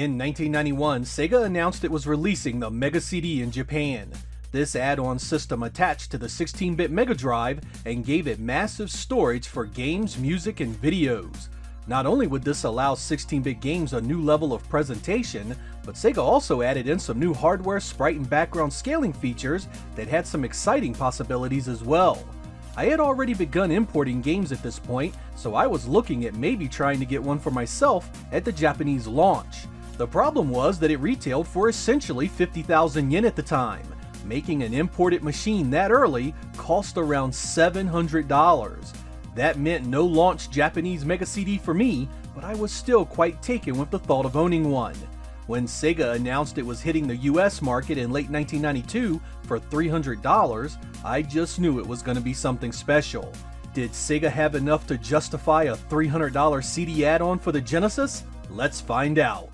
In 1991, Sega announced it was releasing the Mega CD in Japan. This add-on system attached to the 16-bit Mega Drive and gave it massive storage for games, music, and videos. Not only would this allow 16-bit games a new level of presentation, but Sega also added in some new hardware, sprite, and background scaling features that had some exciting possibilities as well. I had already begun importing games at this point, so I was looking at maybe trying to get one for myself at the Japanese launch. The problem was that it retailed for essentially 50,000 yen at the time. Making an imported machine that early cost around $700. That meant no launch Japanese Mega CD for me, but I was still quite taken with the thought of owning one. When Sega announced it was hitting the US market in late 1992 for $300, I just knew it was going to be something special. Did Sega have enough to justify a $300 CD add-on for the Genesis? Let's find out.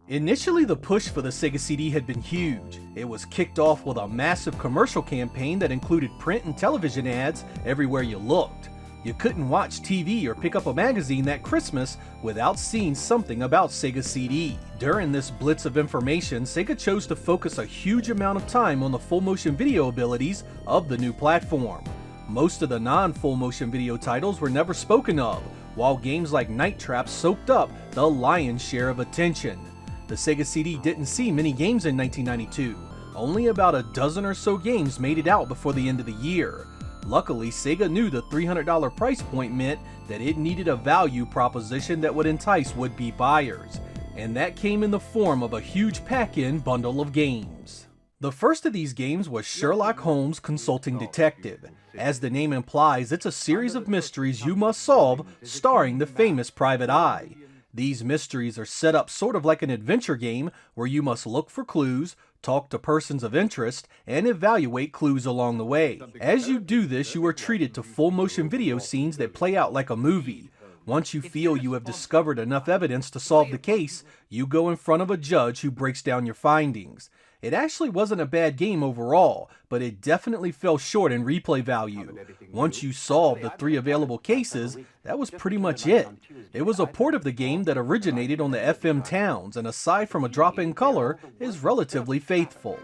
Initially, the push for the Sega CD had been huge. It was kicked off with a massive commercial campaign that included print and television ads everywhere you looked. You couldn't watch TV or pick up a magazine that Christmas without seeing something about Sega CD. During this blitz of information, Sega chose to focus a huge amount of time on the full motion video abilities of the new platform. Most of the non-full motion video titles were never spoken of, while games like Night Trap soaked up the lion's share of attention. The Sega CD didn't see many games in 1992. Only about a dozen or so games made it out before the end of the year. Luckily, Sega knew the $300 price point meant that it needed a value proposition that would entice would-be buyers, and that came in the form of a huge pack-in bundle of games. The first of these games was Sherlock Holmes Consulting Detective. As the name implies, it's a series of mysteries you must solve starring the famous Private Eye. These mysteries are set up sort of like an adventure game where you must look for clues, talk to persons of interest, and evaluate clues along the way. As you do this, you are treated to full motion video scenes that play out like a movie. Once you feel you have discovered enough evidence to solve the case, you go in front of a judge who breaks down your findings. It actually wasn't a bad game overall, but it definitely fell short in replay value. Once you solved the 3 available cases, that was pretty much it. It was a port of the game that originated on the FM Towns, and aside from a drop-in color, is relatively faithful.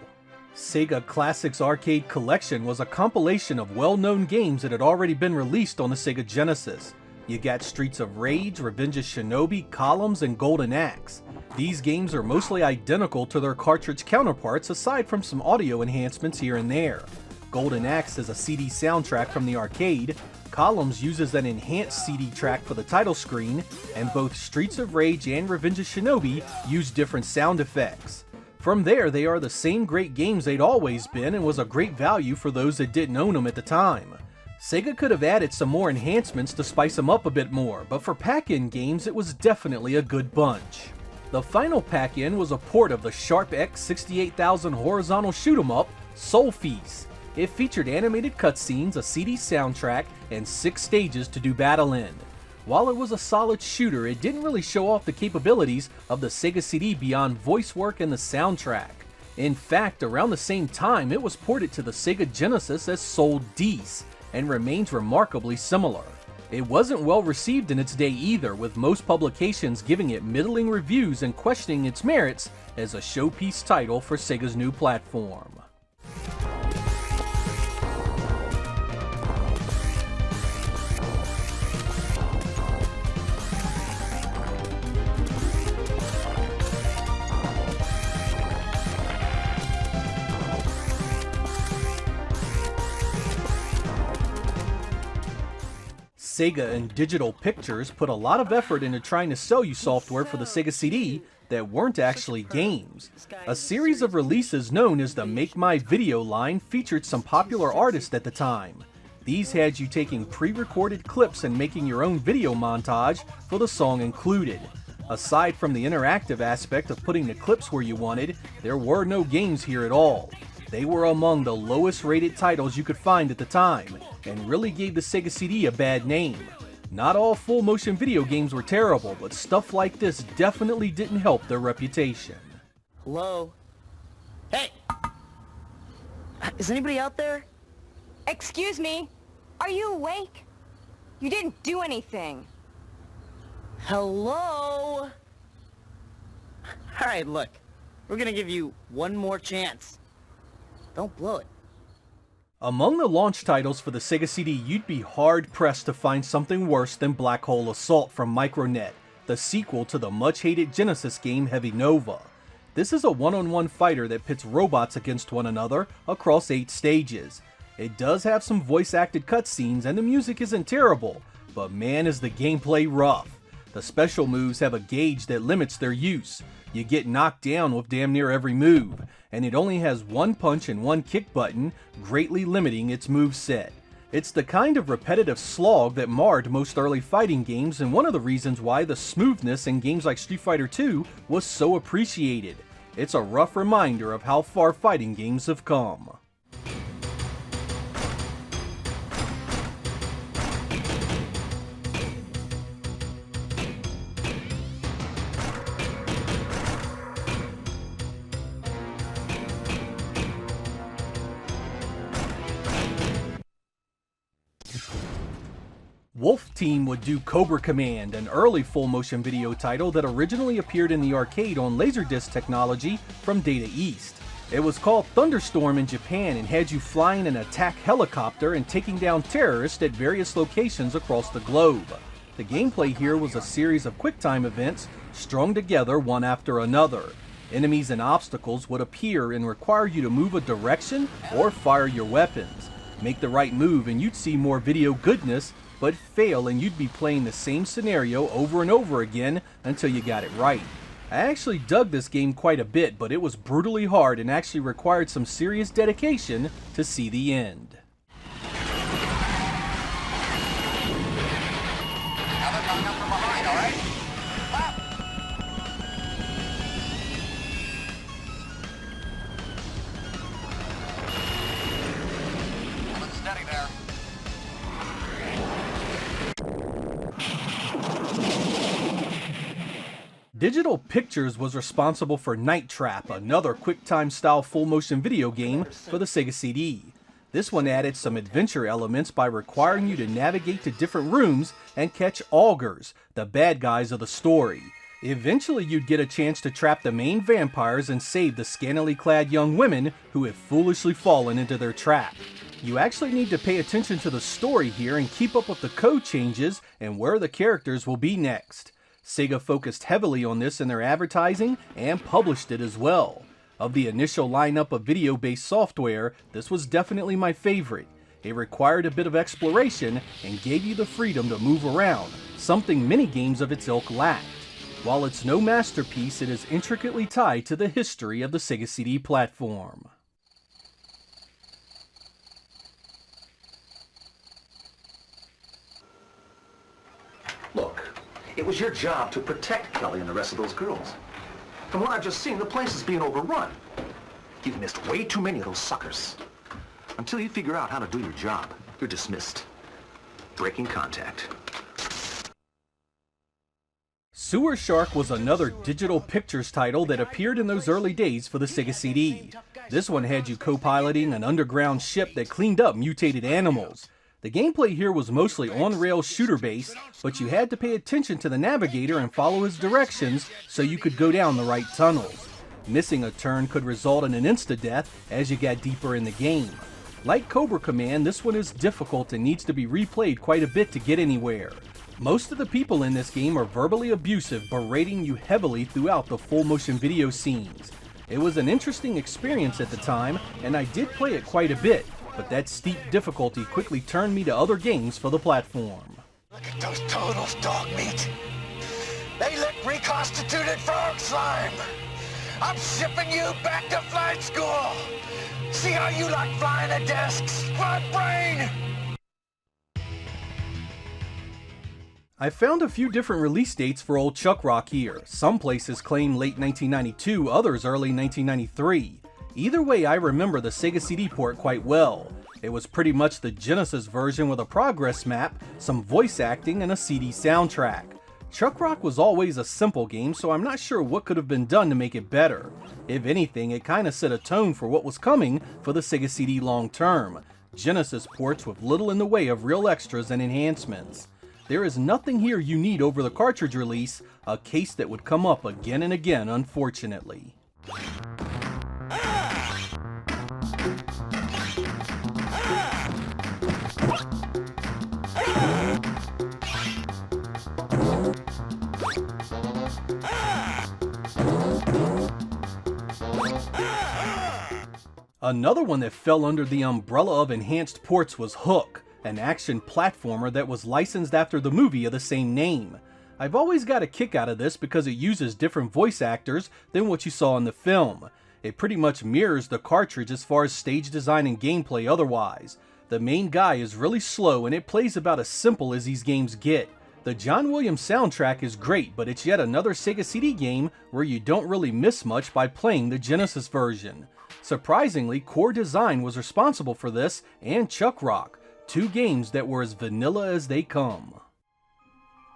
Sega Classics Arcade Collection was a compilation of well-known games that had already been released on the Sega Genesis. You got Streets of Rage, Revenge of Shinobi, Columns, and Golden Axe. These games are mostly identical to their cartridge counterparts aside from some audio enhancements here and there. Golden Axe is a CD soundtrack from the arcade, Columns uses an enhanced CD track for the title screen, and both Streets of Rage and Revenge of Shinobi use different sound effects. From there, they are the same great games they'd always been and was a great value for those that didn't own them at the time. Sega could have added some more enhancements to spice them up a bit more, but for pack-in games it was definitely a good bunch. The final pack-in was a port of the Sharp X 68000 horizontal shoot-'em-up, Soul Feast. It featured animated cutscenes, a CD soundtrack, and 6 stages to do battle in. While it was a solid shooter, it didn't really show off the capabilities of the Sega CD beyond voice work and the soundtrack. In fact, around the same time, it was ported to the Sega Genesis as Soul Dees, and remains remarkably similar. It wasn't well received in its day either, with most publications giving it middling reviews and questioning its merits as a showpiece title for Sega's new platform. Sega and Digital Pictures put a lot of effort into trying to sell you software for the Sega CD that weren't actually games. A series of releases known as the Make My Video line featured some popular artists at the time. These had you taking pre-recorded clips and making your own video montage for the song included. Aside from the interactive aspect of putting the clips where you wanted, there were no games here at all. They were among the lowest rated titles you could find at the time, and really gave the Sega CD a bad name. Not all full motion video games were terrible, but stuff like this definitely didn't help their reputation. Hello? Hey! Is anybody out there? Excuse me? Are you awake? You didn't do anything. Hello? Alright, look. We're gonna give you one more chance. Don't blow it. Among the launch titles for the Sega CD, you'd be hard-pressed to find something worse than Black Hole Assault from Micronet, the sequel to the much-hated Genesis game Heavy Nova. This is a one-on-one fighter that pits robots against one another across 8 stages. It does have some voice-acted cutscenes and the music isn't terrible, but man is the gameplay rough. The special moves have a gauge that limits their use. You get knocked down with damn near every move, and it only has one punch and one kick button, greatly limiting its moveset. It's the kind of repetitive slog that marred most early fighting games, and one of the reasons why the smoothness in games like Street Fighter II was so appreciated. It's a rough reminder of how far fighting games have come. Wolf Team would do Cobra Command, an early full-motion video title that originally appeared in the arcade on Laserdisc technology from Data East. It was called Thunderstorm in Japan and had you flying an attack helicopter and taking down terrorists at various locations across the globe. The gameplay here was a series of QuickTime events strung together one after another. Enemies and obstacles would appear and require you to move a direction or fire your weapons. Make the right move and you'd see more video goodness, but fail and you'd be playing the same scenario over and over again until you got it right. I actually dug this game quite a bit, but it was brutally hard and actually required some serious dedication to see the end. Digital Pictures was responsible for Night Trap, another QuickTime style full-motion video game for the Sega CD. This one added some adventure elements by requiring you to navigate to different rooms and catch augurs, the bad guys of the story. Eventually you'd get a chance to trap the main vampires and save the scantily clad young women who have foolishly fallen into their trap. You actually need to pay attention to the story here and keep up with the code changes and where the characters will be next. Sega focused heavily on this in their advertising and published it as well. Of the initial lineup of video-based software, this was definitely my favorite. It required a bit of exploration and gave you the freedom to move around, something many games of its ilk lacked. While it's no masterpiece, it is intricately tied to the history of the Sega CD platform. Look, it was your job to protect Kelly and the rest of those girls. From what I've just seen, the place is being overrun. You've missed way too many of those suckers. Until you figure out how to do your job, you're dismissed. Breaking contact. Sewer Shark was another Digital Pictures title that appeared in those early days for the Sega CD. This one had you co-piloting an underground ship that cleaned up mutated animals. The gameplay here was mostly on-rails shooter-based, but you had to pay attention to the navigator and follow his directions so you could go down the right tunnels. Missing a turn could result in an insta-death as you got deeper in the game. Like Cobra Command, this one is difficult and needs to be replayed quite a bit to get anywhere. Most of the people in this game are verbally abusive, berating you heavily throughout the full-motion video scenes. It was an interesting experience at the time, and I did play it quite a bit, but that steep difficulty quickly turned me to other games for the platform. Look at those totals, dog meat. They look reconstituted frog slime. I'm shipping you back to flight school. See how you like flying a desk, spud brain. I found a few different release dates for Old Chuck Rock here. Some places claim late 1992, others early 1993. Either way, I remember the Sega CD port quite well. It was pretty much the Genesis version with a progress map, some voice acting, and a CD soundtrack. Chuck Rock was always a simple game, so I'm not sure what could have been done to make it better. If anything, it kinda set a tone for what was coming for the Sega CD long term. Genesis ports with little in the way of real extras and enhancements. There is nothing here you need over the cartridge release, a case that would come up again and again, unfortunately. Another one that fell under the umbrella of enhanced ports was Hook, an action platformer that was licensed after the movie of the same name. I've always got a kick out of this because it uses different voice actors than what you saw in the film. It pretty much mirrors the cartridge as far as stage design and gameplay otherwise. The main guy is really slow and it plays about as simple as these games get. The John Williams soundtrack is great, but it's yet another Sega CD game where you don't really miss much by playing the Genesis version. Surprisingly, Core Design was responsible for this and Chuck Rock, two games that were as vanilla as they come.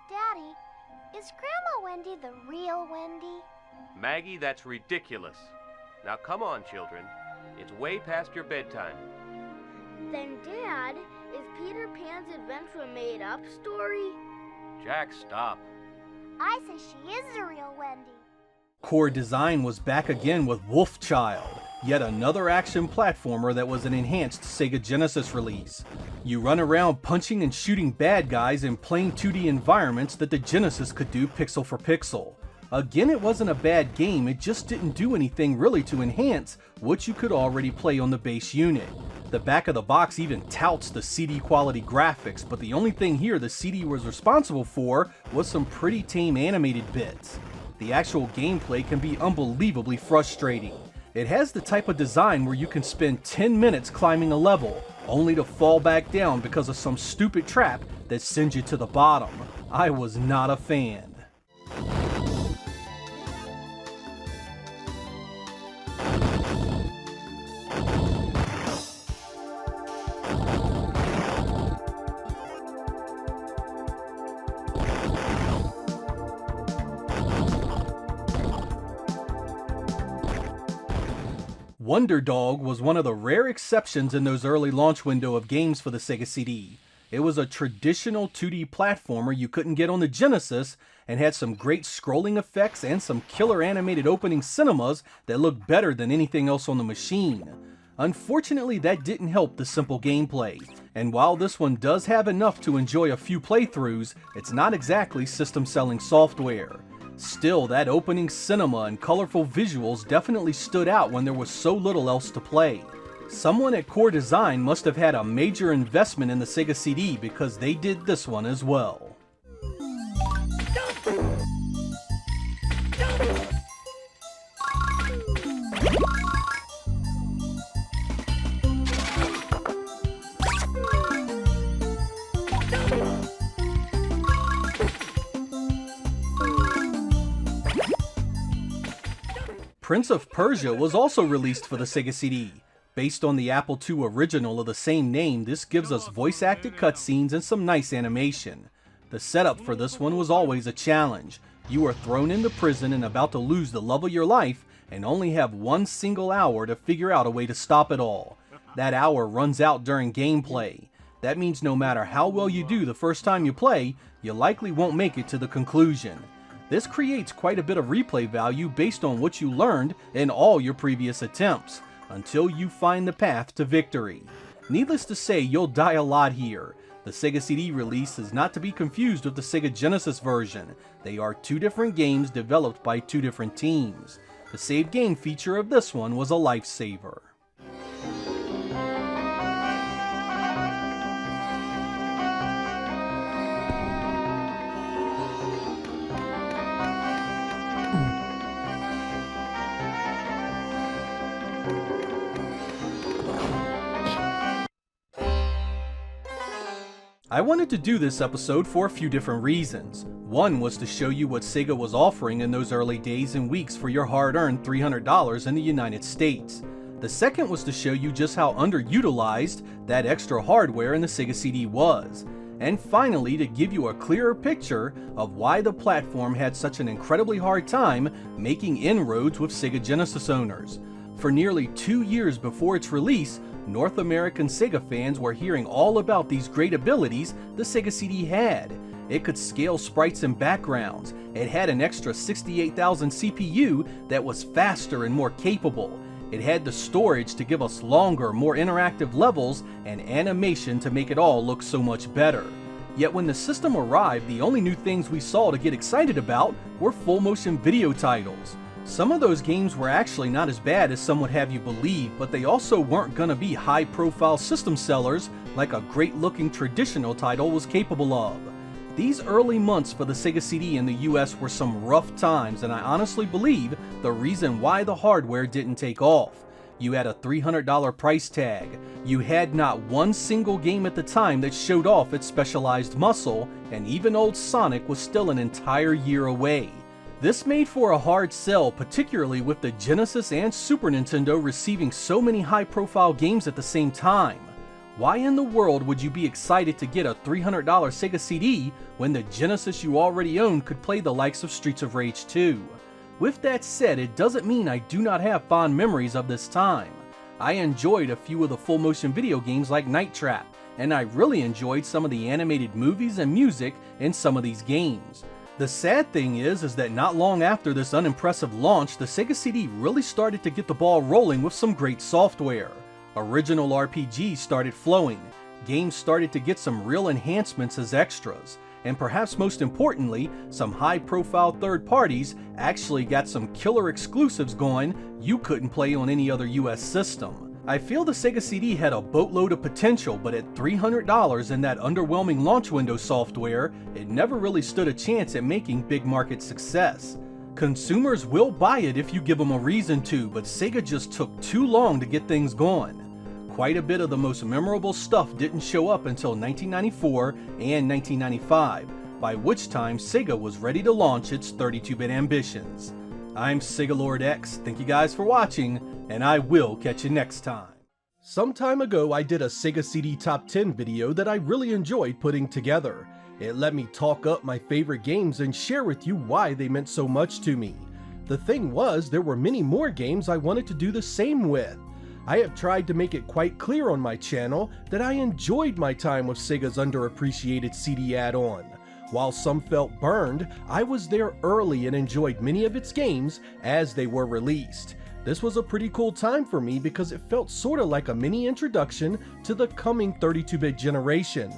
Daddy, is Grandma Wendy the real Wendy? Maggie, that's ridiculous. Now come on, children. It's way past your bedtime. Then, Dad, is Peter Pan's adventure a made-up story? Jack, stop. I say she is the real Wendy. Core Design was back again with Wolfchild, yet another action platformer that was an enhanced Sega Genesis release. You run around punching and shooting bad guys in plain 2D environments that the Genesis could do pixel for pixel. Again, it wasn't a bad game, it just didn't do anything really to enhance what you could already play on the base unit. The back of the box even touts the CD quality graphics, but the only thing here the CD was responsible for was some pretty tame animated bits. The actual gameplay can be unbelievably frustrating. It has the type of design where you can spend 10 minutes climbing a level, only to fall back down because of some stupid trap that sends you to the bottom. I was not a fan. Wonder Dog was one of the rare exceptions in those early launch window of games for the Sega CD. It was a traditional 2D platformer you couldn't get on the Genesis and had some great scrolling effects and some killer animated opening cinemas that looked better than anything else on the machine. Unfortunately, that didn't help the simple gameplay, and while this one does have enough to enjoy a few playthroughs, it's not exactly system-selling software. Still, that opening cinema and colorful visuals definitely stood out when there was so little else to play. Someone at Core Design must have had a major investment in the Sega CD because they did this one as well. Prince of Persia was also released for the Sega CD. Based on the Apple II original of the same name, this gives us voice-acted cutscenes and some nice animation. The setup for this one was always a challenge. You are thrown into prison and about to lose the love of your life, and only have one single hour to figure out a way to stop it all. That hour runs out during gameplay. That means no matter how well you do the first time you play, you likely won't make it to the conclusion. This creates quite a bit of replay value based on what you learned in all your previous attempts, until you find the path to victory. Needless to say, you'll die a lot here. The Sega CD release is not to be confused with the Sega Genesis version. They are two different games developed by two different teams. The save game feature of this one was a lifesaver. I wanted to do this episode for a few different reasons. One was to show you what Sega was offering in those early days and weeks for your hard-earned $300 in the United States. The second was to show you just how underutilized that extra hardware in the Sega CD was. And finally, to give you a clearer picture of why the platform had such an incredibly hard time making inroads with Sega Genesis owners. For nearly 2 years before its release, North American Sega fans were hearing all about these great abilities the Sega CD had. It could scale sprites and backgrounds, it had an extra 68,000 CPU that was faster and more capable, it had the storage to give us longer, more interactive levels, and animation to make it all look so much better. Yet when the system arrived, the only new things we saw to get excited about were full motion video titles. Some of those games were actually not as bad as some would have you believe, but they also weren't gonna be high profile system sellers like a great looking traditional title was capable of. These early months for the Sega CD in the US were some rough times, and I honestly believe the reason why the hardware didn't take off. You had a $300 price tag, you had not one single game at the time that showed off its specialized muscle, and even old Sonic was still an entire year away. This made for a hard sell, particularly with the Genesis and Super Nintendo receiving so many high-profile games at the same time. Why in the world would you be excited to get a $300 Sega CD when the Genesis you already owned could play the likes of Streets of Rage 2? With that said, it doesn't mean I do not have fond memories of this time. I enjoyed a few of the full motion video games like Night Trap, and I really enjoyed some of the animated movies and music in some of these games. The sad thing is that not long after this unimpressive launch, the Sega CD really started to get the ball rolling with some great software. Original RPGs started flowing, games started to get some real enhancements as extras, and perhaps most importantly, some high-profile third parties actually got some killer exclusives going you couldn't play on any other US system. I feel the Sega CD had a boatload of potential, but at $300 in that underwhelming launch window software, it never really stood a chance at making big market success. Consumers will buy it if you give them a reason to, but Sega just took too long to get things going. Quite a bit of the most memorable stuff didn't show up until 1994 and 1995, by which time Sega was ready to launch its 32-bit ambitions. I'm Sega Lord X, thank you guys for watching, and I will catch you next time. Some time ago I did a Sega CD Top 10 video that I really enjoyed putting together. It let me talk up my favorite games and share with you why they meant so much to me. The thing was, there were many more games I wanted to do the same with. I have tried to make it quite clear on my channel that I enjoyed my time with Sega's underappreciated CD add-on. While some felt burned, I was there early and enjoyed many of its games as they were released. This was a pretty cool time for me because it felt sorta like a mini introduction to the coming 32-bit generation.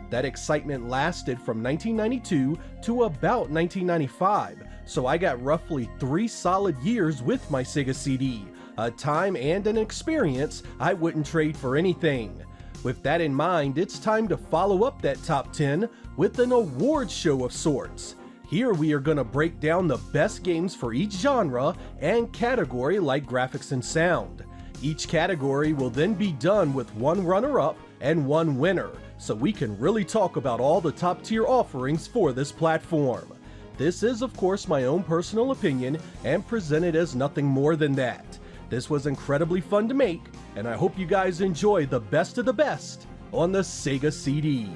That excitement lasted from 1992 to about 1995, so I got roughly 3 solid years with my Sega CD, a time and an experience I wouldn't trade for anything. With that in mind, it's time to follow up that top 10 with an awards show of sorts. Here we are going to break down the best games for each genre and category like graphics and sound. Each category will then be done with one runner-up and one winner, so we can really talk about all the top tier offerings for this platform. This is of course my own personal opinion and presented as nothing more than that. This was incredibly fun to make, and I hope you guys enjoy the best of the best on the Sega CD.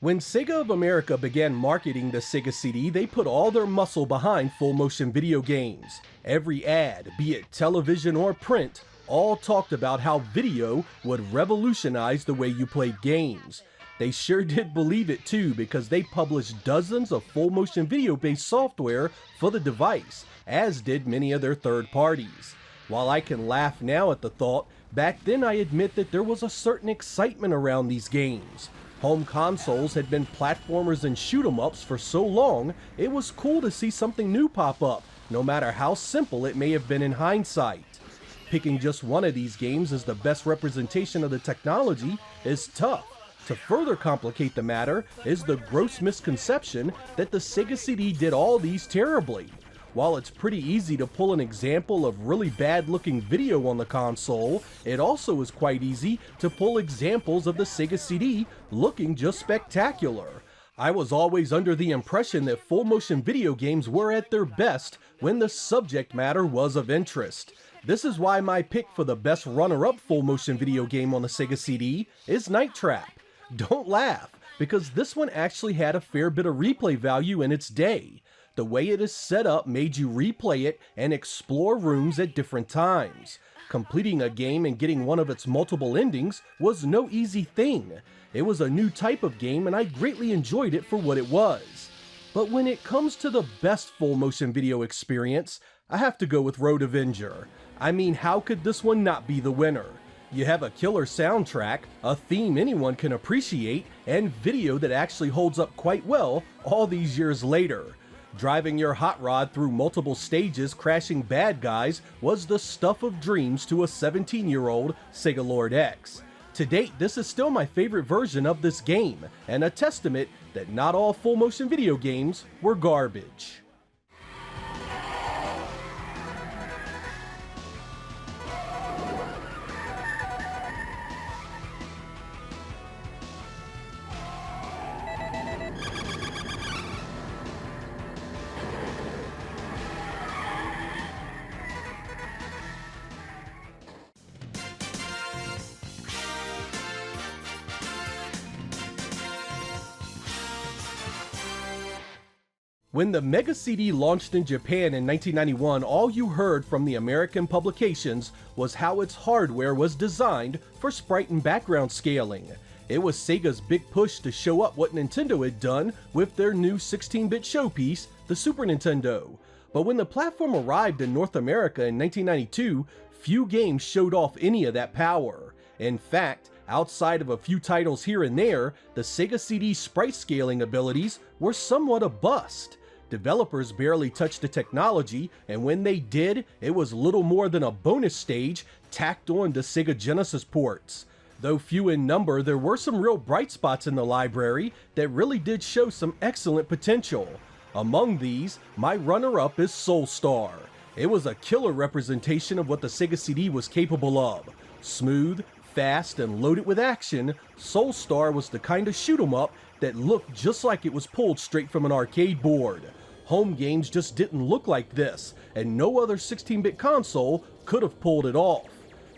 When Sega of America began marketing the Sega CD, they put all their muscle behind full-motion video games. Every ad, be it television or print, all talked about how video would revolutionize the way you played games. They sure did believe it too, because they published dozens of full-motion video-based software for the device, as did many of their third parties. While I can laugh now at the thought, back then I admit that there was a certain excitement around these games. Home consoles had been platformers and shoot-em-ups for so long, it was cool to see something new pop up, no matter how simple it may have been in hindsight. picking just one of these games as the best representation of the technology is tough. To further complicate the matter is the gross misconception that the Sega CD did all these terribly. While it's pretty easy to pull an example of really bad looking video on the console, it also is quite easy to pull examples of the Sega CD looking just spectacular. I was always under the impression that full motion video games were at their best when the subject matter was of interest. This is why my pick for the best runner-up full motion video game on the Sega CD is Night Trap. Don't laugh, because this one actually had a fair bit of replay value in its day. The way it is set up made you replay it and explore rooms at different times. Completing a game and getting one of its multiple endings was no easy thing. It was a new type of game and I greatly enjoyed it for what it was. But when it comes to the best full motion video experience, I have to go with Road Avenger. I mean, how could this one not be the winner? You have a killer soundtrack, a theme anyone can appreciate, and video that actually holds up quite well all these years later. Driving your hot rod through multiple stages crashing bad guys was the stuff of dreams to a 17-year-old Sega Lord X. To date, this is still my favorite version of this game, and a testament that not all full motion video games were garbage. When the Mega CD launched in Japan in 1991, all you heard from the American publications was how its hardware was designed for sprite and background scaling. It was Sega's big push to show up what Nintendo had done with their new 16-bit showpiece, the Super Nintendo. But when the platform arrived in North America in 1992, few games showed off any of that power. In fact, outside of a few titles here and there, the Sega CD sprite scaling abilities were somewhat a bust. Developers barely touched the technology, and when they did, it was little more than a bonus stage tacked on to Sega Genesis ports. Though few in number, there were some real bright spots in the library that really did show some excellent potential. Among these, my runner-up is Soulstar. It was a killer representation of what the Sega CD was capable of. Smooth, fast, and loaded with action, Soulstar was the kind of shoot-'em-up that looked just like it was pulled straight from an arcade board. Home games just didn't look like this, and no other 16-bit console could have pulled it off.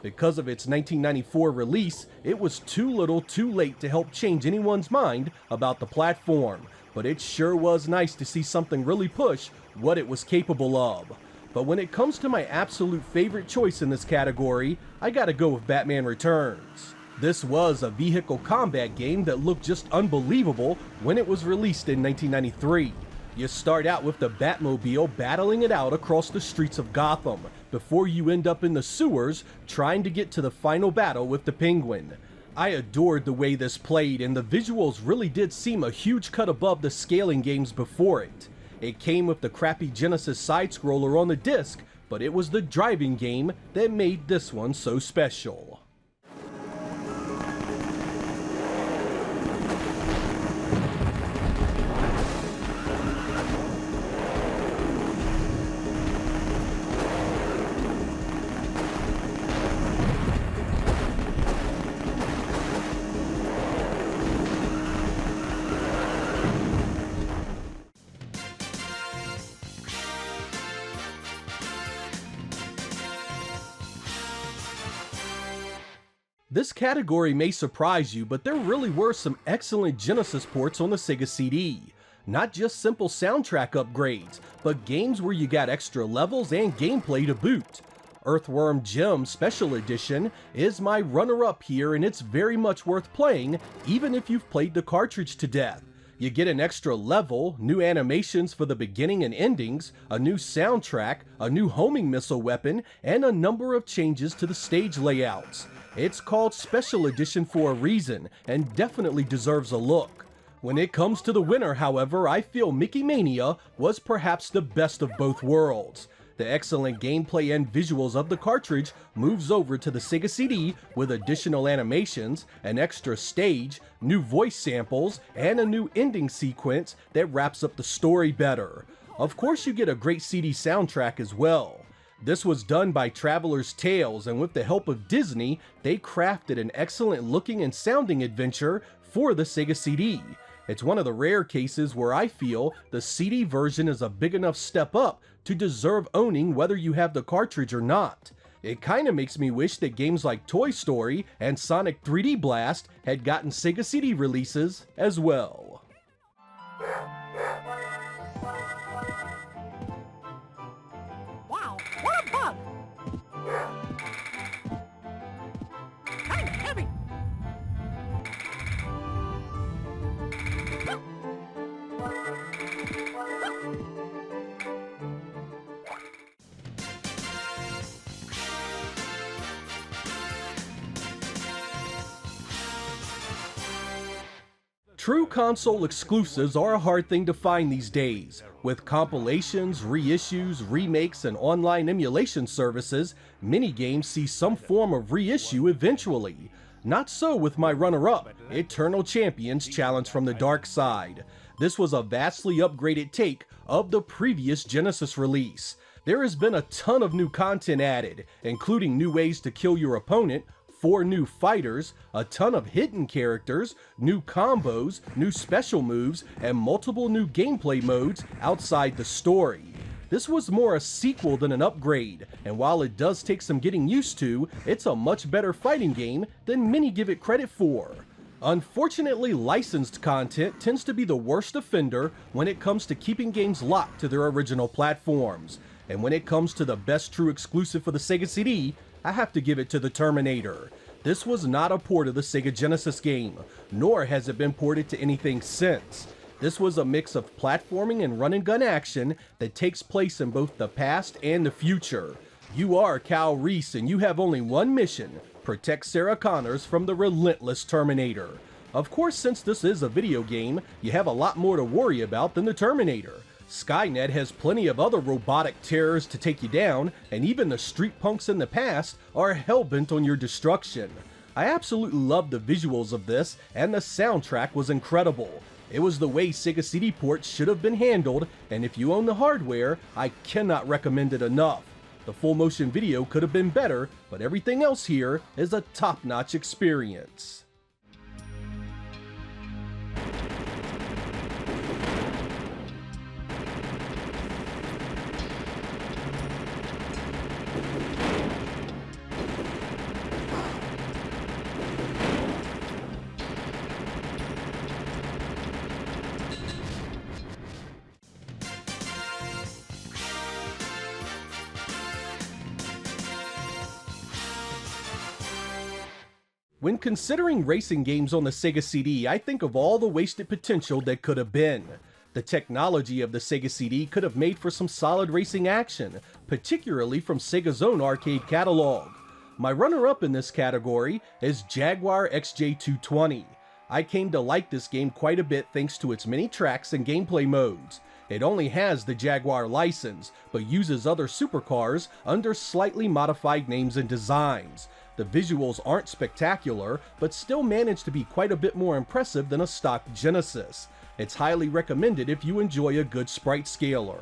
Because of its 1994 release, it was too little too late to help change anyone's mind about the platform, but it sure was nice to see something really push what it was capable of. But when it comes to my absolute favorite choice in this category, I gotta go with Batman Returns. This was a vehicle combat game that looked just unbelievable when it was released in 1993. You start out with the Batmobile battling it out across the streets of Gotham, before you end up in the sewers trying to get to the final battle with the Penguin. I adored the way this played, and the visuals really did seem a huge cut above the scaling games before it. It came with the crappy Genesis side-scroller on the disc, but it was the driving game that made this one so special. This category may surprise you, but there really were some excellent Genesis ports on the Sega CD. Not just simple soundtrack upgrades, but games where you got extra levels and gameplay to boot. Earthworm Jim Special Edition is my runner-up here, and it's very much worth playing, even if you've played the cartridge to death. You get an extra level, new animations for the beginning and endings, a new soundtrack, a new homing missile weapon, and a number of changes to the stage layouts. It's called Special Edition for a reason, and definitely deserves a look. When it comes to the winner, however, I feel Mickey Mania was perhaps the best of both worlds. The excellent gameplay and visuals of the cartridge moves over to the Sega CD with additional animations, an extra stage, new voice samples, and a new ending sequence that wraps up the story better. Of course, you get a great CD soundtrack as well. This was done by Traveler's Tales, and with the help of Disney, they crafted an excellent looking and sounding adventure for the Sega CD. It's one of the rare cases where I feel the CD version is a big enough step up to deserve owning whether you have the cartridge or not. It kinda makes me wish that games like Toy Story and Sonic 3D Blast had gotten Sega CD releases as well. Wow, what a bug! Kind of heavy. True console exclusives are a hard thing to find these days. With compilations, reissues, remakes, and online emulation services, many games see some form of reissue eventually. Not so with my runner-up, Eternal Champions Challenge from the Dark Side. This was a vastly upgraded take of the previous Genesis release. There has been a ton of new content added, including new ways to kill your opponent, 4 new fighters, a ton of hidden characters, new combos, new special moves, and multiple new gameplay modes outside the story. This was more a sequel than an upgrade, and while it does take some getting used to, it's a much better fighting game than many give it credit for. Unfortunately, licensed content tends to be the worst offender when it comes to keeping games locked to their original platforms. And when it comes to the best true exclusive for the Sega CD, I have to give it to the Terminator. This was not a port of the Sega Genesis game, nor has it been ported to anything since. This was a mix of platforming and run-and-gun action that takes place in both the past and the future. You are Cal Reese and you have only one mission: protect Sarah Connors from the relentless Terminator. Of course, since this is a video game, you have a lot more to worry about than the Terminator. Skynet has plenty of other robotic terrors to take you down, and even the street punks in the past are hell-bent on your destruction. I absolutely love the visuals of this, and the soundtrack was incredible. It was the way Sega CD ports should have been handled, and if you own the hardware, I cannot recommend it enough. The full motion video could have been better, but everything else here is a top-notch experience. When considering racing games on the Sega CD, I think of all the wasted potential that could have been. The technology of the Sega CD could have made for some solid racing action, particularly from Sega's own arcade catalog. My runner-up in this category is Jaguar XJ220. I came to like this game quite a bit thanks to its many tracks and gameplay modes. It only has the Jaguar license, but uses other supercars under slightly modified names and designs. The visuals aren't spectacular, but still manage to be quite a bit more impressive than a stock Genesis. It's highly recommended if you enjoy a good sprite scaler.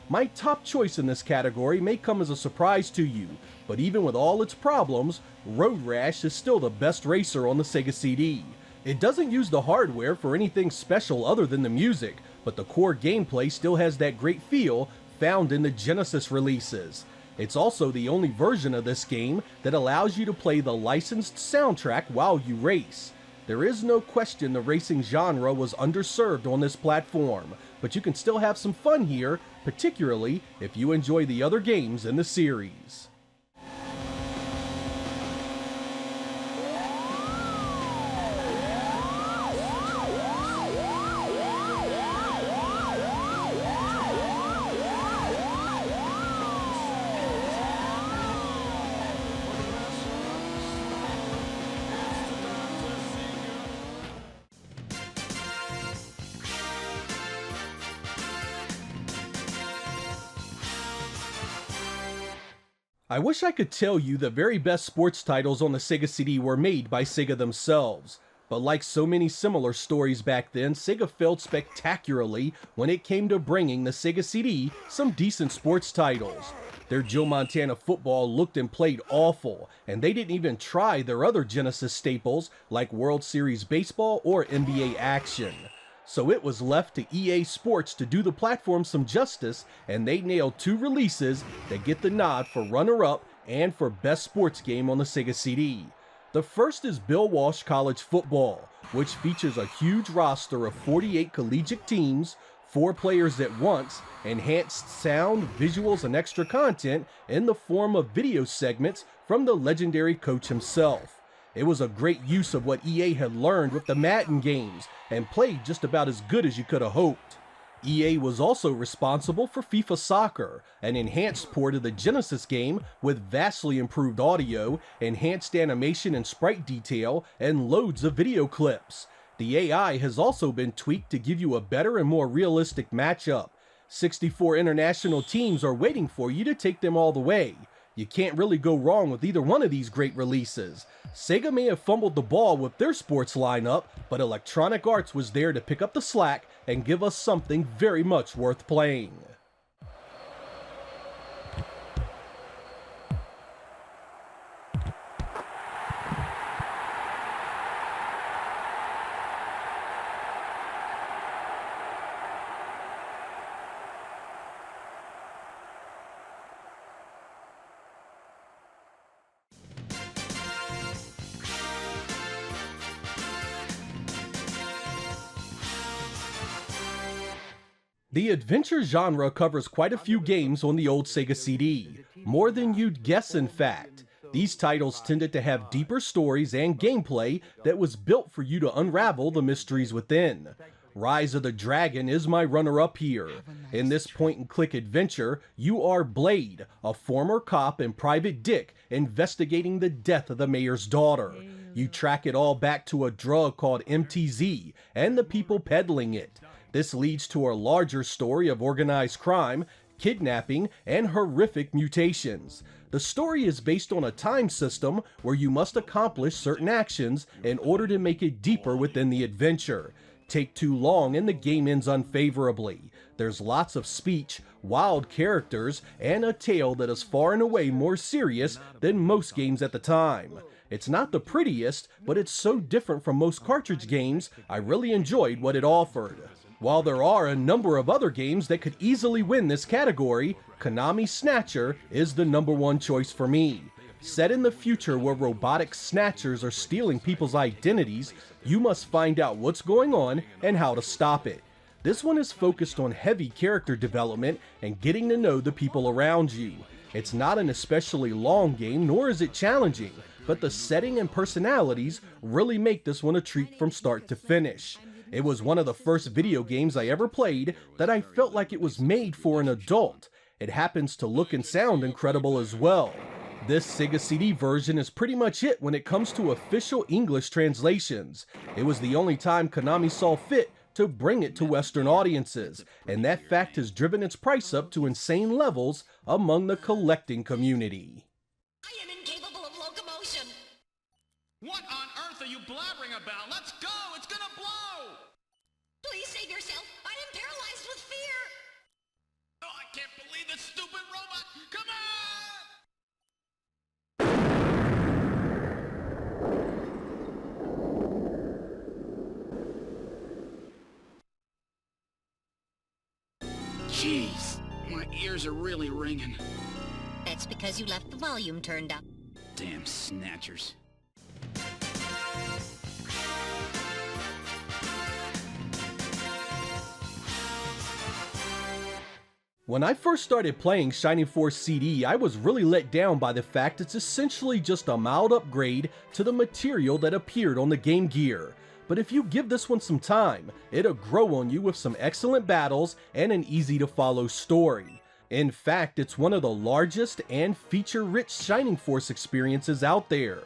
My top choice in this category may come as a surprise to you, but even with all its problems, Road Rash is still the best racer on the Sega CD. It doesn't use the hardware for anything special other than the music, but the core gameplay still has that great feel found in the Genesis releases. It's also the only version of this game that allows you to play the licensed soundtrack while you race. There is no question the racing genre was underserved on this platform, but you can still have some fun here, particularly if you enjoy the other games in the series. I wish I could tell you the very best sports titles on the Sega CD were made by Sega themselves, but like so many similar stories back then, Sega failed spectacularly when it came to bringing the Sega CD some decent sports titles. Their Joe Montana football looked and played awful, and they didn't even try their other Genesis staples like World Series Baseball or NBA Action. So it was left to EA Sports to do the platform some justice, and they nailed 2 releases that get the nod for runner-up and for best sports game on the Sega CD. The first is Bill Walsh College Football, which features a huge roster of 48 collegiate teams, 4 players at once, enhanced sound, visuals, and extra content in the form of video segments from the legendary coach himself. It was a great use of what EA had learned with the Madden games, and played just about as good as you could have hoped. EA was also responsible for FIFA Soccer, an enhanced port of the Genesis game with vastly improved audio, enhanced animation and sprite detail, and loads of video clips. The AI has also been tweaked to give you a better and more realistic matchup. 64 international teams are waiting for you to take them all the way. You can't really go wrong with either one of these great releases. Sega may have fumbled the ball with their sports lineup, but Electronic Arts was there to pick up the slack and give us something very much worth playing. The adventure genre covers quite a few games on the old Sega CD, more than you'd guess in fact. These titles tended to have deeper stories and gameplay that was built for you to unravel the mysteries within. Rise of the Dragon is my runner-up here. In this point-and-click adventure, you are Blade, a former cop and Private Dick investigating the death of the mayor's daughter. You track it all back to a drug called MTZ and the people peddling it. This leads to a larger story of organized crime, kidnapping, and horrific mutations. The story is based on a time system where you must accomplish certain actions in order to make it deeper within the adventure. Take too long and the game ends unfavorably. There's lots of speech, wild characters, and a tale that is far and away more serious than most games at the time. It's not the prettiest, but it's so different from most cartridge games, I really enjoyed what it offered. While there are a number of other games that could easily win this category, Konami's Snatcher is the #1 choice for me. Set in the future where robotic snatchers are stealing people's identities, you must find out what's going on and how to stop it. This one is focused on heavy character development and getting to know the people around you. It's not an especially long game, nor is it challenging, but the setting and personalities really make this one a treat from start to finish. It was one of the first video games I ever played that I felt like it was made for an adult. It happens to look and sound incredible as well. This Sega CD version is pretty much it when it comes to official English translations. It was the only time Konami saw fit to bring it to Western audiences, and that fact has driven its price up to insane levels among the collecting community. I am incapable of locomotion. What on earth are you blabbering about? Let's go! It's gonna blow! Please save yourself. I am paralyzed with fear. Oh, I can't believe this stupid robot! Come on! Jeez, my ears are really ringing. That's because you left the volume turned up. Damn snatchers. When I first started playing Shining Force CD, I was really let down by the fact it's essentially just a mild upgrade to the material that appeared on the Game Gear. But if you give this one some time, it'll grow on you with some excellent battles and an easy-to-follow story. In fact, it's one of the largest and feature-rich Shining Force experiences out there.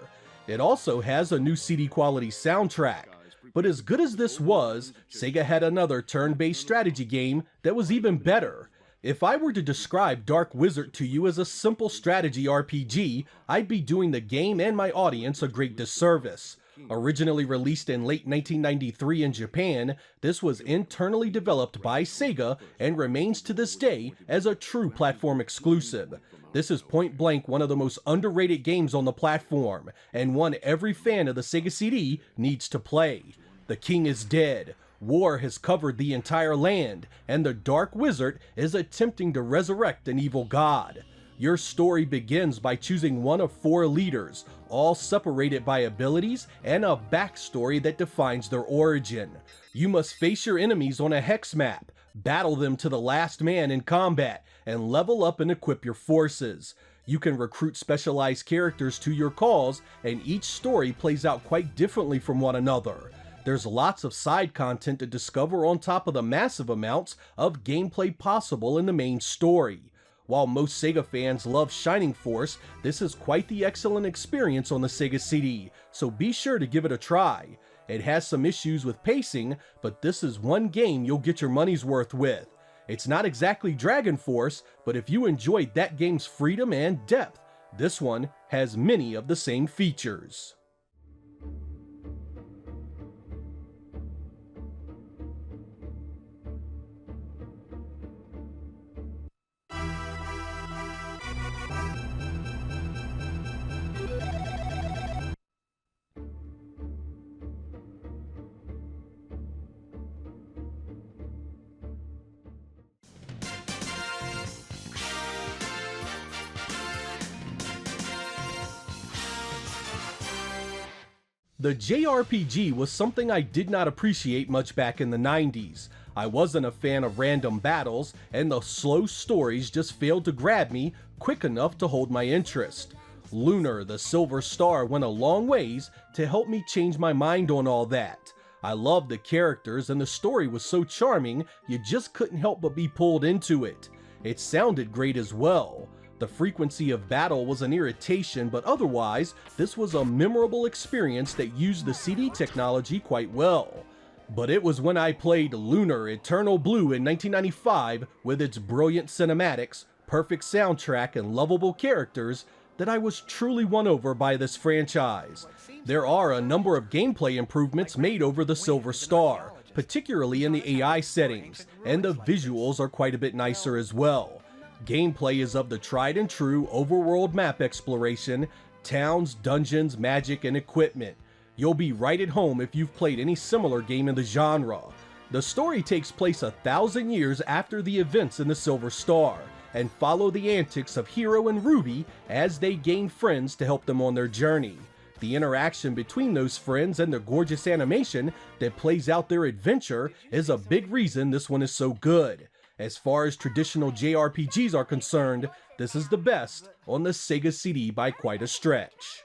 It also has a new CD-quality soundtrack. But as good as this was, Sega had another turn-based strategy game that was even better. If I were to describe Dark Wizard to you as a simple strategy RPG, I'd be doing the game and my audience a great disservice. Originally released in late 1993 in Japan, this was internally developed by Sega and remains to this day as a true platform exclusive. This is point blank one of the most underrated games on the platform, and one every fan of the Sega CD needs to play. The king is dead. War has covered the entire land, and the Dark Wizard is attempting to resurrect an evil god. Your story begins by choosing one of 4 leaders, all separated by abilities and a backstory that defines their origin. You must face your enemies on a hex map, battle them to the last man in combat, and level up and equip your forces. You can recruit specialized characters to your cause, and each story plays out quite differently from one another. There's lots of side content to discover on top of the massive amounts of gameplay possible in the main story. While most Sega fans love Shining Force, this is quite the excellent experience on the Sega CD, so be sure to give it a try. It has some issues with pacing, but this is one game you'll get your money's worth with. It's not exactly Dragon Force, but if you enjoyed that game's freedom and depth, this one has many of the same features. The JRPG was something I did not appreciate much back in the 90s. I wasn't a fan of random battles, and the slow stories just failed to grab me quick enough to hold my interest. Lunar, the Silver Star, went a long ways to help me change my mind on all that. I loved the characters, and the story was so charming, you just couldn't help but be pulled into it. It sounded great as well. The frequency of battle was an irritation, but otherwise, this was a memorable experience that used the CD technology quite well. But it was when I played Lunar Eternal Blue in 1995 with its brilliant cinematics, perfect soundtrack, and lovable characters that I was truly won over by this franchise. There are a number of gameplay improvements made over the Silver Star, particularly in the AI settings, and the visuals are quite a bit nicer as well. Gameplay is of the tried and true overworld map exploration, towns, dungeons, magic, and equipment. You'll be right at home if you've played any similar game in the genre. The story takes place 1,000 years after the events in the Silver Star, and follow the antics of Hero and Ruby as they gain friends to help them on their journey. The interaction between those friends and the gorgeous animation that plays out their adventure is a big reason this one is so good. As far as traditional JRPGs are concerned, this is the best on the Sega CD by quite a stretch.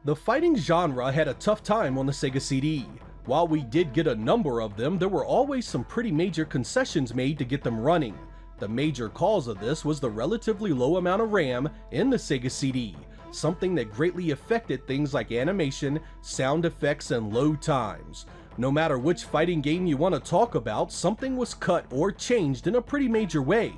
The fighting genre had a tough time on the Sega CD. While we did get a number of them, there were always some pretty major concessions made to get them running. The major cause of this was the relatively low amount of RAM in the Sega CD, something that greatly affected things like animation, sound effects, and load times. No matter which fighting game you want to talk about, something was cut or changed in a pretty major way.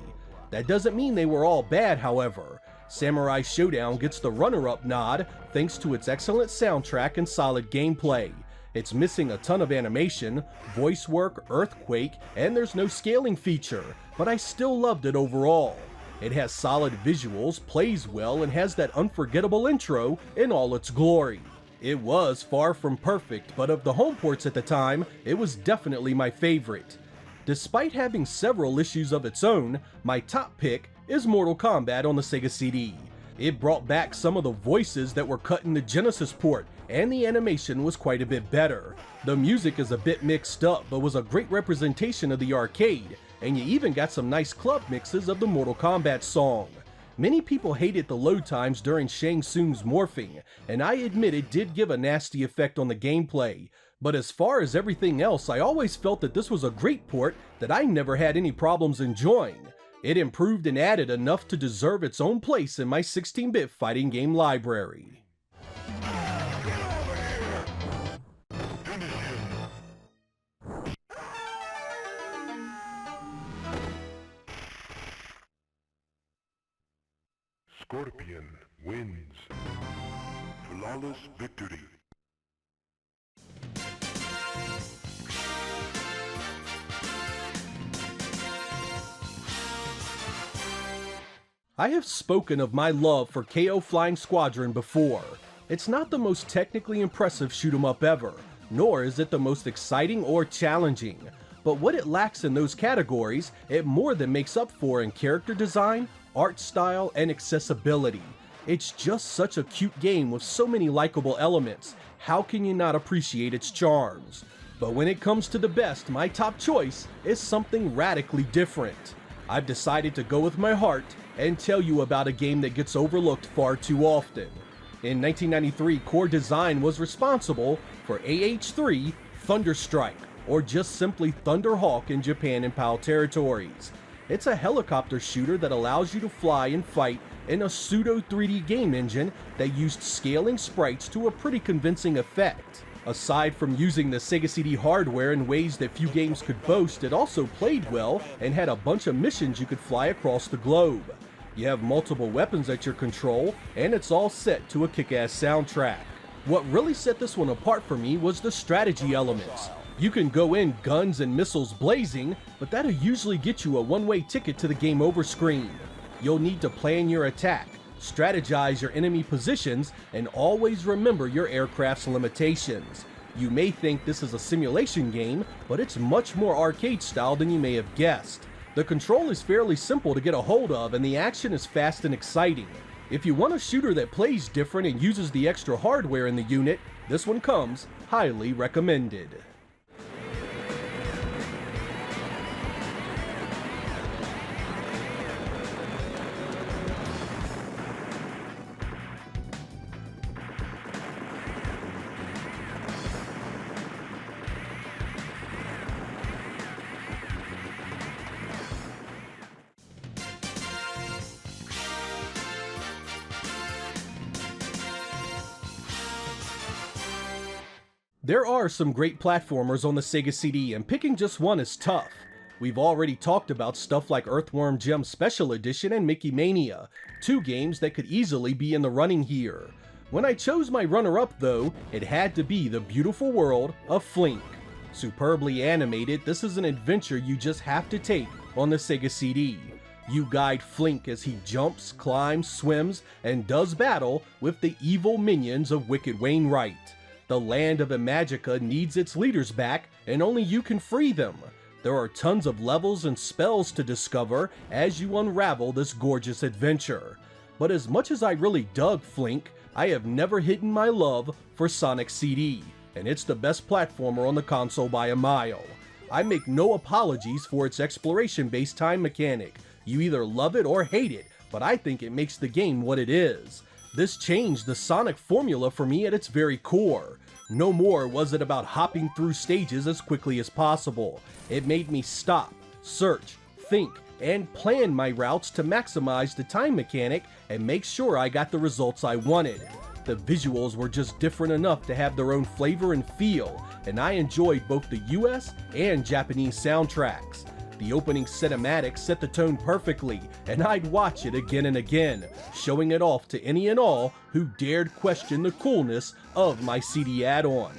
That doesn't mean they were all bad, however. Samurai Showdown gets the runner-up nod thanks to its excellent soundtrack and solid gameplay. It's missing a ton of animation, voice work, earthquake, and there's no scaling feature, but I still loved it overall. It has solid visuals, plays well, and has that unforgettable intro in all its glory. It was far from perfect, but of the home ports at the time, it was definitely my favorite. Despite having several issues of its own, my top pick is Mortal Kombat on the Sega CD. It brought back some of the voices that were cut in the Genesis port, and the animation was quite a bit better. The music is a bit mixed up, but was a great representation of the arcade, and you even got some nice club mixes of the Mortal Kombat song. Many people hated the load times during Shang Tsung's morphing, and I admit it did give a nasty effect on the gameplay. But as far as everything else, I always felt that this was a great port that I never had any problems enjoying. It improved and added enough to deserve its own place in my 16-bit fighting game library. Scorpion wins. Flawless victory. I have spoken of my love for KO Flying Squadron before. It's not the most technically impressive shoot 'em up ever, nor is it the most exciting or challenging. But what it lacks in those categories, it more than makes up for in character design, art style, and accessibility. It's just such a cute game with so many likable elements. How can you not appreciate its charms? But when it comes to the best, my top choice is something radically different. I've decided to go with my heart and tell you about a game that gets overlooked far too often. In 1993, Core Design was responsible for AH-3 Thunderstrike, or just simply Thunderhawk in Japan and PAL territories. It's a helicopter shooter that allows you to fly and fight in a pseudo 3D game engine that used scaling sprites to a pretty convincing effect. Aside from using the Sega CD hardware in ways that few games could boast, it also played well and had a bunch of missions you could fly across the globe. You have multiple weapons at your control, and it's all set to a kick-ass soundtrack. What really set this one apart for me was the strategy elements. You can go in guns and missiles blazing, but that'll usually get you a one-way ticket to the game over screen. You'll need to plan your attack, strategize your enemy positions, and always remember your aircraft's limitations. You may think this is a simulation game, but it's much more arcade style than you may have guessed. The control is fairly simple to get a hold of, and the action is fast and exciting. If you want a shooter that plays different and uses the extra hardware in the unit, this one comes highly recommended. There are some great platformers on the Sega CD, and picking just one is tough. We've already talked about stuff like Earthworm Jim Special Edition and Mickey Mania, two games that could easily be in the running here. When I chose my runner-up though, it had to be The Beautiful World of Flink. Superbly animated, this is an adventure you just have to take on the Sega CD. You guide Flink as he jumps, climbs, swims, and does battle with the evil minions of Wicked Wainwright. The land of Imagica needs its leaders back, and only you can free them. There are tons of levels and spells to discover as you unravel this gorgeous adventure. But as much as I really dug Flink, I have never hidden my love for Sonic CD, and it's the best platformer on the console by a mile. I make no apologies for its exploration-based time mechanic. You either love it or hate it, but I think it makes the game what it is. This changed the Sonic formula for me at its very core. No more was it about hopping through stages as quickly as possible. It made me stop, search, think, and plan my routes to maximize the time mechanic and make sure I got the results I wanted. The visuals were just different enough to have their own flavor and feel, and I enjoyed both the US and Japanese soundtracks. The opening cinematic set the tone perfectly, and I'd watch it again and again, showing it off to any and all who dared question the coolness of my CD add-on.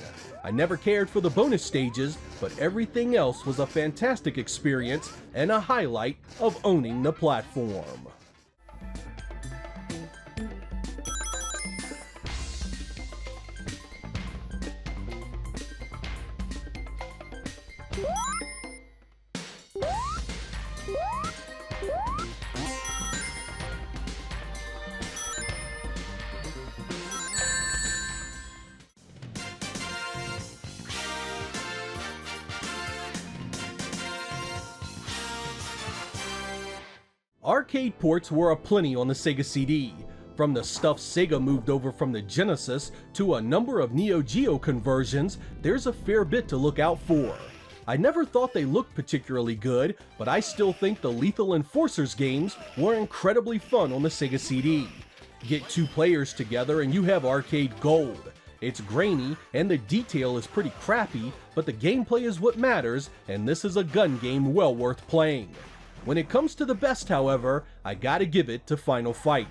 I never cared for the bonus stages, but everything else was a fantastic experience and a highlight of owning the platform. Arcade ports were aplenty on the Sega CD. From the stuff Sega moved over from the Genesis to a number of Neo Geo conversions, there's a fair bit to look out for. I never thought they looked particularly good, but I still think the Lethal Enforcers games were incredibly fun on the Sega CD. Get 2 players together and you have arcade gold. It's grainy and the detail is pretty crappy, but the gameplay is what matters, and this is a gun game well worth playing. When it comes to the best, however, I gotta give it to Final Fight.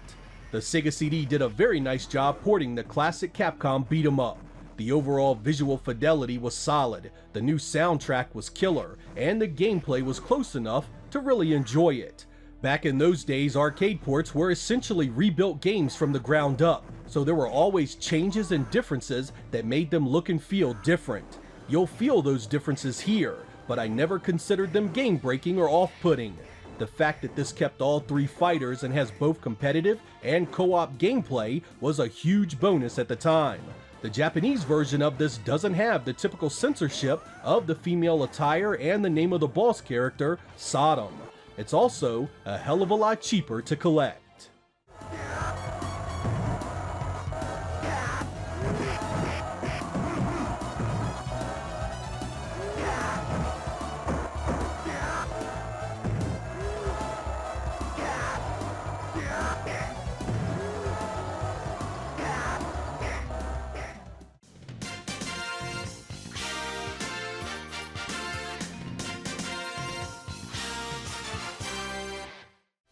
The Sega CD did a very nice job porting the classic Capcom beat 'em up. The overall visual fidelity was solid, the new soundtrack was killer, and the gameplay was close enough to really enjoy it. Back in those days, arcade ports were essentially rebuilt games from the ground up, so there were always changes and differences that made them look and feel different. You'll feel those differences here, but I never considered them game-breaking or off-putting. The fact that this kept all 3 fighters and has both competitive and co-op gameplay was a huge bonus at the time. The Japanese version of this doesn't have the typical censorship of the female attire and the name of the boss character, Sodom. It's also a hell of a lot cheaper to collect.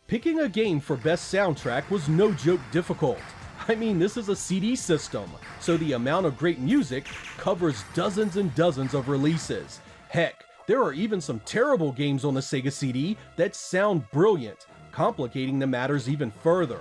Picking a game for best soundtrack was no joke difficult. I mean, this is a CD system, so the amount of great music covers dozens and dozens of releases. Heck, there are even some terrible games on the Sega CD that sound brilliant, complicating the matters even further.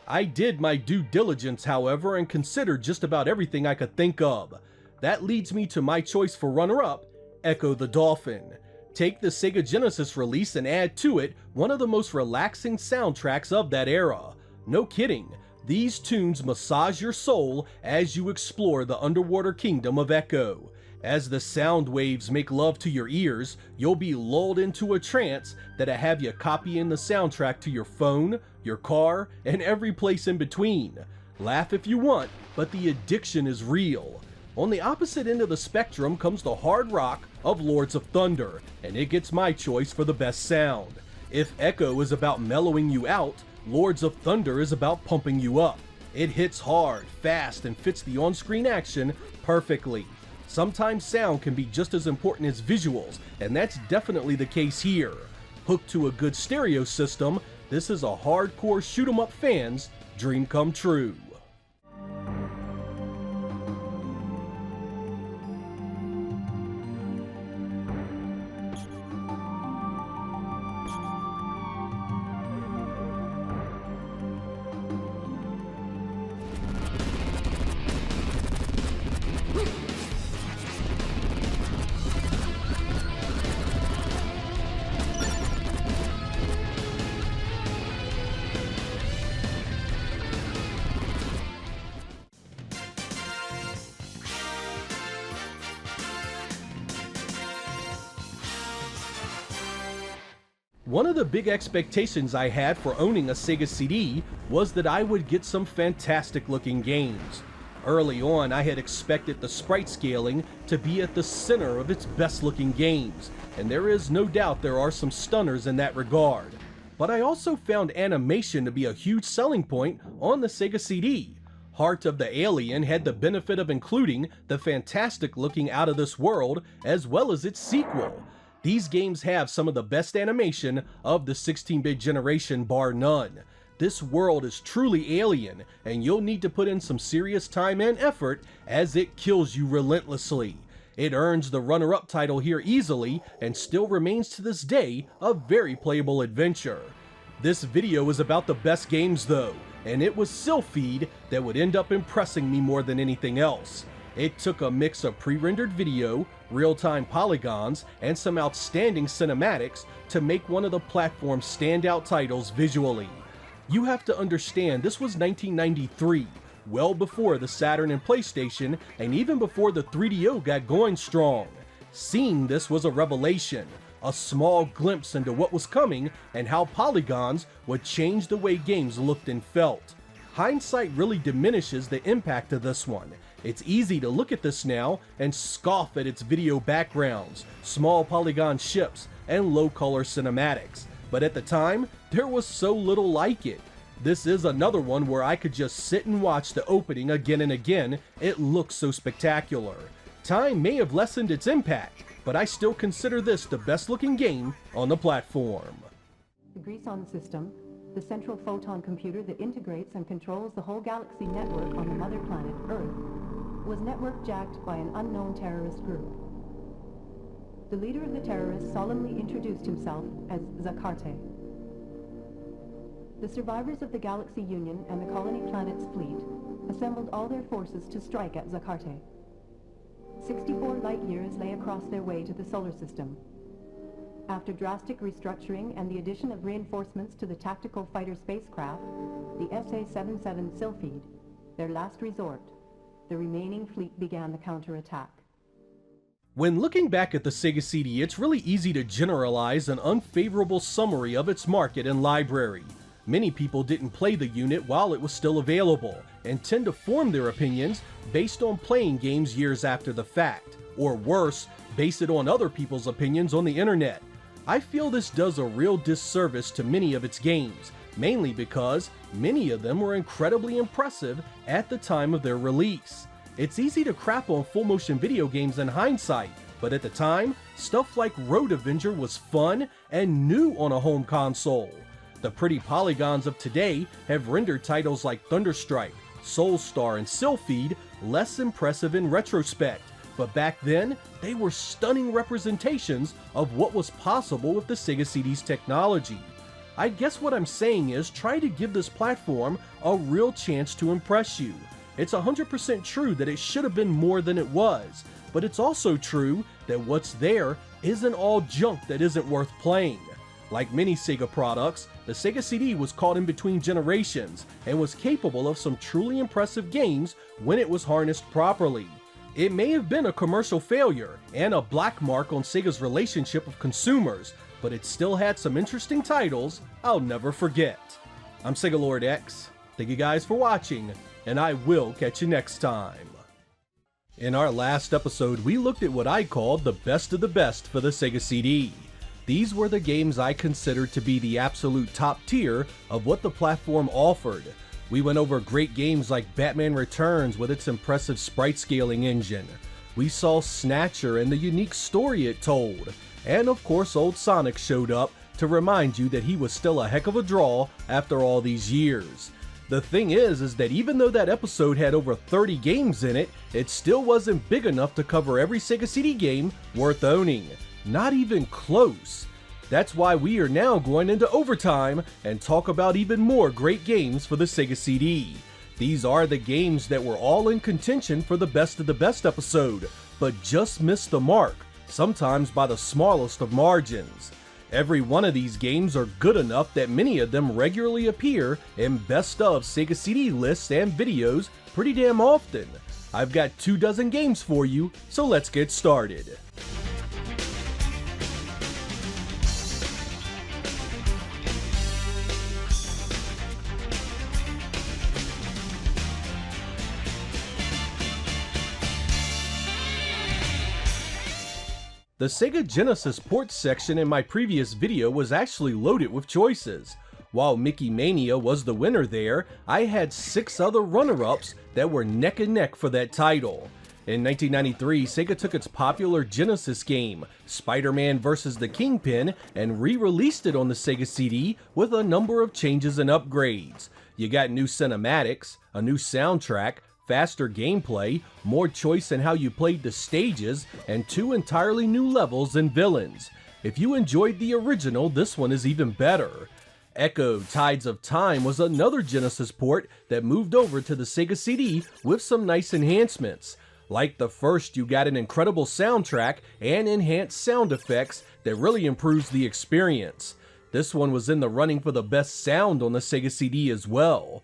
I did my due diligence, however, and considered just about everything I could think of. That leads me to my choice for runner-up, Echo the Dolphin. Take the Sega Genesis release and add to it one of the most relaxing soundtracks of that era. No kidding, these tunes massage your soul as you explore the underwater kingdom of Echo. As the sound waves make love to your ears, you'll be lulled into a trance that'll have you copying the soundtrack to your phone, your car, and every place in between. Laugh if you want, but the addiction is real. On the opposite end of the spectrum comes the hard rock of Lords of Thunder, and it gets my choice for the best sound. If Echo is about mellowing you out, Lords of Thunder is about pumping you up. It hits hard, fast, and fits the on-screen action perfectly. Sometimes sound can be just as important as visuals, and that's definitely the case here. Hooked to a good stereo system, this is a hardcore shoot-'em-up fan's dream come true. One of the big expectations I had for owning a Sega CD was that I would get some fantastic looking games. Early on, I had expected the sprite scaling to be at the center of its best looking games, and there is no doubt there are some stunners in that regard. But I also found animation to be a huge selling point on the Sega CD. Heart of the Alien had the benefit of including the fantastic looking Out of This World as well as its sequel. These games have some of the best animation of the 16-bit generation, bar none. This world is truly alien, and you'll need to put in some serious time and effort as it kills you relentlessly. It earns the runner-up title here easily, and still remains to this day a very playable adventure. This video is about the best games though, and it was Sylpheed that would end up impressing me more than anything else. It took a mix of pre-rendered video, real-time polygons, and some outstanding cinematics to make one of the platform's standout titles visually. You have to understand this was 1993, well before the Saturn and PlayStation, and even before the 3DO got going strong. Seeing this was a revelation. a small glimpse into what was coming and how polygons would change the way games looked and felt. Hindsight really diminishes the impact of this one. It's easy to look at this now and scoff at its video backgrounds, small polygon ships, and low-color cinematics, but at the time, there was so little like it. This is another one where I could just sit and watch the opening again and again. It looks so spectacular. Time may have lessened its impact, but I still consider this the best looking game on the platform. The Greason system, the central photon computer that integrates and controls the whole galaxy network on the mother planet, Earth, was network jacked by an unknown terrorist group. The leader of the terrorists solemnly introduced himself as Zakarte. The survivors of the Galaxy Union and the Colony Planet's fleet assembled all their forces to strike at Zakarte. 64 light years lay across their way to the solar system. After drastic restructuring and the addition of reinforcements to the tactical fighter spacecraft, the SA-77 Sylphide, their last resort, the remaining fleet began the counterattack. When looking back at the Sega CD, it's really easy to generalize an unfavorable summary of its market and library. Many people didn't play the unit while it was still available, and tend to form their opinions based on playing games years after the fact, or worse, base it on other people's opinions on the internet. I feel this does a real disservice to many of its games, mainly because many of them were incredibly impressive at the time of their release. It's easy to crap on full motion video games in hindsight, but at the time, stuff like Road Avenger was fun and new on a home console. The pretty polygons of today have rendered titles like Thunderstrike, Soulstar, and Sylphide less impressive in retrospect, but back then, they were stunning representations of what was possible with the Sega CD's technology. I guess what I'm saying is try to give this platform a real chance to impress you. It's 100% true that it should have been more than it was, but it's also true that what's there isn't all junk that isn't worth playing. Like many Sega products, the Sega CD was caught in between generations and was capable of some truly impressive games when it was harnessed properly. It may have been a commercial failure and a black mark on Sega's relationship with consumers, but it still had some interesting titles I'll never forget. I'm Sega Lord X, thank you guys for watching, and I will catch you next time. In our last episode, we looked at what I called the best of the best for the Sega CD. These were the games I considered to be the absolute top tier of what the platform offered. We went over great games like Batman Returns with its impressive sprite scaling engine. We saw Snatcher and the unique story it told. And of course old Sonic showed up to remind you that he was still a heck of a draw after all these years. The thing is that even though that episode had over 30 games in it, it still wasn't big enough to cover every Sega CD game worth owning. Not even close. That's why we are now going into overtime and talk about even more great games for the Sega CD. These are the games that were all in contention for the best of the best episode, but just missed the mark, sometimes by the smallest of margins. Every one of these games are good enough that many of them regularly appear in best of Sega CD lists and videos pretty damn often. I've got 24 games for you, so let's get started. The Sega Genesis ports section in my previous video was actually loaded with choices. While Mickey Mania was the winner there, I had 6 other runner-ups that were neck and neck for that title. In 1993, Sega took its popular Genesis game, Spider-Man vs. the Kingpin, and re-released it on the Sega CD with a number of changes and upgrades. You got new cinematics, a new soundtrack, faster gameplay, more choice in how you played the stages, and 2 entirely new levels and villains. If you enjoyed the original, this one is even better. Echo Tides of Time was another Genesis port that moved over to the Sega CD with some nice enhancements. Like the first, you got an incredible soundtrack and enhanced sound effects that really improves the experience. This one was in the running for the best sound on the Sega CD as well.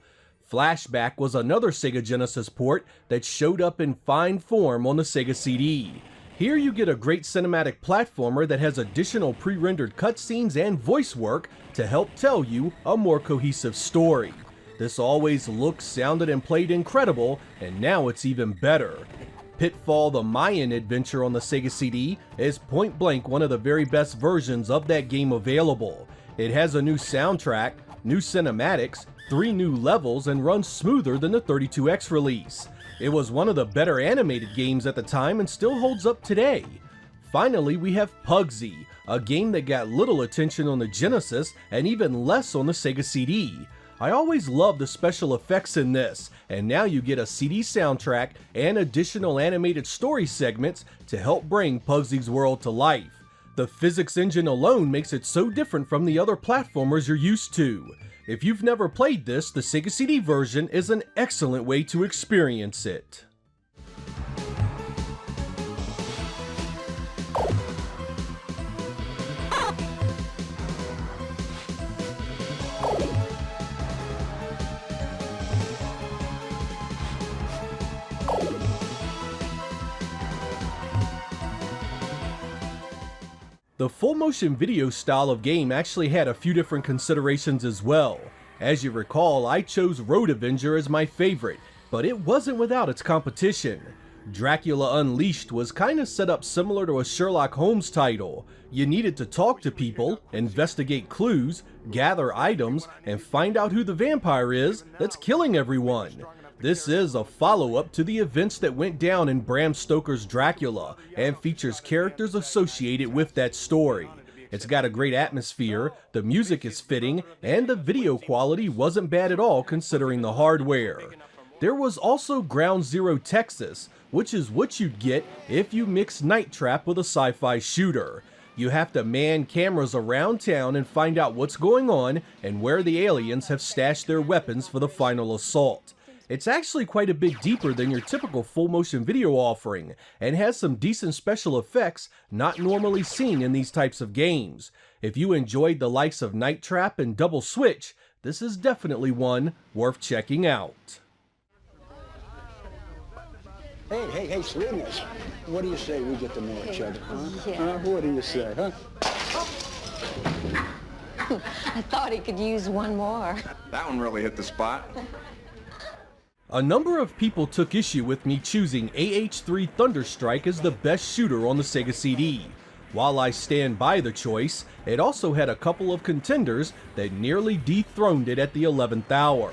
Flashback was another Sega Genesis port that showed up in fine form on the Sega CD. Here you get a great cinematic platformer that has additional pre-rendered cutscenes and voice work to help tell you a more cohesive story. This always looked, sounded, and played incredible, and now it's even better. Pitfall: The Mayan Adventure on the Sega CD is point blank one of the very best versions of that game available. It has a new soundtrack, new cinematics, 3 new levels, and runs smoother than the 32X release. It was one of the better animated games at the time and still holds up today. Finally, we have Pugsy, a game that got little attention on the Genesis and even less on the Sega CD. I always loved the special effects in this, and now you get a CD soundtrack and additional animated story segments to help bring Pugsy's world to life. The physics engine alone makes it so different from the other platformers you're used to. If you've never played this, the Sega CD version is an excellent way to experience it. The full motion video style of game actually had a few different considerations as well. As you recall, I chose Road Avenger as my favorite, but it wasn't without its competition. Dracula Unleashed was kinda set up similar to a Sherlock Holmes title. You needed to talk to people, investigate clues, gather items, and find out who the vampire is that's killing everyone. This is a follow-up to the events that went down in Bram Stoker's Dracula and features characters associated with that story. It's got a great atmosphere, the music is fitting, and the video quality wasn't bad at all considering the hardware. There was also Ground Zero Texas, which is what you'd get if you mix Night Trap with a sci-fi shooter. You have to man cameras around town and find out what's going on and where the aliens have stashed their weapons for the final assault. It's actually quite a bit deeper than your typical full motion video offering, and has some decent special effects not normally seen in these types of games. If you enjoyed the likes of Night Trap and Double Switch, this is definitely one worth checking out. Hey, sweetness. What do you say we get to know each other, huh? Yeah. What do you say, huh? I thought he could use one more. That one really hit the spot. A number of people took issue with me choosing AH3 Thunderstrike as the best shooter on the Sega CD. While I stand by the choice, it also had a couple of contenders that nearly dethroned it at the 11th hour.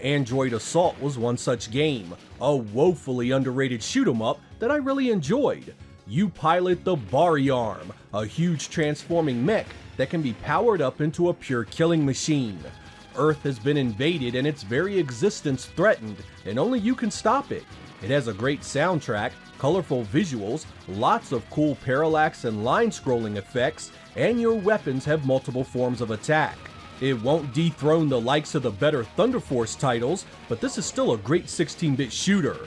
Android Assault was one such game, a woefully underrated shoot-'em-up that I really enjoyed. You pilot the Bari Arm, a huge transforming mech that can be powered up into a pure killing machine. Earth has been invaded and its very existence threatened, and only you can stop it. It has a great soundtrack, colorful visuals, lots of cool parallax and line scrolling effects, and your weapons have multiple forms of attack. It won't dethrone the likes of the better Thunder Force titles, but this is still a great 16-bit shooter.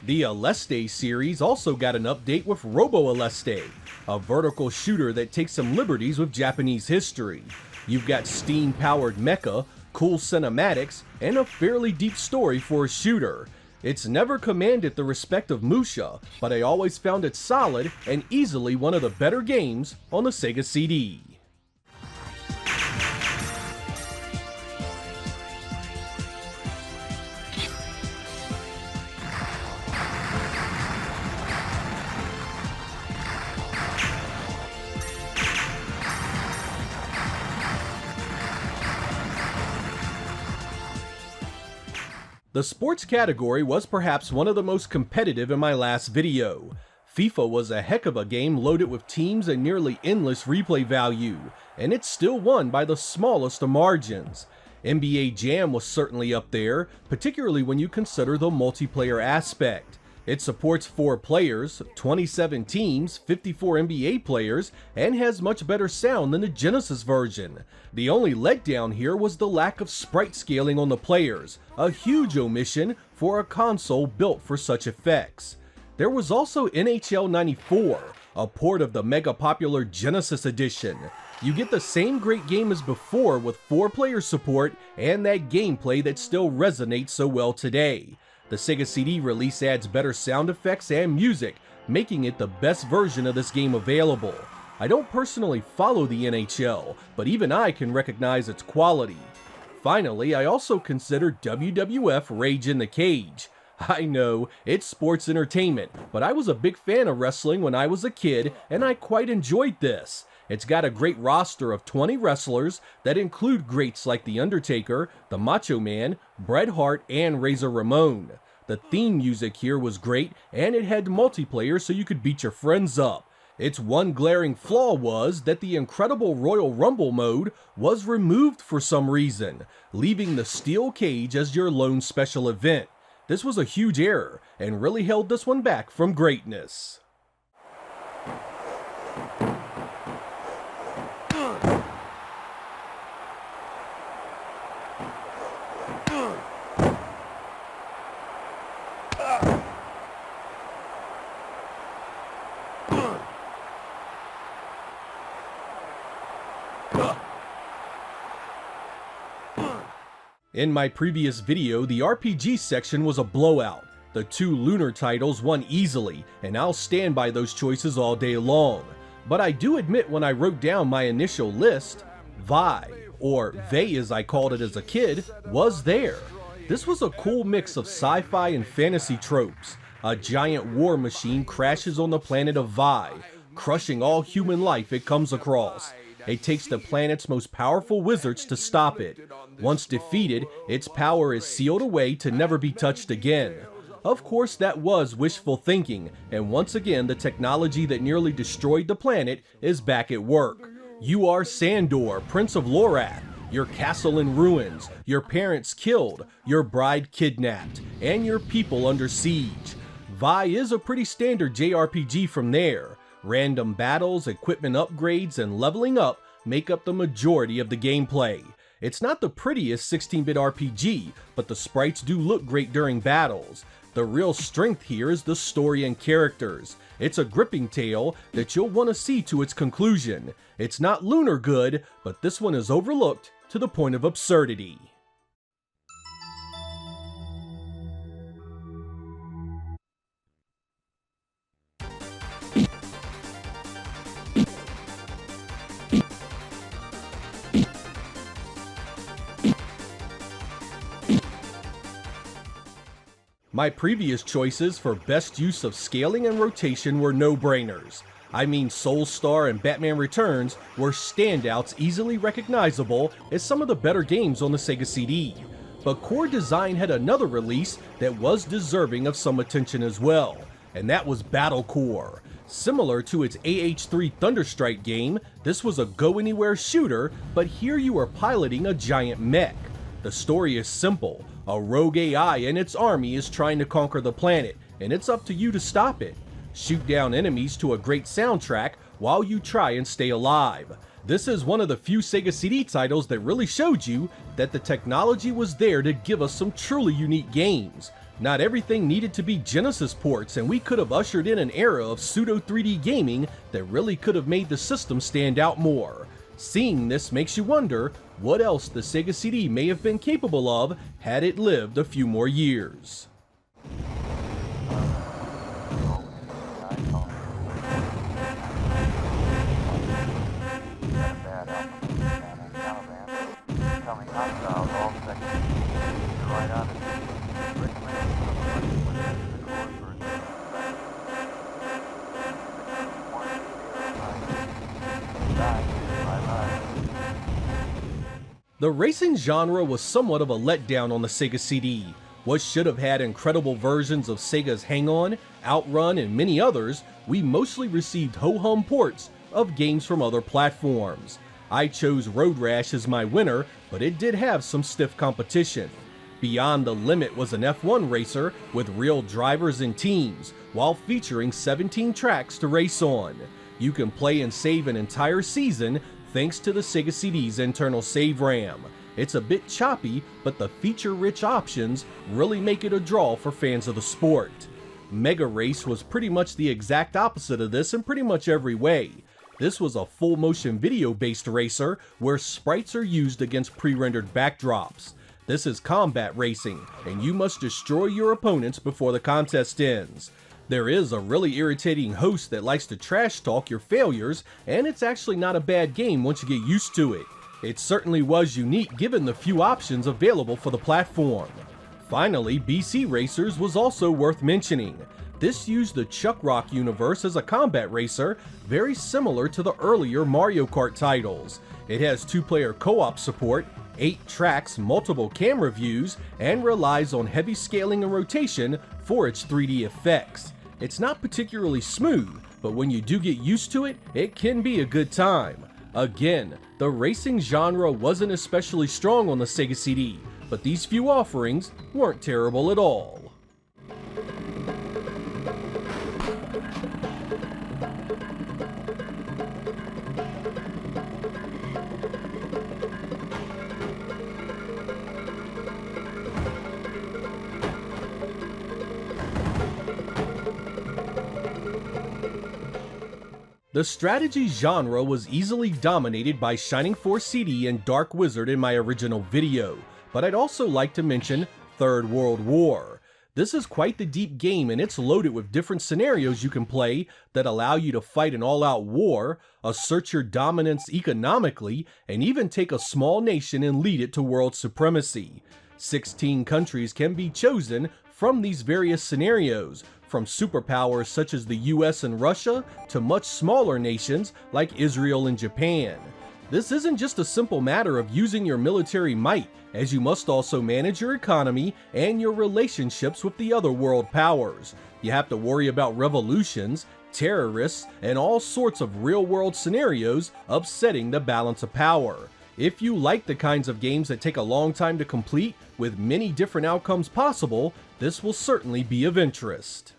The Aleste series also got an update with Robo Aleste, a vertical shooter that takes some liberties with Japanese history. You've got steam-powered mecha, cool cinematics, and a fairly deep story for a shooter. It's never commanded the respect of Musha, but I always found it solid and easily one of the better games on the Sega CD. The sports category was perhaps one of the most competitive in my last video. FIFA was a heck of a game loaded with teams and nearly endless replay value, and it still won by the smallest of margins. NBA Jam was certainly up there, particularly when you consider the multiplayer aspect. It supports 4 players, 27 teams, 54 NBA players, and has much better sound than the Genesis version. The only letdown here was the lack of sprite scaling on the players, a huge omission for a console built for such effects. There was also NHL 94, a port of the mega popular Genesis edition. You get the same great game as before with 4-player support and that gameplay that still resonates so well today. The Sega CD release adds better sound effects and music, making it the best version of this game available. I don't personally follow the NHL, but even I can recognize its quality. Finally, I also consider WWF Rage in the Cage. I know, it's sports entertainment, but I was a big fan of wrestling when I was a kid, and I quite enjoyed this. It's got a great roster of 20 wrestlers that include greats like The Undertaker, The Macho Man, Bret Hart, and Razor Ramon. The theme music here was great, and it had multiplayer so you could beat your friends up. Its one glaring flaw was that the incredible Royal Rumble mode was removed for some reason, leaving the steel cage as your lone special event. This was a huge error, and really held this one back from greatness. In my previous video, the RPG section was a blowout. The two Lunar titles won easily, and I'll stand by those choices all day long. But I do admit when I wrote down my initial list, Vi, or Vey as I called it as a kid, was there. This was a cool mix of sci-fi and fantasy tropes. A giant war machine crashes on the planet of Vi, crushing all human life it comes across. It takes the planet's most powerful wizards to stop it. Once defeated, its power is sealed away to never be touched again. Of course, that was wishful thinking, and once again the technology that nearly destroyed the planet is back at work. You are Sandor, Prince of Lorath, your castle in ruins, your parents killed, your bride kidnapped, and your people under siege. Vi is a pretty standard JRPG from there. Random battles, equipment upgrades, and leveling up make up the majority of the gameplay. It's not the prettiest 16-bit RPG, but the sprites do look great during battles. The real strength here is the story and characters. It's a gripping tale that you'll want to see to its conclusion. It's not Lunar good, but this one is overlooked to the point of absurdity. My previous choices for best use of scaling and rotation were no-brainers. I mean, Soulstar and Batman Returns were standouts easily recognizable as some of the better games on the Sega CD. But Core Design had another release that was deserving of some attention as well, and that was Battle Core. Similar to its AH3 Thunderstrike game, this was a go-anywhere shooter, but here you are piloting a giant mech. The story is simple. A rogue AI and its army is trying to conquer the planet, and it's up to you to stop it. Shoot down enemies to a great soundtrack while you try and stay alive. This is one of the few Sega CD titles that really showed you that the technology was there to give us some truly unique games. Not everything needed to be Genesis ports, and we could have ushered in an era of pseudo 3D gaming that really could have made the system stand out more. Seeing this makes you wonder what else the Sega CD may have been capable of had it lived a few more years. The racing genre was somewhat of a letdown on the Sega CD. What should have had incredible versions of Sega's Hang-On, Outrun, and many others, we mostly received ho-hum ports of games from other platforms. I chose Road Rash as my winner, but it did have some stiff competition. Beyond the Limit was an F1 racer with real drivers and teams, while featuring 17 tracks to race on. You can play and save an entire season thanks to the Sega CD's internal save RAM. It's a bit choppy, but the feature-rich options really make it a draw for fans of the sport. Mega Race was pretty much the exact opposite of this in pretty much every way. This was a full-motion video-based racer where sprites are used against pre-rendered backdrops. This is combat racing, and you must destroy your opponents before the contest ends. There is a really irritating host that likes to trash talk your failures, and it's actually not a bad game once you get used to it. It certainly was unique given the few options available for the platform. Finally, BC Racers was also worth mentioning. This used the Chuck Rock universe as a combat racer, very similar to the earlier Mario Kart titles. It has 2-player co-op support, 8 tracks, multiple camera views, and relies on heavy scaling and rotation for its 3D effects. It's not particularly smooth, but when you do get used to it, it can be a good time. Again, the racing genre wasn't especially strong on the Sega CD, but these few offerings weren't terrible at all. The strategy genre was easily dominated by Shining Force CD and Dark Wizard in my original video, but I'd also like to mention Third World War. This is quite the deep game, and it's loaded with different scenarios you can play that allow you to fight an all-out war, assert your dominance economically, and even take a small nation and lead it to world supremacy. 16 countries can be chosen from these various scenarios, from superpowers such as the US and Russia to much smaller nations like Israel and Japan. This isn't just a simple matter of using your military might, as you must also manage your economy and your relationships with the other world powers. You have to worry about revolutions, terrorists, and all sorts of real-world scenarios upsetting the balance of power. If you like the kinds of games that take a long time to complete, with many different outcomes possible, this will certainly be of interest.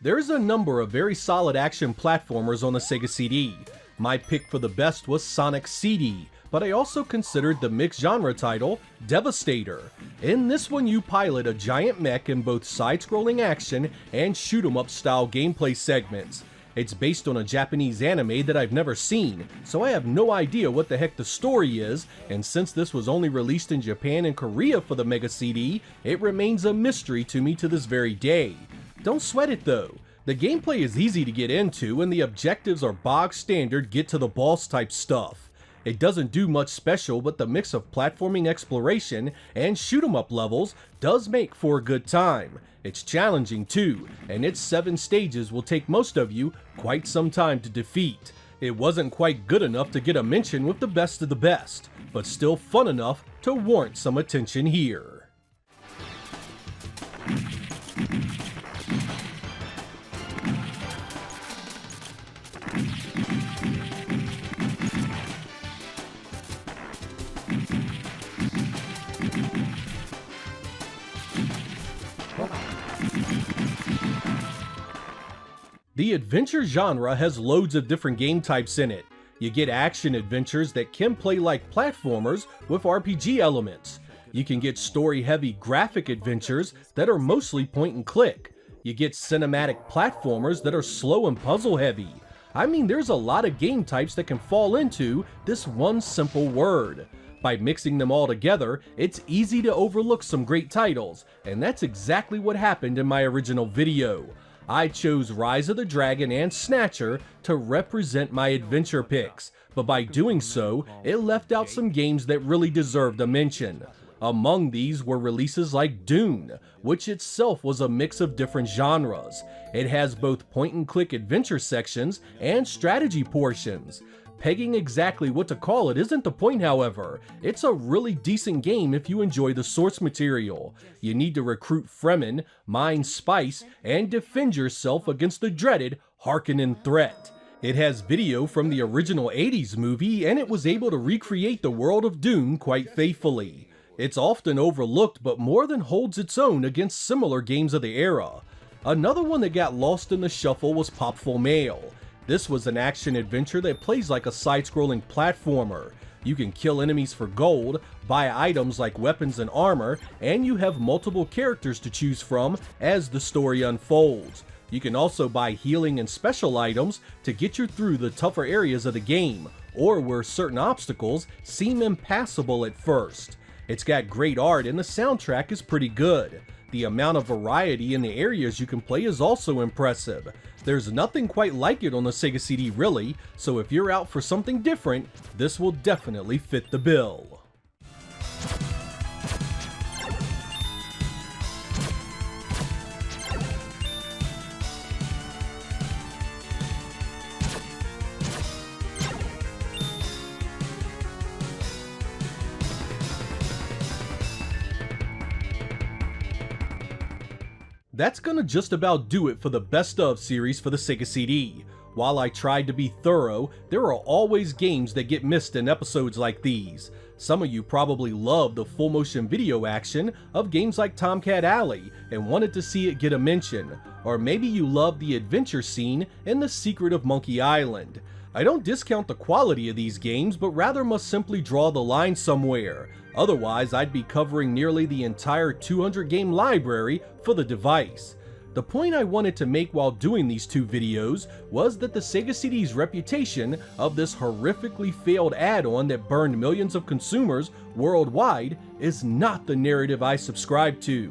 There's a number of very solid action platformers on the Sega CD. My pick for the best was Sonic CD, but I also considered the mixed genre title, Devastator. In this one you pilot a giant mech in both side-scrolling action and shoot-'em-up style gameplay segments. It's based on a Japanese anime that I've never seen, so I have no idea what the heck the story is, and since this was only released in Japan and Korea for the Mega CD, it remains a mystery to me to this very day. Don't sweat it though. The gameplay is easy to get into and the objectives are bog standard get to the boss type stuff. It doesn't do much special, but the mix of platforming exploration and shoot 'em up levels does make for a good time. It's challenging too, and its 7 stages will take most of you quite some time to defeat. It wasn't quite good enough to get a mention with the best of the best, but still fun enough to warrant some attention here. The adventure genre has loads of different game types in it. You get action adventures that can play like platformers with RPG elements. You can get story-heavy graphic adventures that are mostly point and click. You get cinematic platformers that are slow and puzzle-heavy. I mean, there's a lot of game types that can fall into this one simple word. By mixing them all together, it's easy to overlook some great titles, and that's exactly what happened in my original video. I chose Rise of the Dragon and Snatcher to represent my adventure picks, but by doing so, it left out some games that really deserved a mention. Among these were releases like Dune, which itself was a mix of different genres. It has both point-and-click adventure sections and strategy portions. Pegging exactly what to call it isn't the point, however. It's a really decent game if you enjoy the source material. You need to recruit Fremen, mine spice, and defend yourself against the dreaded Harkonnen threat. It has video from the original 80s movie, and it was able to recreate the world of Dune quite faithfully. It's often overlooked, but more than holds its own against similar games of the era. Another one that got lost in the shuffle was Popful Mail. This was an action-adventure that plays like a side-scrolling platformer. You can kill enemies for gold, buy items like weapons and armor, and you have multiple characters to choose from as the story unfolds. You can also buy healing and special items to get you through the tougher areas of the game, or where certain obstacles seem impassable at first. It's got great art and the soundtrack is pretty good. The amount of variety in the areas you can play is also impressive. There's nothing quite like it on the Sega CD really, so if you're out for something different, this will definitely fit the bill. That's gonna just about do it for the Best Of series for the Sega CD. While I tried to be thorough, there are always games that get missed in episodes like these. Some of you probably love the full motion video action of games like Tomcat Alley and wanted to see it get a mention, or maybe you love the adventure scene in The Secret of Monkey Island. I don't discount the quality of these games, but rather must simply draw the line somewhere. Otherwise, I'd be covering nearly the entire 200 game library for the device. The point I wanted to make while doing these two videos was that the Sega CD's reputation of this horrifically failed add-on that burned millions of consumers worldwide is not the narrative I subscribe to.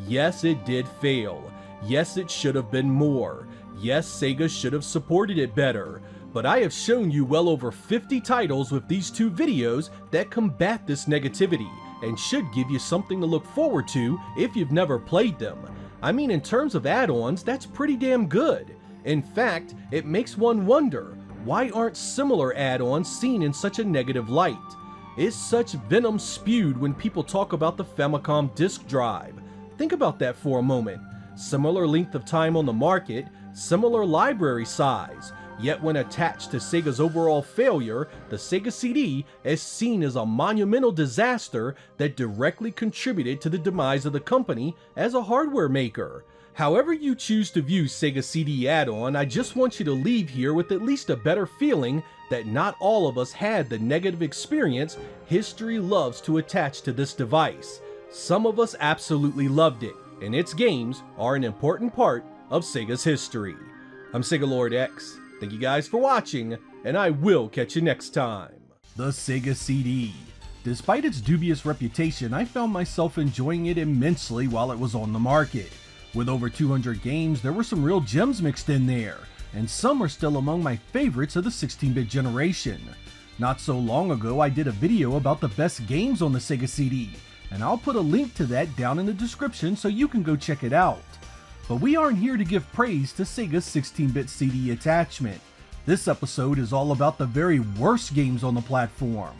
Yes, it did fail. Yes, it should have been more. Yes, Sega should have supported it better. But I have shown you well over 50 titles with these two videos that combat this negativity and should give you something to look forward to if you've never played them. I mean, in terms of add-ons, that's pretty damn good. In fact, it makes one wonder, why aren't similar add-ons seen in such a negative light? Is such venom spewed when people talk about the Famicom disk drive? Think about that for a moment. Similar length of time on the market, similar library size. Yet when attached to Sega's overall failure, the Sega CD is seen as a monumental disaster that directly contributed to the demise of the company as a hardware maker. However you choose to view Sega CD add-on, I just want you to leave here with at least a better feeling that not all of us had the negative experience history loves to attach to this device. Some of us absolutely loved it, and its games are an important part of Sega's history. I'm Sega Lord X. Thank you guys for watching, and I will catch you next time. The Sega CD. Despite its dubious reputation, I found myself enjoying it immensely while it was on the market. With over 200 games, there were some real gems mixed in there, and some are still among my favorites of the 16-bit generation. Not so long ago, I did a video about the best games on the Sega CD, and I'll put a link to that down in the description so you can go check it out. But we aren't here to give praise to Sega's 16-bit CD attachment. This episode is all about the very worst games on the platform.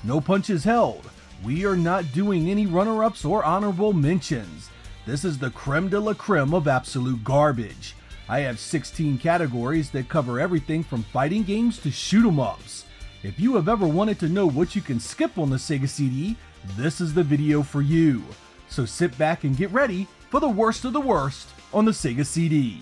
No punches held. We are not doing any runner-ups or honorable mentions. This is the creme de la creme of absolute garbage. I have 16 categories that cover everything from fighting games to shoot-'em-ups. If you have ever wanted to know what you can skip on the Sega CD, this is the video for you. So sit back and get ready for the worst of the worst on the Sega CD.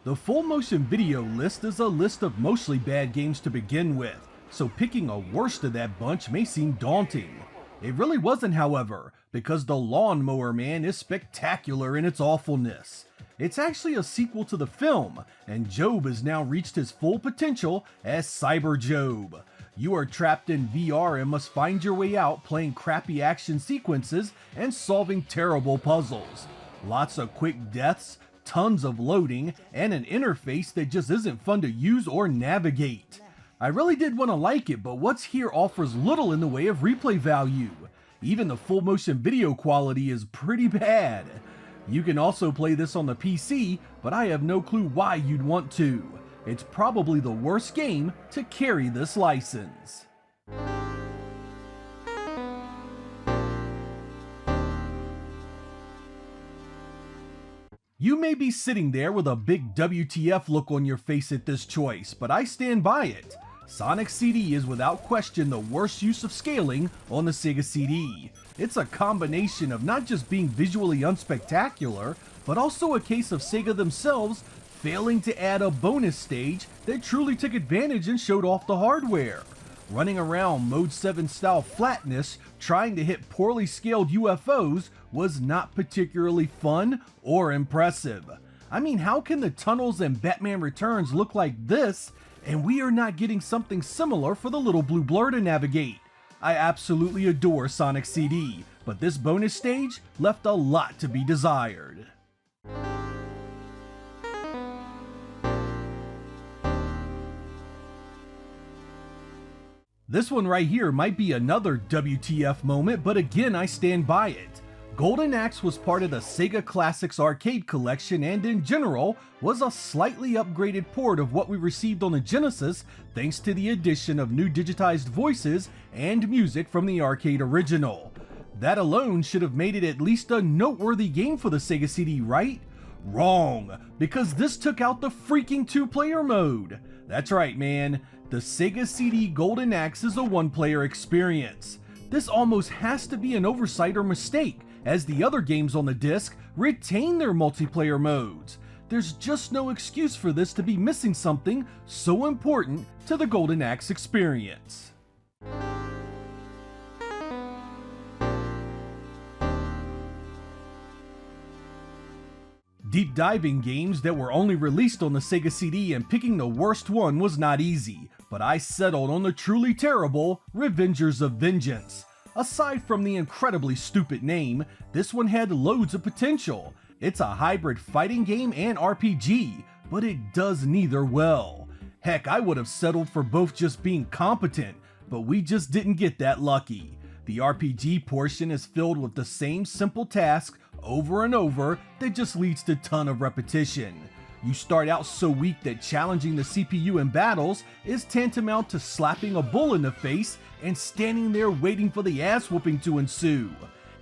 The full motion video list is a list of mostly bad games to begin with, so picking a worst of that bunch may seem daunting. It really wasn't, however, because The Lawnmower Man is spectacular in its awfulness. It's actually a sequel to the film, and Job has now reached his full potential as Cyber Job. You are trapped in VR and must find your way out playing crappy action sequences and solving terrible puzzles. Lots of quick deaths, tons of loading, and an interface that just isn't fun to use or navigate. I really did want to like it, but what's here offers little in the way of replay value. Even the full motion video quality is pretty bad. You can also play this on the PC, but I have no clue why you'd want to. It's probably the worst game to carry this license. You may be sitting there with a big WTF look on your face at this choice, but I stand by it. Sonic CD is without question the worst use of scaling on the Sega CD. It's a combination of not just being visually unspectacular, but also a case of Sega themselves failing to add a bonus stage that truly took advantage and showed off the hardware. Running around Mode 7 style flatness trying to hit poorly scaled UFOs was not particularly fun or impressive. I mean, how can the tunnels and Batman Returns look like this and we are not getting something similar for the little blue blur to navigate? I absolutely adore Sonic CD, but this bonus stage left a lot to be desired. This one right here might be another WTF moment, but again I stand by it. Golden Axe was part of the Sega Classics arcade collection and in general was a slightly upgraded port of what we received on the Genesis thanks to the addition of new digitized voices and music from the arcade original. That alone should have made it at least a noteworthy game for the Sega CD, right? Wrong, because this took out the freaking 2-player mode. That's right, man. The Sega CD Golden Axe is a 1-player experience. This almost has to be an oversight or mistake, as the other games on the disc retain their multiplayer modes. There's just no excuse for this to be missing something so important to the Golden Axe experience. Deep diving games that were only released on the Sega CD and picking the worst one was not easy, but I settled on the truly terrible Revengers of Vengeance. Aside from the incredibly stupid name, this one had loads of potential. It's a hybrid fighting game and RPG, but it does neither well. Heck, I would have settled for both just being competent, but we just didn't get that lucky. The RPG portion is filled with the same simple task over and over that just leads to a ton of repetition. You start out so weak that challenging the CPU in battles is tantamount to slapping a bull in the face and standing there waiting for the ass whooping to ensue.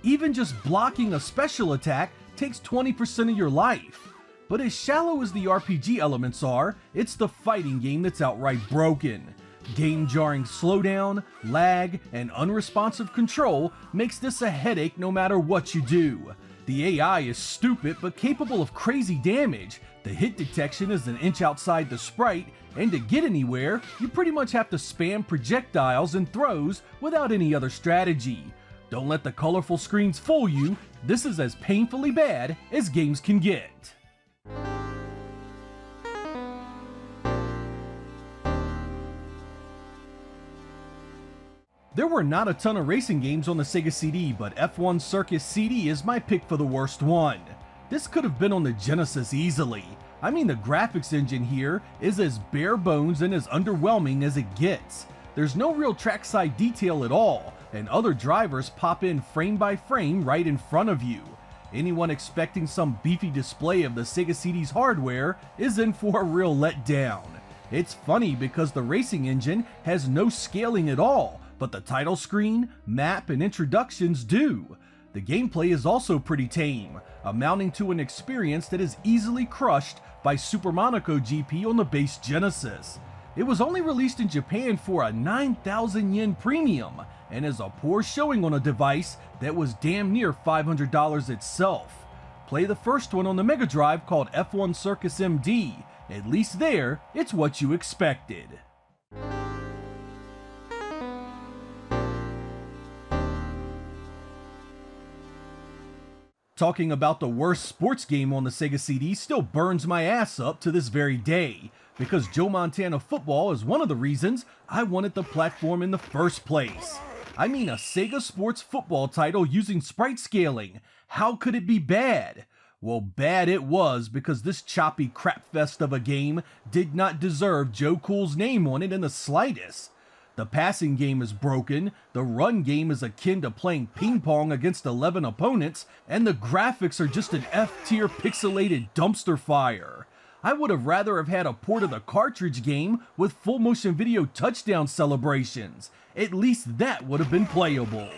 Even just blocking a special attack takes 20% of your life. But as shallow as the RPG elements are, it's the fighting game that's outright broken. Game-jarring slowdown, lag, and unresponsive control makes this a headache no matter what you do. The AI is stupid but capable of crazy damage. The hit detection is an inch outside the sprite, and to get anywhere, you pretty much have to spam projectiles and throws without any other strategy. Don't let the colorful screens fool you, this is as painfully bad as games can get. There were not a ton of racing games on the Sega CD, but F1 Circus CD is my pick for the worst one. This could have been on the Genesis easily. I mean, the graphics engine here is as bare bones and as underwhelming as it gets. There's no real trackside detail at all, and other drivers pop in frame by frame right in front of you. Anyone expecting some beefy display of the Sega CD's hardware is in for a real letdown. It's funny because the racing engine has no scaling at all, but the title screen, map, and introductions do. The gameplay is also pretty tame, amounting to an experience that is easily crushed by Super Monaco GP on the base Genesis. It was only released in Japan for a 9,000 yen premium, and is a poor showing on a device that was damn near $500 itself. Play the first one on the Mega Drive called F1 Circus MD. At least there, it's what you expected. Talking about the worst sports game on the Sega CD still burns my ass up to this very day, because Joe Montana Football is one of the reasons I wanted the platform in the first place. I mean, a Sega sports football title using sprite scaling. How could it be bad? Well, bad it was, because this choppy crapfest of a game did not deserve Joe Cool's name on it in the slightest. The passing game is broken, the run game is akin to playing ping pong against 11 opponents, and the graphics are just an F-tier pixelated dumpster fire. I would have rather have had a port of the cartridge game with full motion video touchdown celebrations. At least that would have been playable.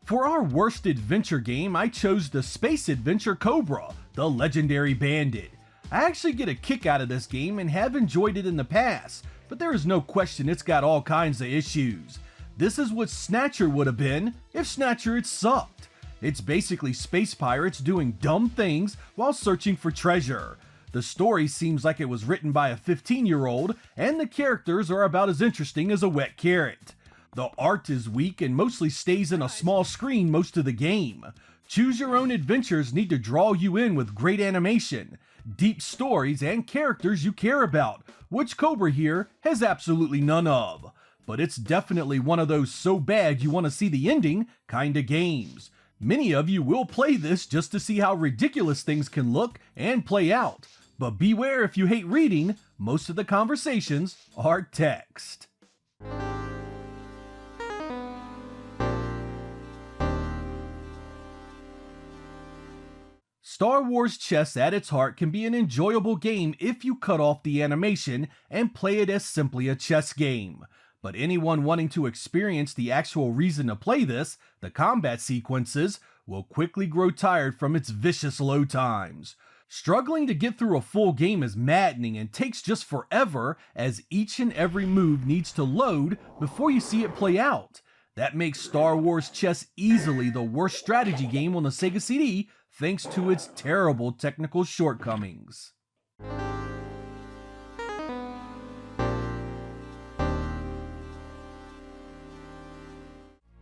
For our worst adventure game, I chose the Space Adventure Cobra, the legendary bandit. I actually get a kick out of this game and have enjoyed it in the past, but there is no question it's got all kinds of issues. This is what Snatcher would have been if Snatcher had sucked. It's basically space pirates doing dumb things while searching for treasure. The story seems like it was written by a 15-year-old, and the characters are about as interesting as a wet carrot. The art is weak and mostly stays in a small screen most of the game. Choose your own adventures need to draw you in with great animation, deep stories, and characters you care about, which Cobra here has absolutely none of. But it's definitely one of those so bad you want to see the ending kinda games. Many of you will play this just to see how ridiculous things can look and play out. But beware if you hate reading, most of the conversations are text. Star Wars Chess at its heart can be an enjoyable game if you cut off the animation and play it as simply a chess game. But anyone wanting to experience the actual reason to play this, the combat sequences, will quickly grow tired from its vicious load times. Struggling to get through a full game is maddening and takes just forever, as each and every move needs to load before you see it play out. That makes Star Wars Chess easily the worst strategy game on the Sega CD, thanks to its terrible technical shortcomings.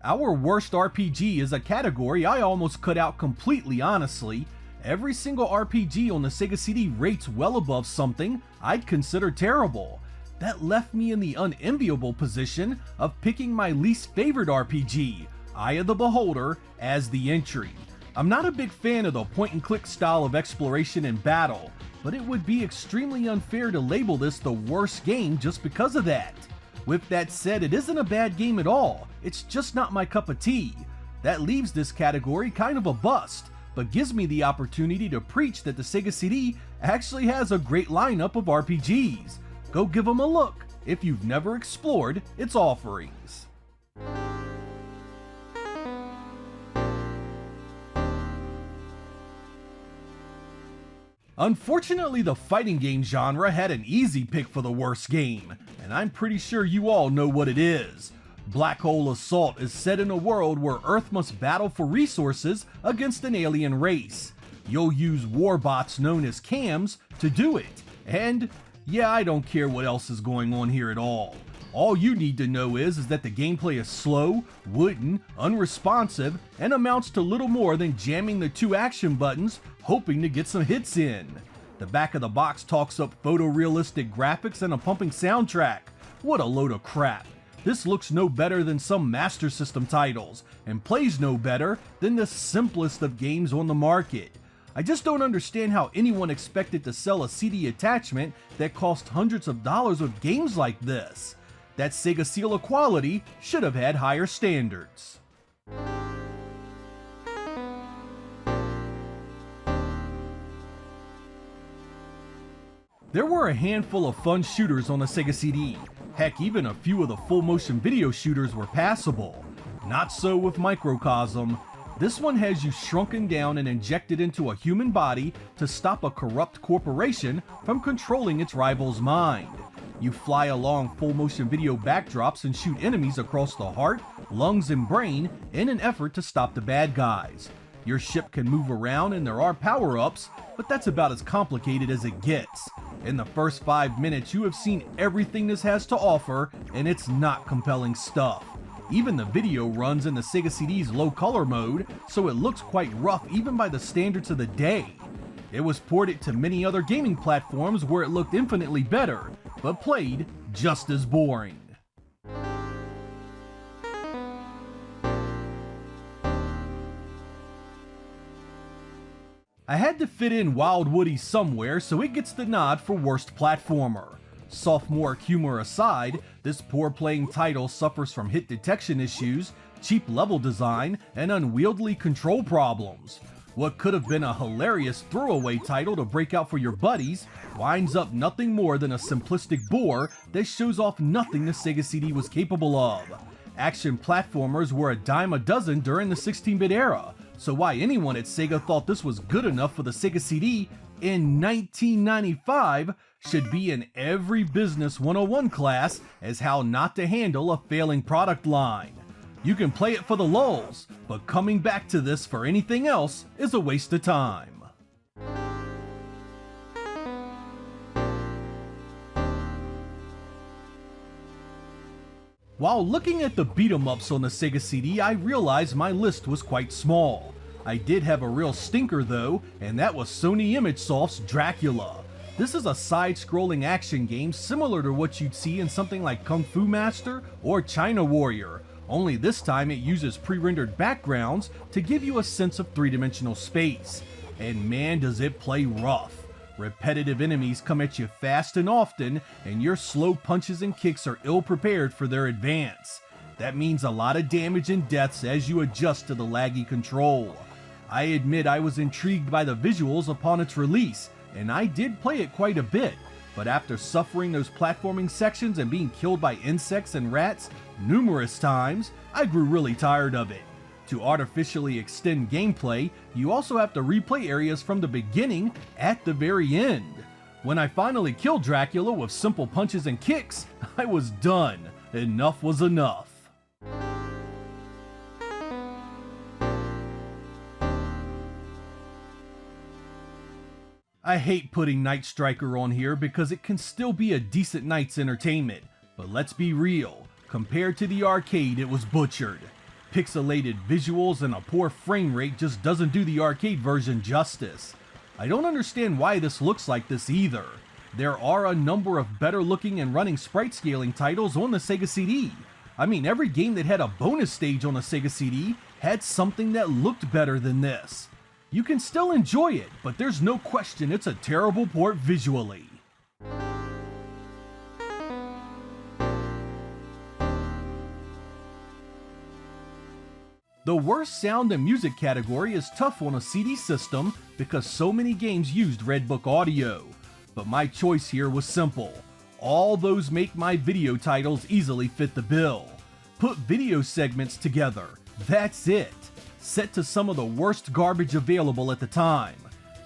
Our worst RPG is a category I almost cut out completely, honestly. Every single RPG on the Sega CD rates well above something I'd consider terrible. That left me in the unenviable position of picking my least favorite RPG, Eye of the Beholder, as the entry. I'm not a big fan of the point-and-click style of exploration and battle, but it would be extremely unfair to label this the worst game just because of that. With that said, it isn't a bad game at all, it's just not my cup of tea. That leaves this category kind of a bust, but gives me the opportunity to preach that the Sega CD actually has a great lineup of RPGs. Go give them a look if you've never explored its offerings. Unfortunately, the fighting game genre had an easy pick for the worst game, and I'm pretty sure you all know what it is. Black Hole Assault is set in a world where Earth must battle for resources against an alien race. You'll use warbots known as cams to do it, and yeah, I don't care what else is going on here at all. All you need to know is that the gameplay is slow, wooden, unresponsive, and amounts to little more than jamming the two action buttons hoping to get some hits in. The back of the box talks up photorealistic graphics and a pumping soundtrack. What a load of crap. This looks no better than some Master System titles, and plays no better than the simplest of games on the market. I just don't understand how anyone expected to sell a CD attachment that cost hundreds of dollars with games like this. That Sega seal of quality should have had higher standards. There were a handful of fun shooters on the Sega CD. Heck, even a few of the full motion video shooters were passable. Not so with Microcosm. This one has you shrunken down and injected into a human body to stop a corrupt corporation from controlling its rival's mind. You fly along full motion video backdrops and shoot enemies across the heart, lungs, and brain in an effort to stop the bad guys. Your ship can move around and there are power-ups, but that's about as complicated as it gets. In the first 5 minutes, you have seen everything this has to offer, and it's not compelling stuff. Even the video runs in the Sega CD's low color mode, so it looks quite rough even by the standards of the day. It was ported to many other gaming platforms where it looked infinitely better, but played just as boring. I had to fit in Wild Woody somewhere, so it gets the nod for worst platformer. Sophomore humor aside, this poor playing title suffers from hit detection issues, cheap level design, and unwieldy control problems. What could have been a hilarious throwaway title to break out for your buddies winds up nothing more than a simplistic bore that shows off nothing the Sega CD was capable of. action platformers were a dime a dozen during the 16-bit era, so why anyone at Sega thought this was good enough for the Sega CD in 1995 should be in every Business 101 class as how not to handle a failing product line. You can play it for the lulz, but coming back to this for anything else is a waste of time. While looking at the beat-em-ups on the Sega CD, I realized my list was quite small. I did have a real stinker though, and that was Sony ImageSoft's Dracula. This is a side-scrolling action game similar to what you'd see in something like Kung Fu Master or China Warrior, only this time it uses pre-rendered backgrounds to give you a sense of three-dimensional space. And man does it play rough. Repetitive enemies come at you fast and often, and your slow punches and kicks are ill-prepared for their advance. That means a lot of damage and deaths as you adjust to the laggy control. I admit I was intrigued by the visuals upon its release, and I did play it quite a bit, but after suffering those platforming sections and being killed by insects and rats numerous times, I grew really tired of it. To artificially extend gameplay, you also have to replay areas from the beginning at the very end. When I finally killed Dracula with simple punches and kicks, I was done. Enough was enough. I hate putting Night Striker on here because it can still be a decent night's entertainment, but let's be real, compared to the arcade it was butchered. Pixelated visuals and a poor frame rate just doesn't do the arcade version justice. I don't understand why this looks like this either. There are a number of better looking and running sprite scaling titles on the Sega CD. I mean, every game that had a bonus stage on the Sega CD had something that looked better than this. You can still enjoy it, but there's no question it's a terrible port visually. The worst sound and music category is tough on a CD system because so many games used Redbook audio. But my choice here was simple. All those Make My Video titles easily fit the bill. Put video segments together. That's it. Set to some of the worst garbage available at the time.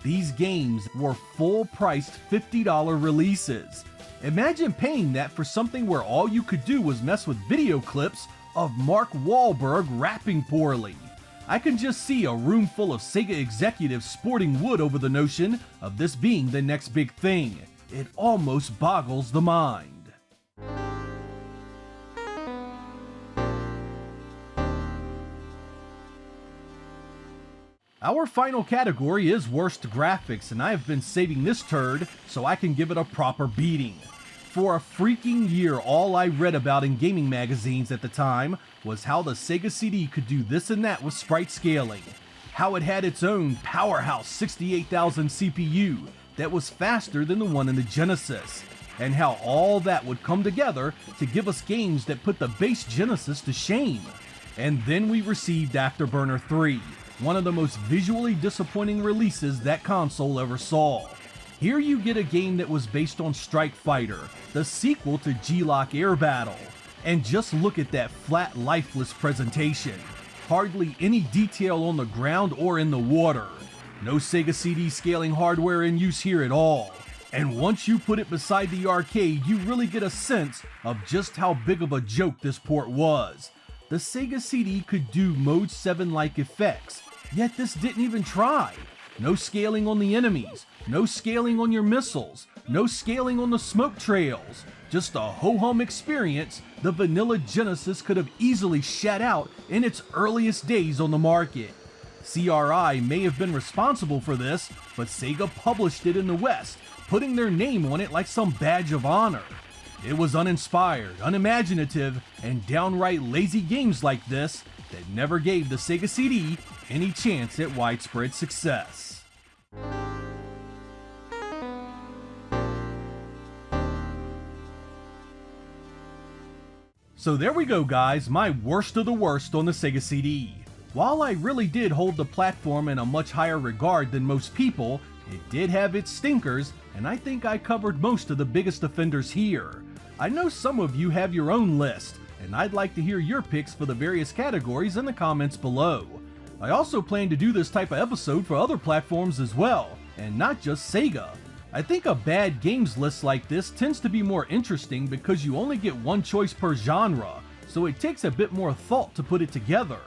These games were full-priced $50 releases. Imagine paying that for something where all you could do was mess with video clips of Mark Wahlberg rapping poorly. I can just see a room full of Sega executives sporting wood over the notion of this being the next big thing. It almost boggles the mind. Our final category is worst graphics, and I have been saving this turd so I can give it a proper beating. For a freaking year, all I read about in gaming magazines at the time was how the Sega CD could do this and that with sprite scaling, how it had its own powerhouse 68,000 CPU that was faster than the one in the Genesis, and how all that would come together to give us games that put the base Genesis to shame. And then we received Afterburner 3, one of the most visually disappointing releases that console ever saw. Here you get a game that was based on Strike Fighter, the sequel to G-Lock Air Battle. And just look at that flat, lifeless presentation. Hardly any detail on the ground or in the water. No Sega CD scaling hardware in use here at all. And once you put it beside the arcade, you really get a sense of just how big of a joke this port was. The Sega CD could do Mode 7-like effects, yet this didn't even try. No scaling on the enemies, no scaling on your missiles, no scaling on the smoke trails. Just a ho-hum experience the vanilla Genesis could have easily shat out in its earliest days on the market. CRI may have been responsible for this, but Sega published it in the West, putting their name on it like some badge of honor. It was uninspired, unimaginative, and downright lazy games like this that never gave the Sega CD any chance at widespread success. So there we go guys, my worst of the worst on the Sega CD. While I really did hold the platform in a much higher regard than most people, it did have its stinkers, and I think I covered most of the biggest offenders here. I know some of you have your own list, and I'd like to hear your picks for the various categories in the comments below. I also plan to do this type of episode for other platforms as well, and not just Sega. I think a bad games list like this tends to be more interesting because you only get one choice per genre, so it takes a bit more thought to put it together.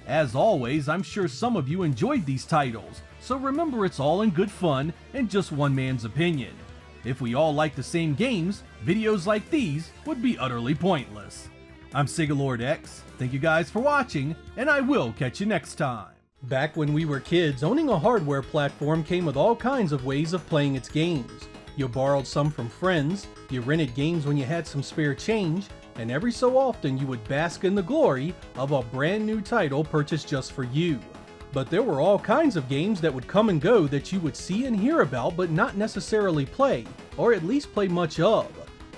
As always, I'm sure some of you enjoyed these titles, so remember it's all in good fun and just one man's opinion. If we all like the same games, videos like these would be utterly pointless. I'm Sega Lord X, thank you guys for watching, and I will catch you next time. Back when we were kids, owning a hardware platform came with all kinds of ways of playing its games. You borrowed some from friends, you rented games when you had some spare change, and every so often you would bask in the glory of a brand new title purchased just for you. But there were all kinds of games that would come and go that you would see and hear about but not necessarily play, or at least play much of.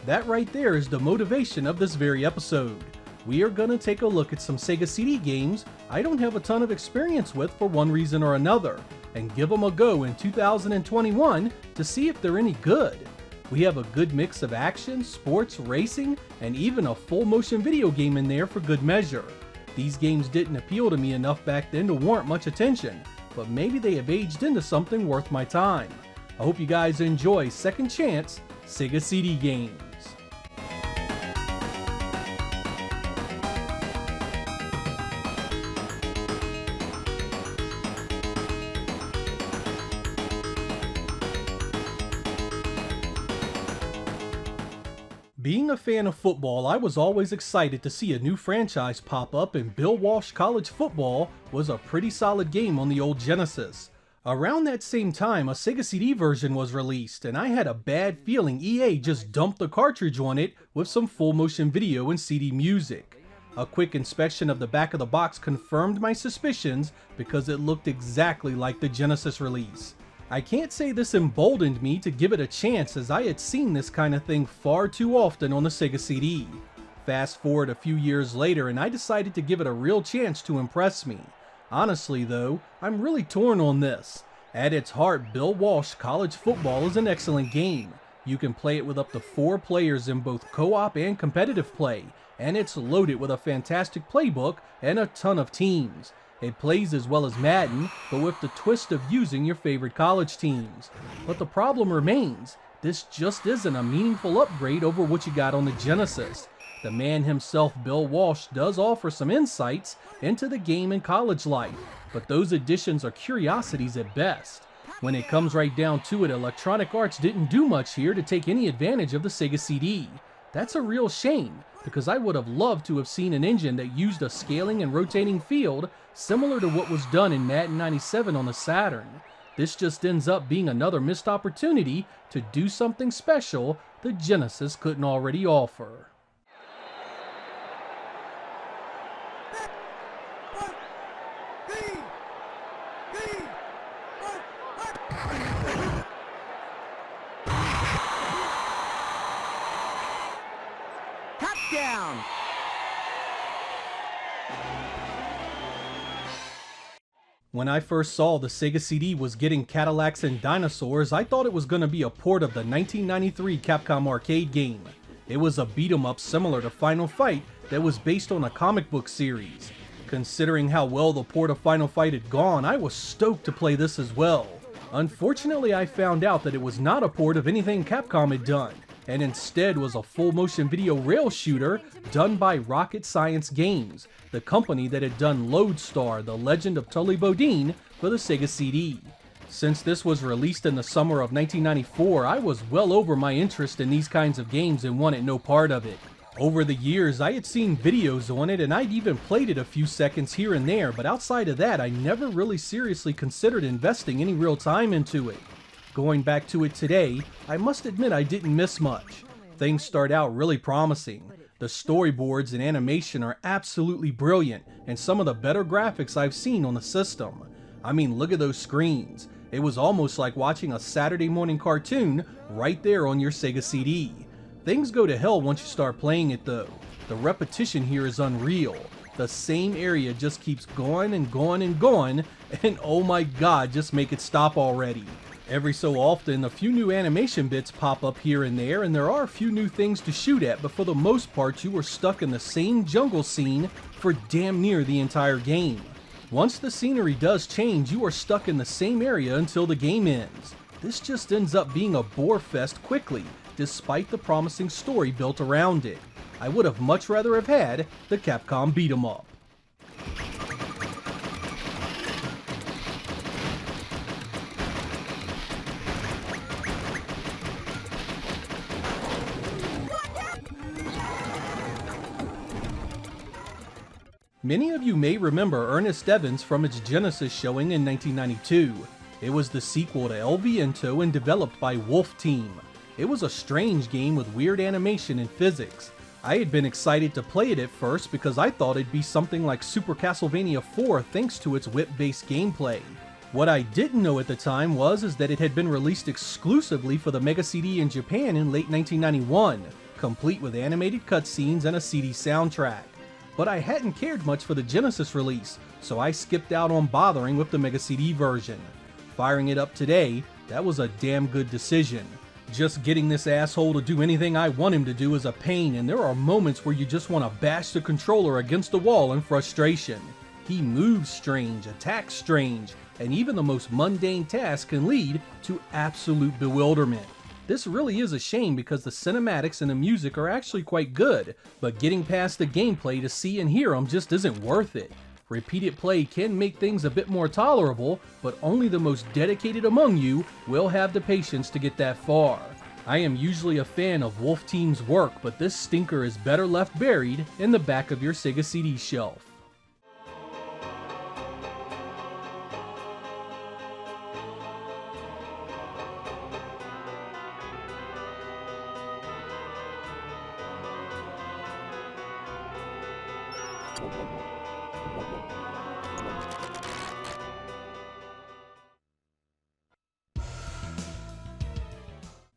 That right there is the motivation of this very episode. We are gonna take a look at some Sega CD games I don't have a ton of experience with for one reason or another, and give them a go in 2021 to see if they're any good. We have a good mix of action, sports, racing, and even a full motion video game in there for good measure. These games didn't appeal to me enough back then to warrant much attention, but maybe they have aged into something worth my time. I hope you guys enjoy Second Chance Sega CD games. Being a fan of football, I was always excited to see a new franchise pop up, and Bill Walsh College Football was a pretty solid game on the old Genesis. Around that same time, a Sega CD version was released, and I had a bad feeling EA just dumped the cartridge on it with some full motion video and CD music. A quick inspection of the back of the box confirmed my suspicions because it looked exactly like the Genesis release. I can't say this emboldened me to give it a chance, as I had seen this kind of thing far too often on the Sega CD. Fast forward a few years later and I decided to give it a real chance to impress me. Honestly though, I'm really torn on this. At its heart, Bill Walsh College Football is an excellent game. You can play it with up to 4 players in both co-op and competitive play, and it's loaded with a fantastic playbook and a ton of teams. It plays as well as Madden, but with the twist of using your favorite college teams. But the problem remains, this just isn't a meaningful upgrade over what you got on the Genesis. The man himself, Bill Walsh, does offer some insights into the game and college life, but those additions are curiosities at best. When it comes right down to it, Electronic Arts didn't do much here to take any advantage of the Sega CD. That's a real shame, because I would have loved to have seen an engine that used a scaling and rotating field similar to what was done in Madden 97 on the Saturn. This just ends up being another missed opportunity to do something special the Genesis couldn't already offer. Touchdown! When I first saw the Sega CD was getting Cadillacs and dinosaurs, I thought it was going to be a port of the 1993 Capcom arcade game. It was a beat-em-up similar to Final Fight that was based on a comic book series. Considering how well the port of Final Fight had gone, I was stoked to play this as well. Unfortunately, I found out that it was not a port of anything Capcom had done, and instead was a full motion video rail shooter done by Rocket Science Games, the company that had done Lodestar: The Legend of Tully Bodine for the Sega CD. Since this was released in the summer of 1994, I was well over my interest in these kinds of games and wanted no part of it. Over the years, I had seen videos on it and I'd even played it a few seconds here and there, but outside of that, I never really seriously considered investing any real time into it. Going back to it today, I must admit I didn't miss much. Things start out really promising. The storyboards and animation are absolutely brilliant, and some of the better graphics I've seen on the system. I mean, look at those screens. It was almost like watching a Saturday morning cartoon right there on your Sega CD. Things go to hell once you start playing it though. The repetition here is unreal. The same area just keeps going and going and going, and oh my god, just make it stop already. Every so often, a few new animation bits pop up here and there are a few new things to shoot at, but for the most part you are stuck in the same jungle scene for damn near the entire game. Once the scenery does change, you are stuck in the same area until the game ends. This just ends up being a bore fest quickly, despite the promising story built around it. I would have much rather have had the Capcom beat 'em up. Many of you may remember Ernest Evans from its Genesis showing in 1992. It was the sequel to El Viento and developed by Wolf Team. It was a strange game with weird animation and physics. I had been excited to play it at first because I thought it'd be something like Super Castlevania 4 thanks to its whip-based gameplay. What I didn't know at the time was that it had been released exclusively for the Mega CD in Japan in late 1991, complete with animated cutscenes and a CD soundtrack. But I hadn't cared much for the Genesis release, so I skipped out on bothering with the Mega CD version. Firing it up today, that was a damn good decision. Just getting this asshole to do anything I want him to do is a pain, and there are moments where you just want to bash the controller against the wall in frustration. He moves strange, attacks strange, and even the most mundane task can lead to absolute bewilderment. This really is a shame because the cinematics and the music are actually quite good, but getting past the gameplay to see and hear them just isn't worth it. Repeated play can make things a bit more tolerable, but only the most dedicated among you will have the patience to get that far. I am usually a fan of Wolf Team's work, but this stinker is better left buried in the back of your Sega CD shelf.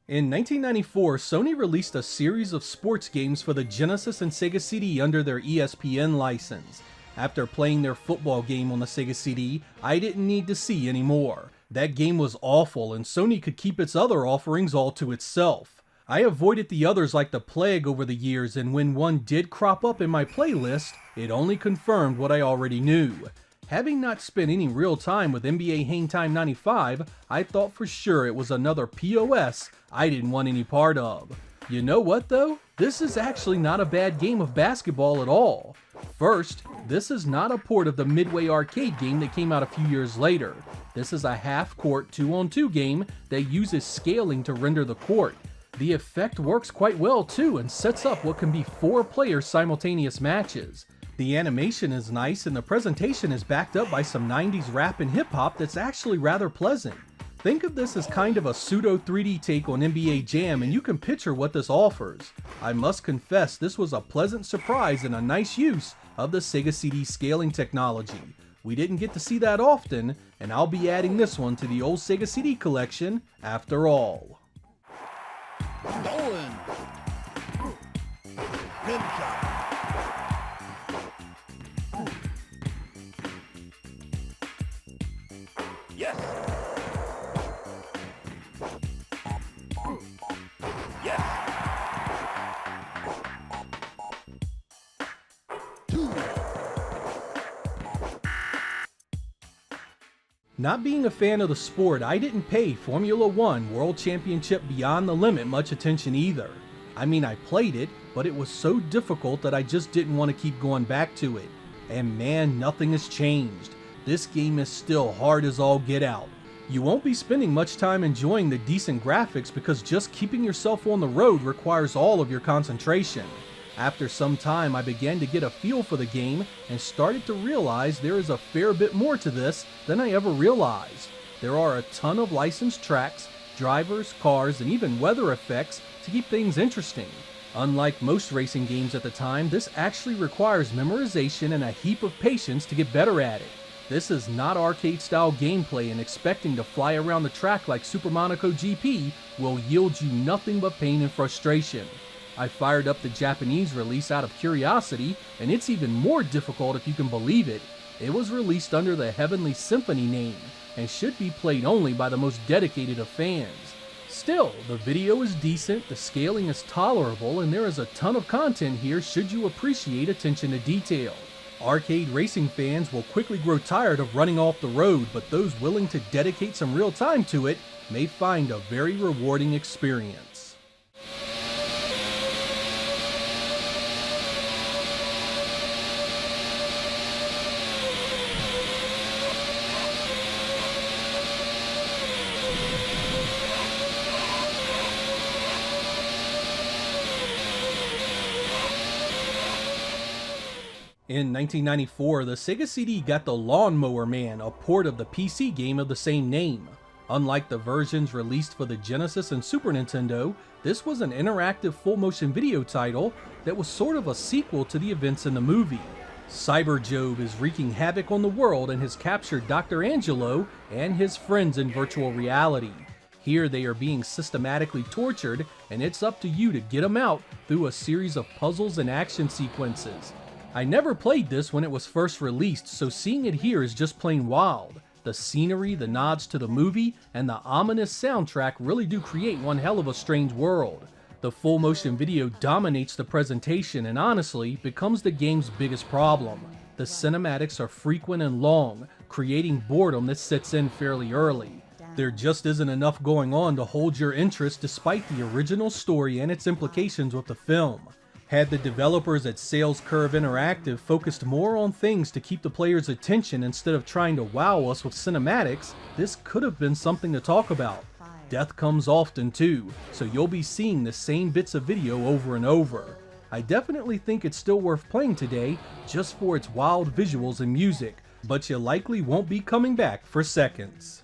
In 1994, Sony released a series of sports games for the Genesis and Sega CD under their ESPN license. After playing their football game on the Sega CD, I didn't need to see any more. That game was awful, and Sony could keep its other offerings all to itself. I avoided the others like the plague over the years, and when one did crop up in my playlist, it only confirmed what I already knew. Having not spent any real time with NBA Hang Time 95, I thought for sure it was another POS I didn't want any part of. You know what though? This is actually not a bad game of basketball at all. First, this is not a port of the Midway arcade game that came out a few years later. This is a half-court 2-on-2 game that uses scaling to render the court. The effect works quite well too and sets up what can be 4-player simultaneous matches. The animation is nice and the presentation is backed up by some 90s rap and hip hop that's actually rather pleasant. Think of this as kind of a pseudo 3D take on NBA Jam and you can picture what this offers. I must confess this was a pleasant surprise and a nice use of the Sega CD scaling technology. We didn't get to see that often, and I'll be adding this one to the old Sega CD collection after all. Stolen. Rim shot. Yes. Yes. 2. Not being a fan of the sport, I didn't pay Formula 1 World Championship Beyond the Limit much attention either. I mean, I played it, but it was so difficult that I just didn't want to keep going back to it. And man, nothing has changed. This game is still hard as all get out. You won't be spending much time enjoying the decent graphics because just keeping yourself on the road requires all of your concentration. After some time, I began to get a feel for the game and started to realize there is a fair bit more to this than I ever realized. There are a ton of licensed tracks, drivers, cars, and even weather effects to keep things interesting. Unlike most racing games at the time, this actually requires memorization and a heap of patience to get better at it. This is not arcade-style gameplay, and expecting to fly around the track like Super Monaco GP will yield you nothing but pain and frustration. I fired up the Japanese release out of curiosity, and it's even more difficult if you can believe it. It was released under the Heavenly Symphony name, and should be played only by the most dedicated of fans. Still, the video is decent, the scaling is tolerable, and there is a ton of content here should you appreciate attention to detail. Arcade racing fans will quickly grow tired of running off the road, but those willing to dedicate some real time to it may find a very rewarding experience. In 1994, the Sega CD got The Lawnmower Man, a port of the PC game of the same name. Unlike the versions released for the Genesis and Super Nintendo, this was an interactive full-motion video title that was sort of a sequel to the events in the movie. Cyber Job is wreaking havoc on the world and has captured Dr. Angelo and his friends in virtual reality. Here they are being systematically tortured, and it's up to you to get them out through a series of puzzles and action sequences. I never played this when it was first released, so seeing it here is just plain wild. The scenery, the nods to the movie, and the ominous soundtrack really do create one hell of a strange world. The full motion video dominates the presentation and honestly becomes the game's biggest problem. The cinematics are frequent and long, creating boredom that sets in fairly early. There just isn't enough going on to hold your interest despite the original story and its implications with the film. Had the developers at Sales Curve Interactive focused more on things to keep the player's attention instead of trying to wow us with cinematics, this could have been something to talk about. Death comes often too, so you'll be seeing the same bits of video over and over. I definitely think it's still worth playing today just for its wild visuals and music, but you likely won't be coming back for seconds.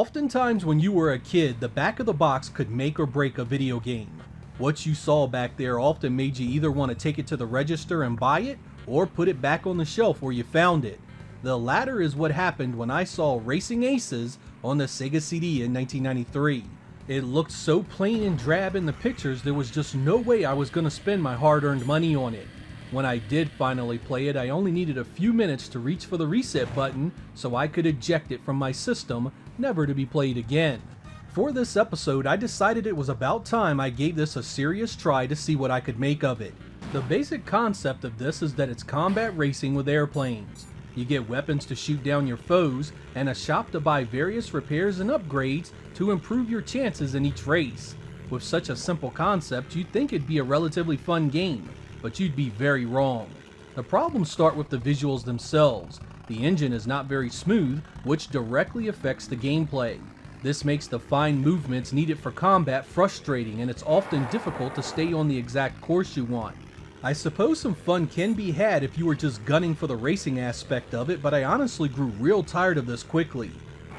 Oftentimes when you were a kid, the back of the box could make or break a video game. What you saw back there often made you either want to take it to the register and buy it, or put it back on the shelf where you found it. The latter is what happened when I saw Racing Aces on the Sega CD in 1993. It looked so plain and drab in the pictures there was just no way I was going to spend my hard-earned money on it. When I did finally play it, I only needed a few minutes to reach for the reset button so I could eject it from my system, never to be played again. For this episode, I decided it was about time I gave this a serious try to see what I could make of it. The basic concept of this is that it's combat racing with airplanes. You get weapons to shoot down your foes, and a shop to buy various repairs and upgrades to improve your chances in each race. With such a simple concept, you'd think it'd be a relatively fun game, but you'd be very wrong. The problems start with the visuals themselves. The engine is not very smooth, which directly affects the gameplay. This makes the fine movements needed for combat frustrating, and it's often difficult to stay on the exact course you want. I suppose some fun can be had if you were just gunning for the racing aspect of it, but I honestly grew real tired of this quickly.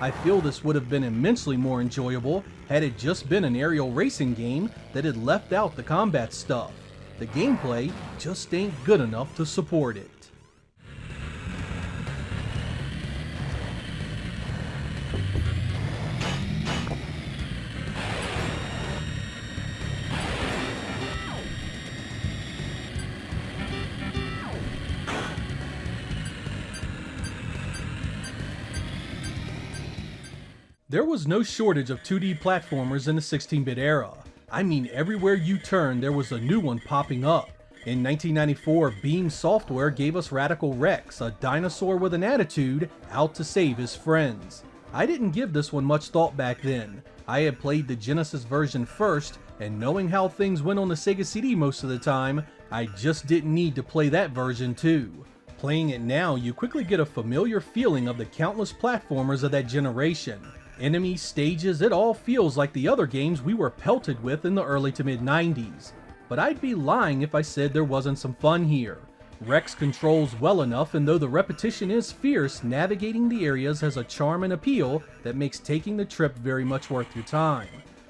I feel this would have been immensely more enjoyable had it just been an aerial racing game that had left out the combat stuff. The gameplay just ain't good enough to support it. There was no shortage of 2D platformers in the 16-bit era. I mean, everywhere you turned there was a new one popping up. In 1994, Beam Software gave us Radical Rex, a dinosaur with an attitude, out to save his friends. I didn't give this one much thought back then. I had played the Genesis version first, and knowing how things went on the Sega CD most of the time, I just didn't need to play that version too. Playing it now, you quickly get a familiar feeling of the countless platformers of that generation. Enemies, stages, it all feels like the other games we were pelted with in the early to mid 90s. But I'd be lying if I said there wasn't some fun here. Rex controls well enough, and though the repetition is fierce, navigating the areas has a charm and appeal that makes taking the trip very much worth your time.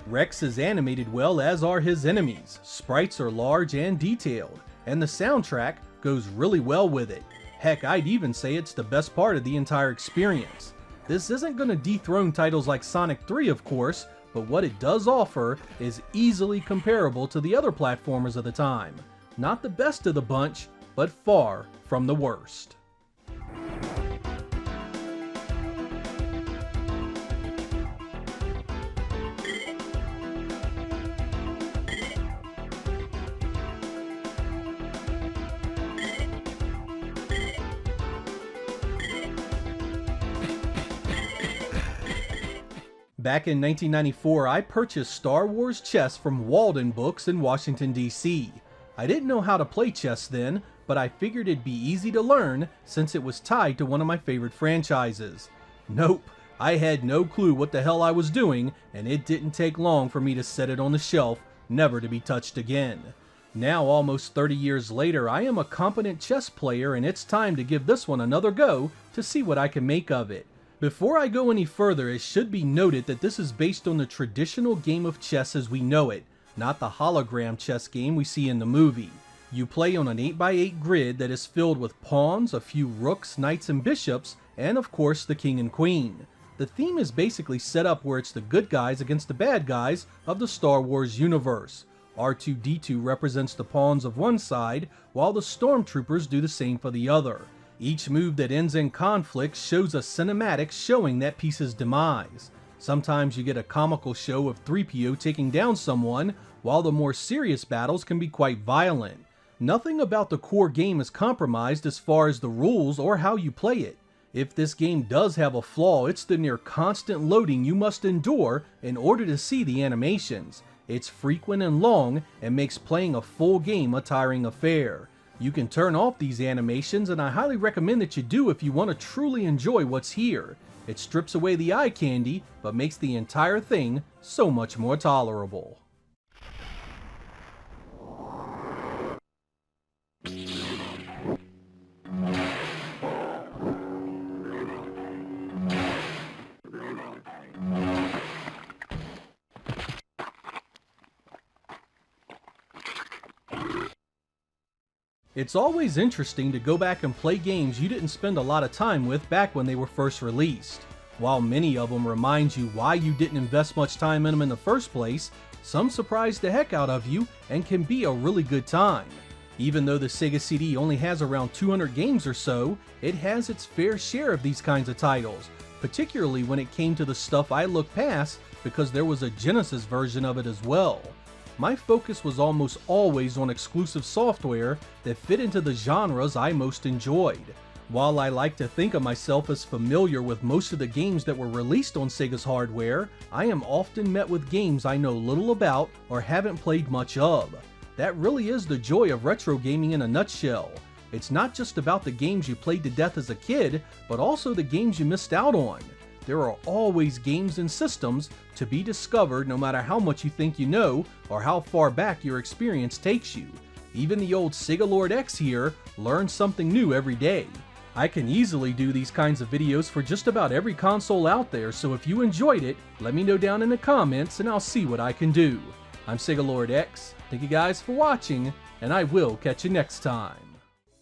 Rex is animated well, as are his enemies, sprites are large and detailed, and the soundtrack goes really well with it. Heck, I'd even say it's the best part of the entire experience. This isn't going to dethrone titles like Sonic 3, of course, but what it does offer is easily comparable to the other platformers of the time. Not the best of the bunch, but far from the worst. Back in 1994, I purchased Star Wars chess from Walden Books in Washington, D.C. I didn't know how to play chess then, but I figured it'd be easy to learn since it was tied to one of my favorite franchises. Nope, I had no clue what the hell I was doing, and it didn't take long for me to set it on the shelf, never to be touched again. Now, almost 30 years later, I am a competent chess player, and it's time to give this one another go to see what I can make of it. Before I go any further, it should be noted that this is based on the traditional game of chess as we know it, not the hologram chess game we see in the movie. You play on an 8x8 grid that is filled with pawns, a few rooks, knights, and bishops, and of course the king and queen. The theme is basically set up where it's the good guys against the bad guys of the Star Wars universe. R2-D2 represents the pawns of one side, while the stormtroopers do the same for the other. Each move that ends in conflict shows a cinematic showing that piece's demise. Sometimes you get a comical show of 3PO taking down someone, while the more serious battles can be quite violent. Nothing about the core game is compromised as far as the rules or how you play it. If this game does have a flaw, it's the near constant loading you must endure in order to see the animations. It's frequent and long and makes playing a full game a tiring affair. You can turn off these animations, and I highly recommend that you do if you want to truly enjoy what's here. It strips away the eye candy, but makes the entire thing so much more tolerable. It's always interesting to go back and play games you didn't spend a lot of time with back when they were first released. While many of them remind you why you didn't invest much time in them in the first place, some surprise the heck out of you and can be a really good time. Even though the Sega CD only has around 200 games or so, it has its fair share of these kinds of titles, particularly when it came to the stuff I looked past because there was a Genesis version of it as well. My focus was almost always on exclusive software that fit into the genres I most enjoyed. While I like to think of myself as familiar with most of the games that were released on Sega's hardware, I am often met with games I know little about or haven't played much of. That really is the joy of retro gaming in a nutshell. It's not just about the games you played to death as a kid, but also the games you missed out on. There are always games and systems to be discovered no matter how much you think you know or how far back your experience takes you. Even the old Sega Lord X here learns something new every day. I can easily do these kinds of videos for just about every console out there, so if you enjoyed it, let me know down in the comments and I'll see what I can do. I'm Sega Lord X, thank you guys for watching, and I will catch you next time.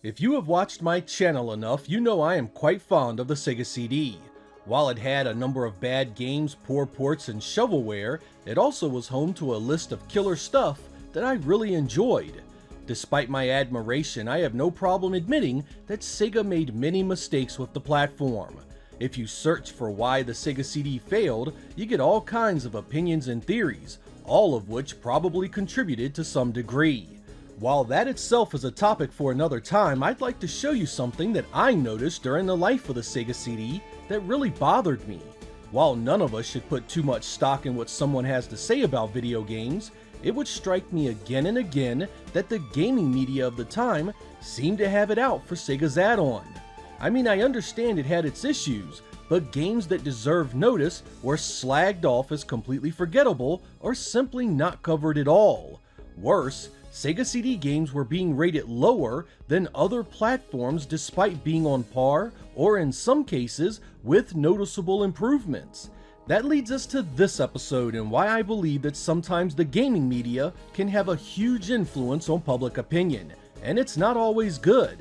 If you have watched my channel enough, you know I am quite fond of the Sega CD. While it had a number of bad games, poor ports, and shovelware, it also was home to a list of killer stuff that I really enjoyed. Despite my admiration, I have no problem admitting that Sega made many mistakes with the platform. If you search for why the Sega CD failed, you get all kinds of opinions and theories, all of which probably contributed to some degree. While that itself is a topic for another time, I'd like to show you something that I noticed during the life of the Sega CD that really bothered me. While none of us should put too much stock in what someone has to say about video games, it would strike me again and again that the gaming media of the time seemed to have it out for Sega's add-on. I mean, I understand it had its issues, but games that deserved notice were slagged off as completely forgettable or simply not covered at all. Worse, Sega CD games were being rated lower than other platforms despite being on par, or in some cases, with noticeable improvements. That leads us to this episode and why I believe that sometimes the gaming media can have a huge influence on public opinion, and it's not always good.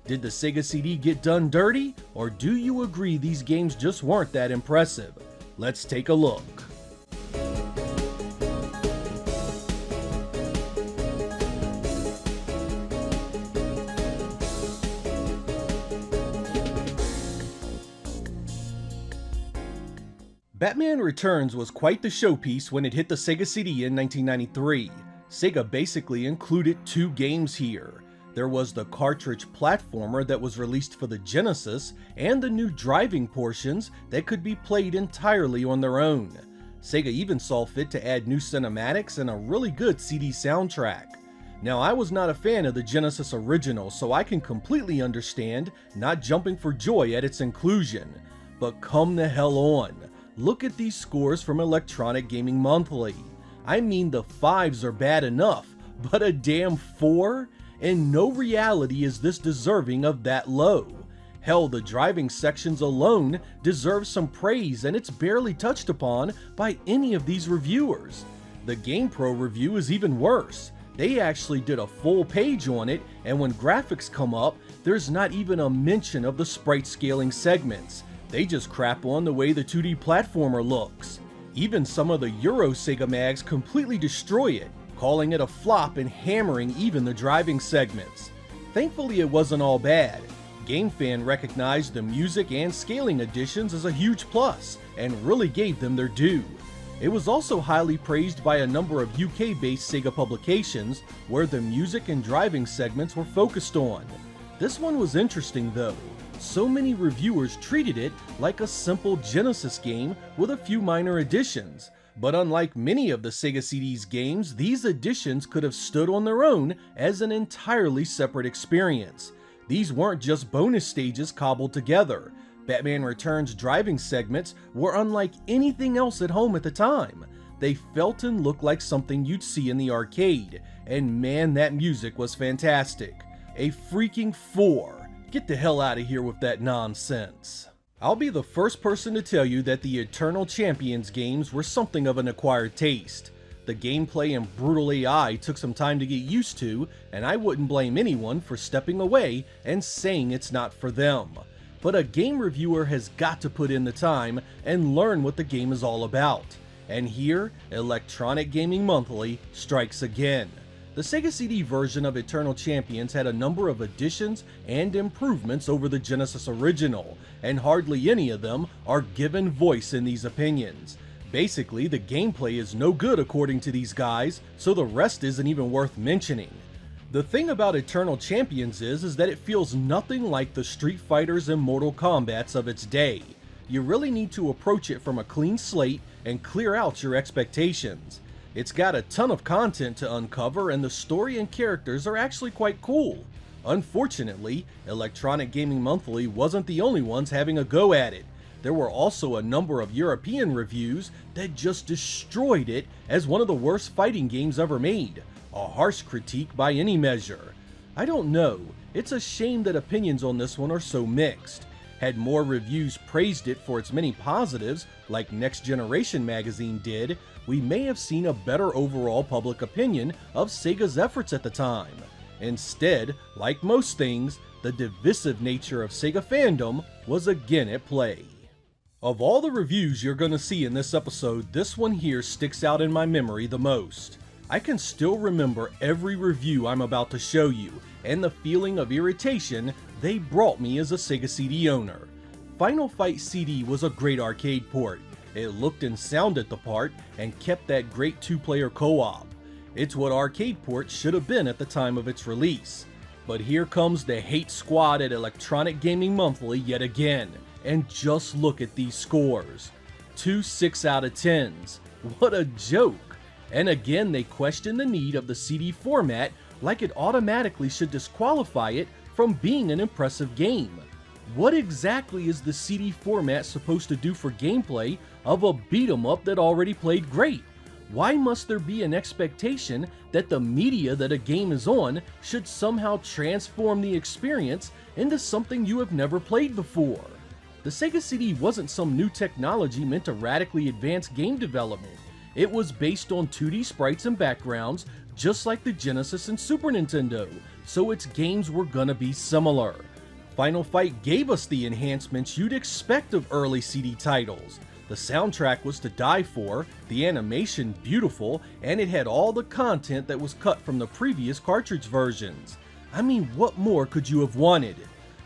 Did the Sega CD get done dirty, or do you agree these games just weren't that impressive? Let's take a look. Batman Returns was quite the showpiece when it hit the Sega CD in 1993. Sega basically included 2 games here. There was the cartridge platformer that was released for the Genesis, and the new driving portions that could be played entirely on their own. Sega even saw fit to add new cinematics and a really good CD soundtrack. Now, I was not a fan of the Genesis original, so I can completely understand not jumping for joy at its inclusion. But come the hell on. Look at these scores from Electronic Gaming Monthly. I mean, the 5s are bad enough, but a damn 4? In no reality is this deserving of that low. Hell, the driving sections alone deserve some praise, and it's barely touched upon by any of these reviewers. The GamePro review is even worse. They actually did a full page on it, and when graphics come up, there's not even a mention of the sprite scaling segments. They just crap on the way the 2D platformer looks. Even some of the Euro Sega mags completely destroy it, calling it a flop and hammering even the driving segments. Thankfully, it wasn't all bad. GameFan recognized the music and scaling additions as a huge plus, and really gave them their due. It was also highly praised by a number of UK-based Sega publications, where the music and driving segments were focused on. This one was interesting though. So many reviewers treated it like a simple Genesis game with a few minor additions. But unlike many of the Sega CD's games, these additions could have stood on their own as an entirely separate experience. These weren't just bonus stages cobbled together. Batman Returns driving segments were unlike anything else at home at the time. They felt and looked like something you'd see in the arcade, and man, that music was fantastic. A freaking 4. Get the hell out of here with that nonsense. I'll be the first person to tell you that the Eternal Champions games were something of an acquired taste. The gameplay and brutal AI took some time to get used to, and I wouldn't blame anyone for stepping away and saying it's not for them. But a game reviewer has got to put in the time and learn what the game is all about. And here, Electronic Gaming Monthly strikes again. The Sega CD version of Eternal Champions had a number of additions and improvements over the Genesis original, and hardly any of them are given voice in these opinions. Basically, the gameplay is no good according to these guys, so the rest isn't even worth mentioning. The thing about Eternal Champions is that it feels nothing like the Street Fighters and Mortal Kombats of its day. You really need to approach it from a clean slate and clear out your expectations. It's got a ton of content to uncover, and the story and characters are actually quite cool. Unfortunately, Electronic Gaming Monthly wasn't the only ones having a go at it. There were also a number of European reviews that just destroyed it as one of the worst fighting games ever made. A harsh critique by any measure. I don't know, it's a shame that opinions on this one are so mixed. Had more reviews praised it for its many positives, like Next Generation magazine did, we may have seen a better overall public opinion of Sega's efforts at the time. Instead, like most things, the divisive nature of Sega fandom was again at play. Of all the reviews you're gonna see in this episode, this one here sticks out in my memory the most. I can still remember every review I'm about to show you, and the feeling of irritation they brought me as a Sega CD owner. Final Fight CD was a great arcade port. It looked and sounded the part, and kept that great 2-player co-op. It's what arcade ports should have been at the time of its release. But here comes the hate squad at Electronic Gaming Monthly yet again, and just look at these scores. 2 6 out of 10s. What a joke! And again, they question the need of the CD format like it automatically should disqualify it from being an impressive game. What exactly is the CD format supposed to do for gameplay of a beat-em-up that already played great? Why must there be an expectation that the media that a game is on should somehow transform the experience into something you have never played before? The Sega CD wasn't some new technology meant to radically advance game development. It was based on 2D sprites and backgrounds, just like the Genesis and Super Nintendo, so its games were gonna be similar. Final Fight gave us the enhancements you'd expect of early CD titles. The soundtrack was to die for, the animation beautiful, and it had all the content that was cut from the previous cartridge versions. I mean, what more could you have wanted?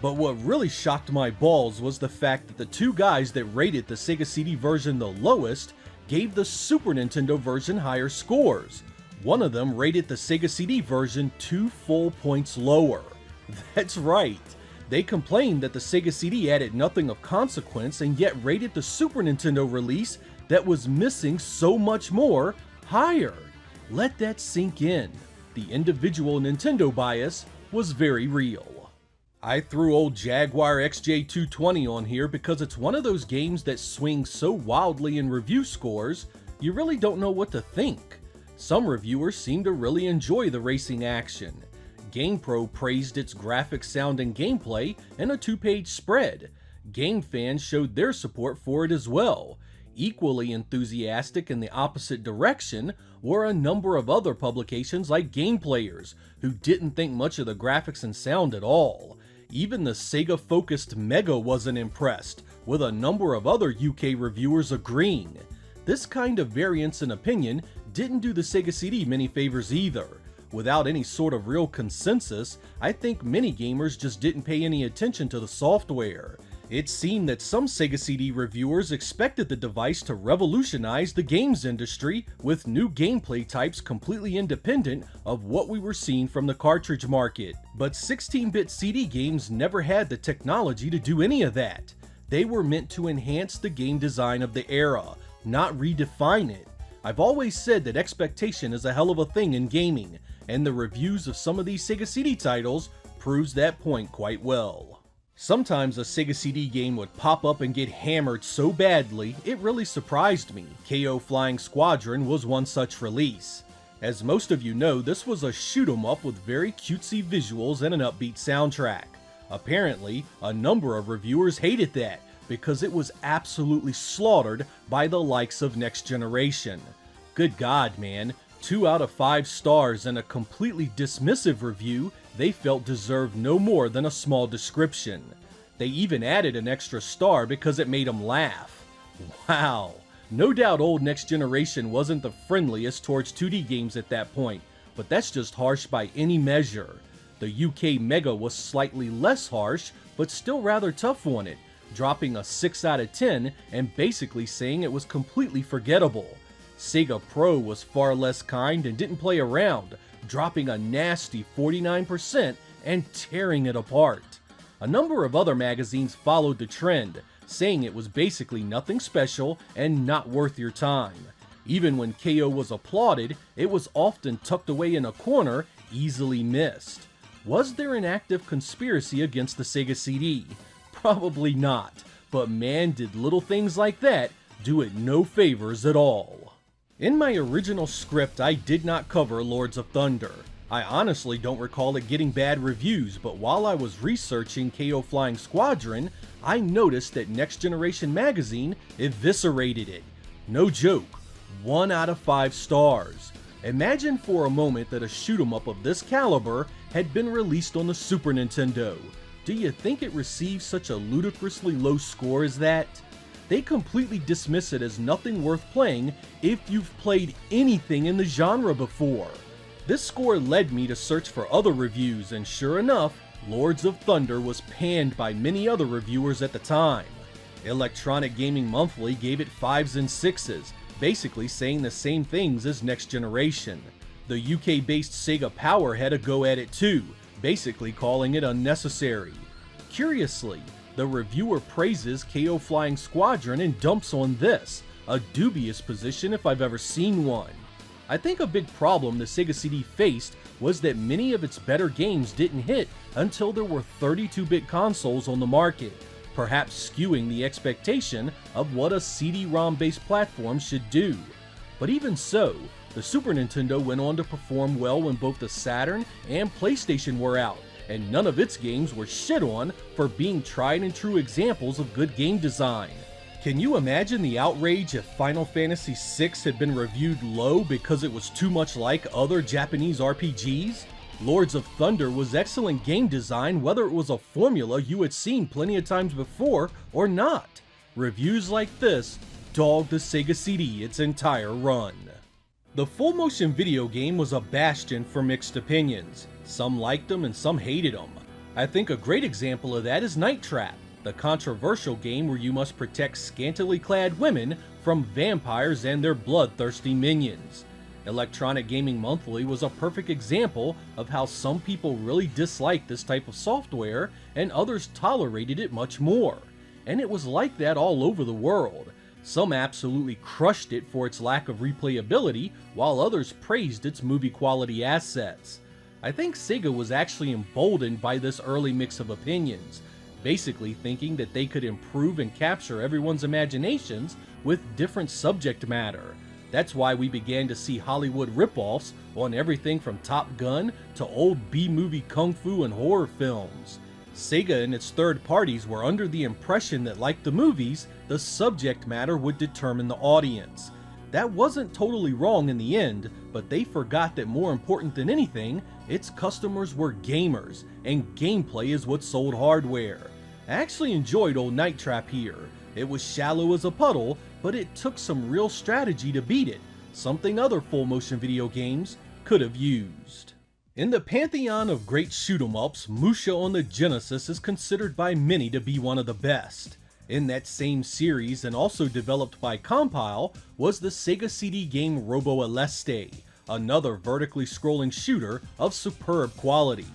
But what really shocked my balls was the fact that the two guys that rated the Sega CD version the lowest gave the Super Nintendo version higher scores. One of them rated the Sega CD version 2 full points lower. That's right. They complained that the Sega CD added nothing of consequence and yet rated the Super Nintendo release that was missing so much more higher. Let that sink in. The individual Nintendo bias was very real. I threw old Jaguar XJ220 on here because it's one of those games that swings so wildly in review scores, you really don't know what to think. Some reviewers seem to really enjoy the racing action. GamePro praised its graphics, sound, and gameplay in a 2-page spread. Game fans showed their support for it as well. Equally enthusiastic in the opposite direction were a number of other publications like Game Players, who didn't think much of the graphics and sound at all. Even the Sega-focused Mega wasn't impressed, with a number of other UK reviewers agreeing. This kind of variance in opinion didn't do the Sega CD many favors either. Without any sort of real consensus, I think many gamers just didn't pay any attention to the software. It seemed that some Sega CD reviewers expected the device to revolutionize the games industry with new gameplay types completely independent of what we were seeing from the cartridge market. But 16-bit CD games never had the technology to do any of that. They were meant to enhance the game design of the era, not redefine it. I've always said that expectation is a hell of a thing in gaming, and the reviews of some of these Sega CD titles proves that point quite well. Sometimes a Sega CD game would pop up and get hammered so badly, it really surprised me. KO Flying Squadron was one such release. As most of you know, this was a shoot 'em up with very cutesy visuals and an upbeat soundtrack. Apparently, a number of reviewers hated that, because it was absolutely slaughtered by the likes of Next Generation. Good God, man. 2 out of 5 stars and a completely dismissive review they felt deserved no more than a small description. They even added an extra star because it made them laugh. Wow. No doubt old Next Generation wasn't the friendliest towards 2D games at that point, but that's just harsh by any measure. The UK Mega was slightly less harsh, but still rather tough on it, dropping a 6 out of 10 and basically saying it was completely forgettable. Sega Pro was far less kind and didn't play around, dropping a nasty 49% and tearing it apart. A number of other magazines followed the trend, saying it was basically nothing special and not worth your time. Even when KO was applauded, it was often tucked away in a corner, easily missed. Was there an active conspiracy against the Sega CD? Probably not, but man, did little things like that do it no favors at all. In my original script, I did not cover Lords of Thunder. I honestly don't recall it getting bad reviews, but while I was researching KO Flying Squadron, I noticed that Next Generation magazine eviscerated it. No joke, 1 out of 5 stars. Imagine for a moment that a shoot 'em up of this caliber had been released on the Super Nintendo. Do you think it received such a ludicrously low score as that? They completely dismiss it as nothing worth playing if you've played anything in the genre before. This score led me to search for other reviews, and sure enough, Lords of Thunder was panned by many other reviewers at the time. Electronic Gaming Monthly gave it 5s and 6s, basically saying the same things as Next Generation. The UK-based Sega Power had a go at it too, basically calling it unnecessary. Curiously, the reviewer praises KO Flying Squadron and dumps on this, a dubious position if I've ever seen one. I think a big problem the Sega CD faced was that many of its better games didn't hit until there were 32-bit consoles on the market, perhaps skewing the expectation of what a CD-ROM based platform should do. But even so, the Super Nintendo went on to perform well when both the Saturn and PlayStation were out, and none of its games were shit on for being tried and true examples of good game design. Can you imagine the outrage if Final Fantasy VI had been reviewed low because it was too much like other Japanese RPGs? Lords of Thunder was excellent game design whether it was a formula you had seen plenty of times before or not. Reviews like this dogged the Sega CD its entire run. The full motion video game was a bastion for mixed opinions. Some liked them and some hated them. I think a great example of that is Night Trap, the controversial game where you must protect scantily clad women from vampires and their bloodthirsty minions. Electronic Gaming Monthly was a perfect example of how some people really disliked this type of software and others tolerated it much more. And it was like that all over the world. Some absolutely crushed it for its lack of replayability, while others praised its movie quality assets. I think Sega was actually emboldened by this early mix of opinions, basically thinking that they could improve and capture everyone's imaginations with different subject matter. That's why we began to see Hollywood ripoffs on everything from Top Gun to old B-movie kung fu and horror films. Sega and its third parties were under the impression that, like the movies, the subject matter would determine the audience. That wasn't totally wrong in the end, but they forgot that more important than anything, its customers were gamers, and gameplay is what sold hardware. I actually enjoyed old Night Trap here. It was shallow as a puddle, but it took some real strategy to beat it, something other full motion video games could have used. In the pantheon of great shoot-'em-ups, Musha on the Genesis is considered by many to be one of the best. In that same series, and also developed by Compile, was the Sega CD game Robo Aleste, another vertically scrolling shooter of superb quality.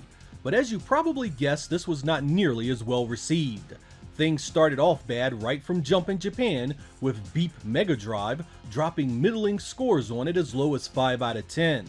But as you probably guessed, this was not nearly as well received. Things started off bad right from jump in Japan, with Beep Mega Drive dropping middling scores on it as low as 5 out of 10.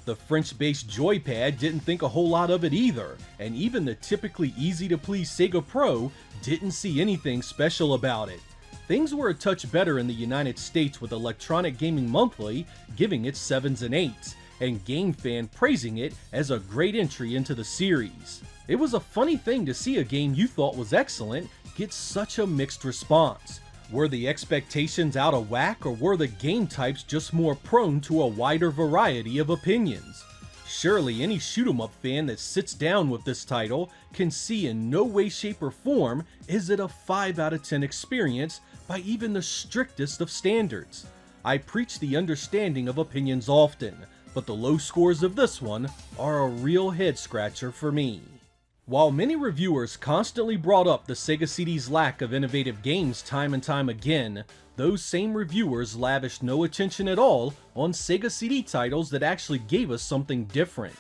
The French-based Joypad didn't think a whole lot of it either, and even the typically easy-to-please Sega Pro didn't see anything special about it. Things were a touch better in the United States, with Electronic Gaming Monthly giving it 7s and 8s, and GameFan praising it as a great entry into the series. It was a funny thing to see a game you thought was excellent get such a mixed response. Were the expectations out of whack, or were the game types just more prone to a wider variety of opinions? Surely any shoot-'em-up fan that sits down with this title can see in no way, shape, or form is it a 5 out of 10 experience by even the strictest of standards. I preach the understanding of opinions often, but the low scores of this one are a real head-scratcher for me. While many reviewers constantly brought up the Sega CD's lack of innovative games time and time again, those same reviewers lavished no attention at all on Sega CD titles that actually gave us something different.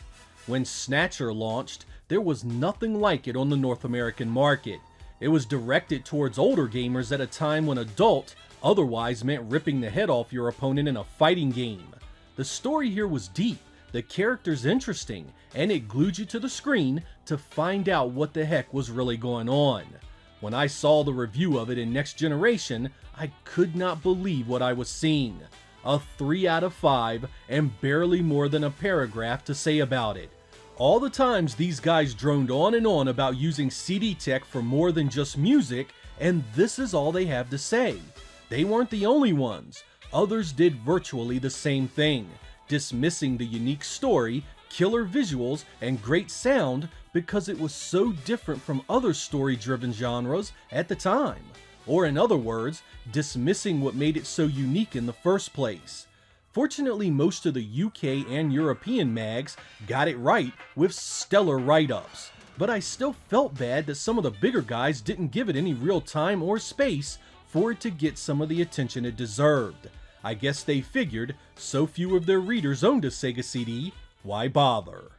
When Snatcher launched, there was nothing like it on the North American market. It was directed towards older gamers at a time when adult otherwise meant ripping the head off your opponent in a fighting game. The story here was deep, the characters interesting, and it glued you to the screen to find out what the heck was really going on. When I saw the review of it in Next Generation, I could not believe what I was seeing. A 3 out of 5 and barely more than a paragraph to say about it. All the times these guys droned on and on about using CD tech for more than just music, and this is all they have to say. They weren't the only ones. Others did virtually the same thing, dismissing the unique story, killer visuals, and great sound because it was so different from other story-driven genres at the time. Or in other words, dismissing what made it so unique in the first place. Fortunately, most of the UK and European mags got it right with stellar write-ups, but I still felt bad that some of the bigger guys didn't give it any real time or space for it to get some of the attention it deserved. I guess they figured so few of their readers owned a Sega CD, why bother?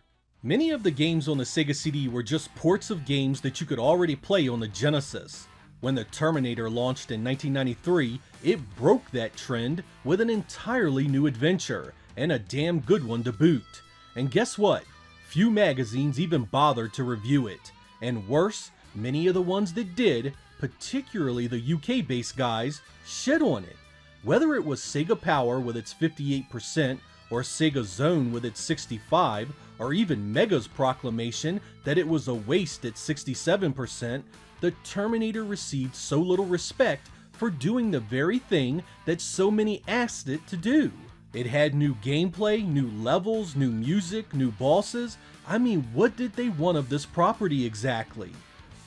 Many of the games on the Sega CD were just ports of games that you could already play on the Genesis. When the Terminator launched in 1993, it broke that trend with an entirely new adventure, and a damn good one to boot. And guess what? Few magazines even bothered to review it. And worse, many of the ones that did, particularly the UK-based guys, shit on it. Whether it was Sega Power with its 58%, or Sega Zone with its 65, or even Mega's proclamation that it was a waste at 67%, the Terminator received so little respect for doing the very thing that so many asked it to do. It had new gameplay, new levels, new music, new bosses. I mean, what did they want of this property exactly?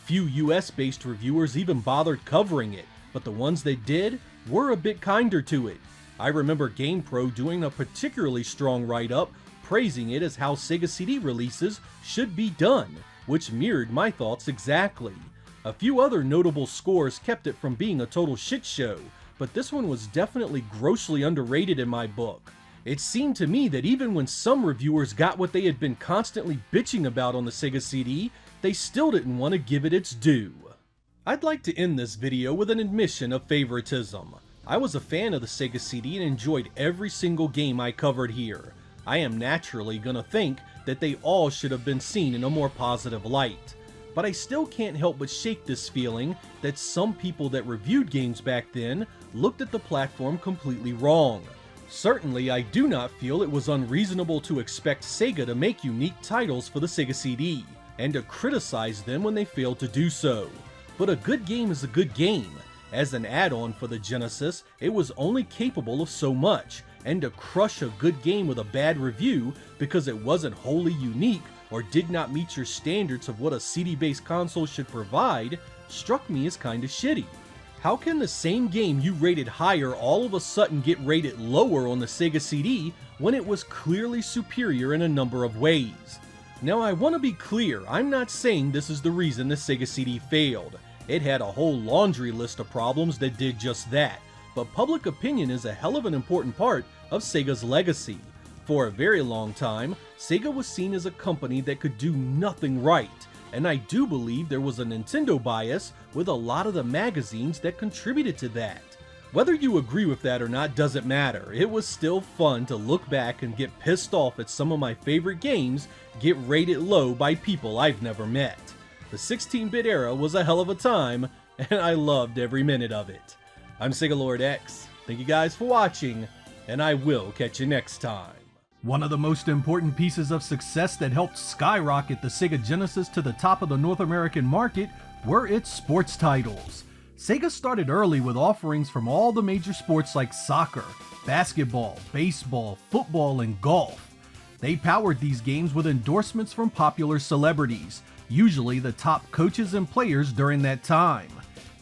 Few US-based reviewers even bothered covering it, but the ones that did were a bit kinder to it. I remember GamePro doing a particularly strong write-up praising it as how Sega CD releases should be done, which mirrored my thoughts exactly. A few other notable scores kept it from being a total shit show, but this one was definitely grossly underrated in my book. It seemed to me that even when some reviewers got what they had been constantly bitching about on the Sega CD, they still didn't want to give it its due. I'd like to end this video with an admission of favoritism. I was a fan of the Sega CD and enjoyed every single game I covered here. I am naturally gonna think that they all should have been seen in a more positive light. But I still can't help but shake this feeling that some people that reviewed games back then looked at the platform completely wrong. Certainly, I do not feel it was unreasonable to expect Sega to make unique titles for the Sega CD, and to criticize them when they failed to do so. But a good game is a good game. As an add-on for the Genesis, it was only capable of so much, and to crush a good game with a bad review because it wasn't wholly unique or did not meet your standards of what a CD-based console should provide struck me as kinda shitty. How can the same game you rated higher all of a sudden get rated lower on the Sega CD when it was clearly superior in a number of ways? Now I want to be clear, I'm not saying this is the reason the Sega CD failed. It had a whole laundry list of problems that did just that, but public opinion is a hell of an important part of Sega's legacy. For a very long time, Sega was seen as a company that could do nothing right, and I do believe there was a Nintendo bias with a lot of the magazines that contributed to that. Whether you agree with that or not doesn't matter, it was still fun to look back and get pissed off at some of my favorite games get rated low by people I've never met. The 16-bit era was a hell of a time, and I loved every minute of it. I'm Sega Lord X, thank you guys for watching, and I will catch you next time. One of the most important pieces of success that helped skyrocket the Sega Genesis to the top of the North American market were its sports titles. Sega started early with offerings from all the major sports like soccer, basketball, baseball, football, and golf. They powered these games with endorsements from popular celebrities, usually the top coaches and players during that time.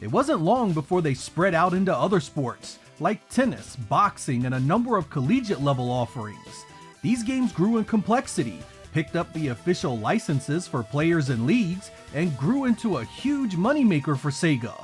It wasn't long before they spread out into other sports, like tennis, boxing, and a number of collegiate-level offerings. These games grew in complexity, picked up the official licenses for players and leagues, and grew into a huge moneymaker for Sega.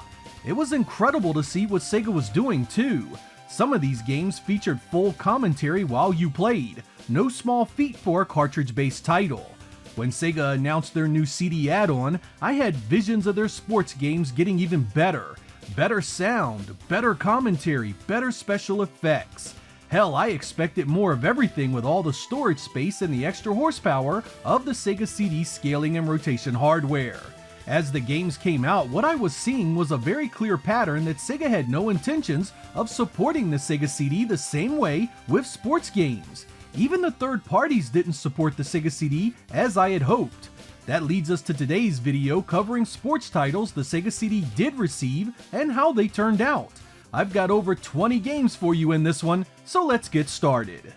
It was incredible to see what Sega was doing too. Some of these games featured full commentary while you played, no small feat for a cartridge-based title. When Sega announced their new CD add-on, I had visions of their sports games getting even better. Better sound, better commentary, better special effects. Hell, I expected more of everything with all the storage space and the extra horsepower of the Sega CD scaling and rotation hardware. As the games came out, what I was seeing was a very clear pattern that Sega had no intentions of supporting the Sega CD the same way with sports games. Even the third parties didn't support the Sega CD as I had hoped. That leads us to today's video covering sports titles the Sega CD did receive and how they turned out. I've got over 20 games for you in this one, so let's get started.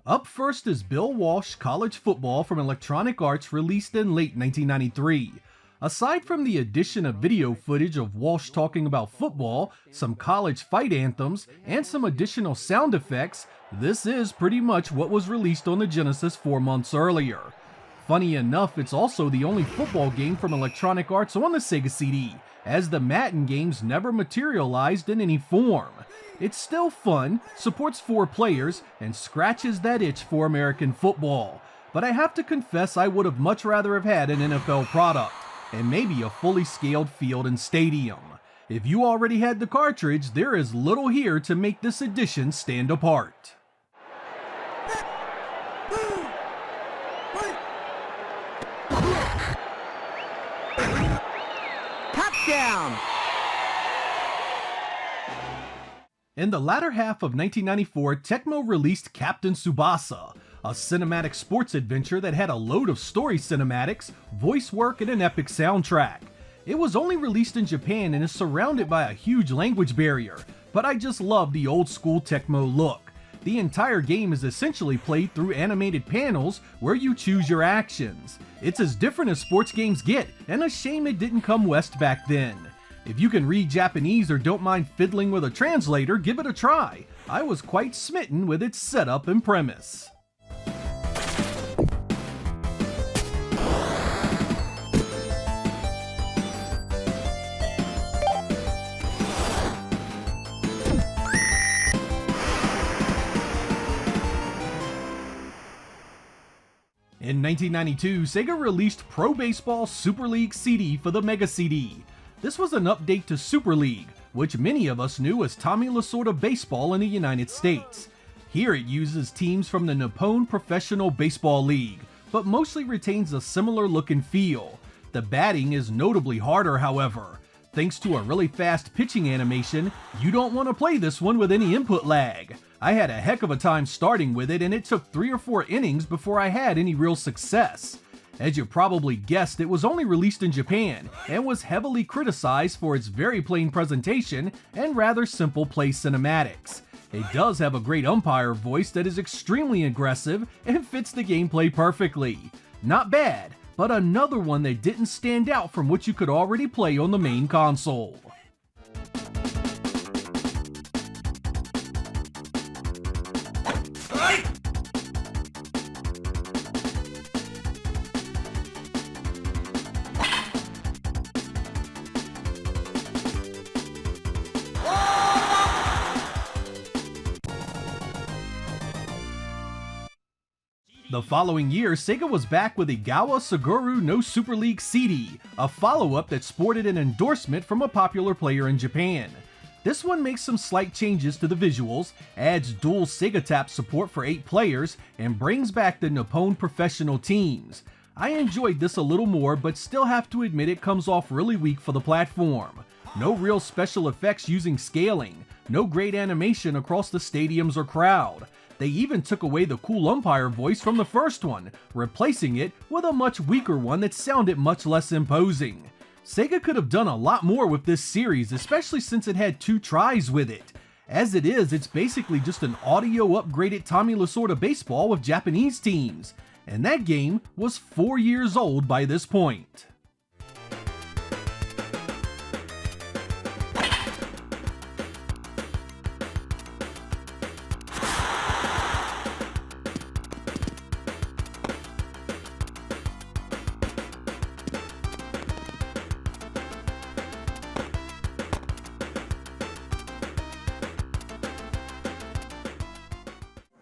Up first is Bill Walsh College Football from Electronic Arts, released in late 1993. Aside from the addition of video footage of Walsh talking about football, some college fight anthems, and some additional sound effects, this is pretty much what was released on the Genesis 4 months earlier. Funny enough, it's also the only football game from Electronic Arts on the Sega CD, as the Madden games never materialized in any form. It's still fun, supports 4 players, and scratches that itch for American football. But I have to confess I would have much rather have had an NFL product, and maybe a fully scaled field and stadium. If you already had the cartridge, there is little here to make this edition stand apart. Touchdown! In the latter half of 1994, Tecmo released Captain Tsubasa, a cinematic sports adventure that had a load of story cinematics, voice work, and an epic soundtrack. It was only released in Japan and is surrounded by a huge language barrier, but I just love the old school Tecmo look. The entire game is essentially played through animated panels where you choose your actions. It's as different as sports games get, and a shame it didn't come west back then. If you can read Japanese or don't mind fiddling with a translator, give it a try. I was quite smitten with its setup and premise. In 1992, Sega released Pro Baseball Super League CD for the Mega CD. This was an update to Super League, which many of us knew as Tommy Lasorda Baseball in the United States. Here it uses teams from the Nippon Professional Baseball League, but mostly retains a similar look and feel. The batting is notably harder, however. Thanks to a really fast pitching animation, you don't want to play this one with any input lag. I had a heck of a time starting with it, and it took 3 or 4 innings before I had any real success. As you probably guessed, it was only released in Japan, and was heavily criticized for its very plain presentation and rather simple play cinematics. It does have a great umpire voice that is extremely aggressive and fits the gameplay perfectly. Not bad, but another one that didn't stand out from what you could already play on the main console. The following year, Sega was back with Igawa Suguru no Super League CD, a follow-up that sported an endorsement from a popular player in Japan. This one makes some slight changes to the visuals, adds dual Sega Tap support for 8 players, and brings back the Nippon Professional teams. I enjoyed this a little more, but still have to admit it comes off really weak for the platform. No real special effects using scaling, no great animation across the stadiums or crowd. They even took away the cool umpire voice from the first one, replacing it with a much weaker one that sounded much less imposing. Sega could have done a lot more with this series, especially since it had 2 tries with it. As it is, it's basically just an audio upgraded Tommy Lasorda Baseball with Japanese teams, and that game was 4 years old by this point.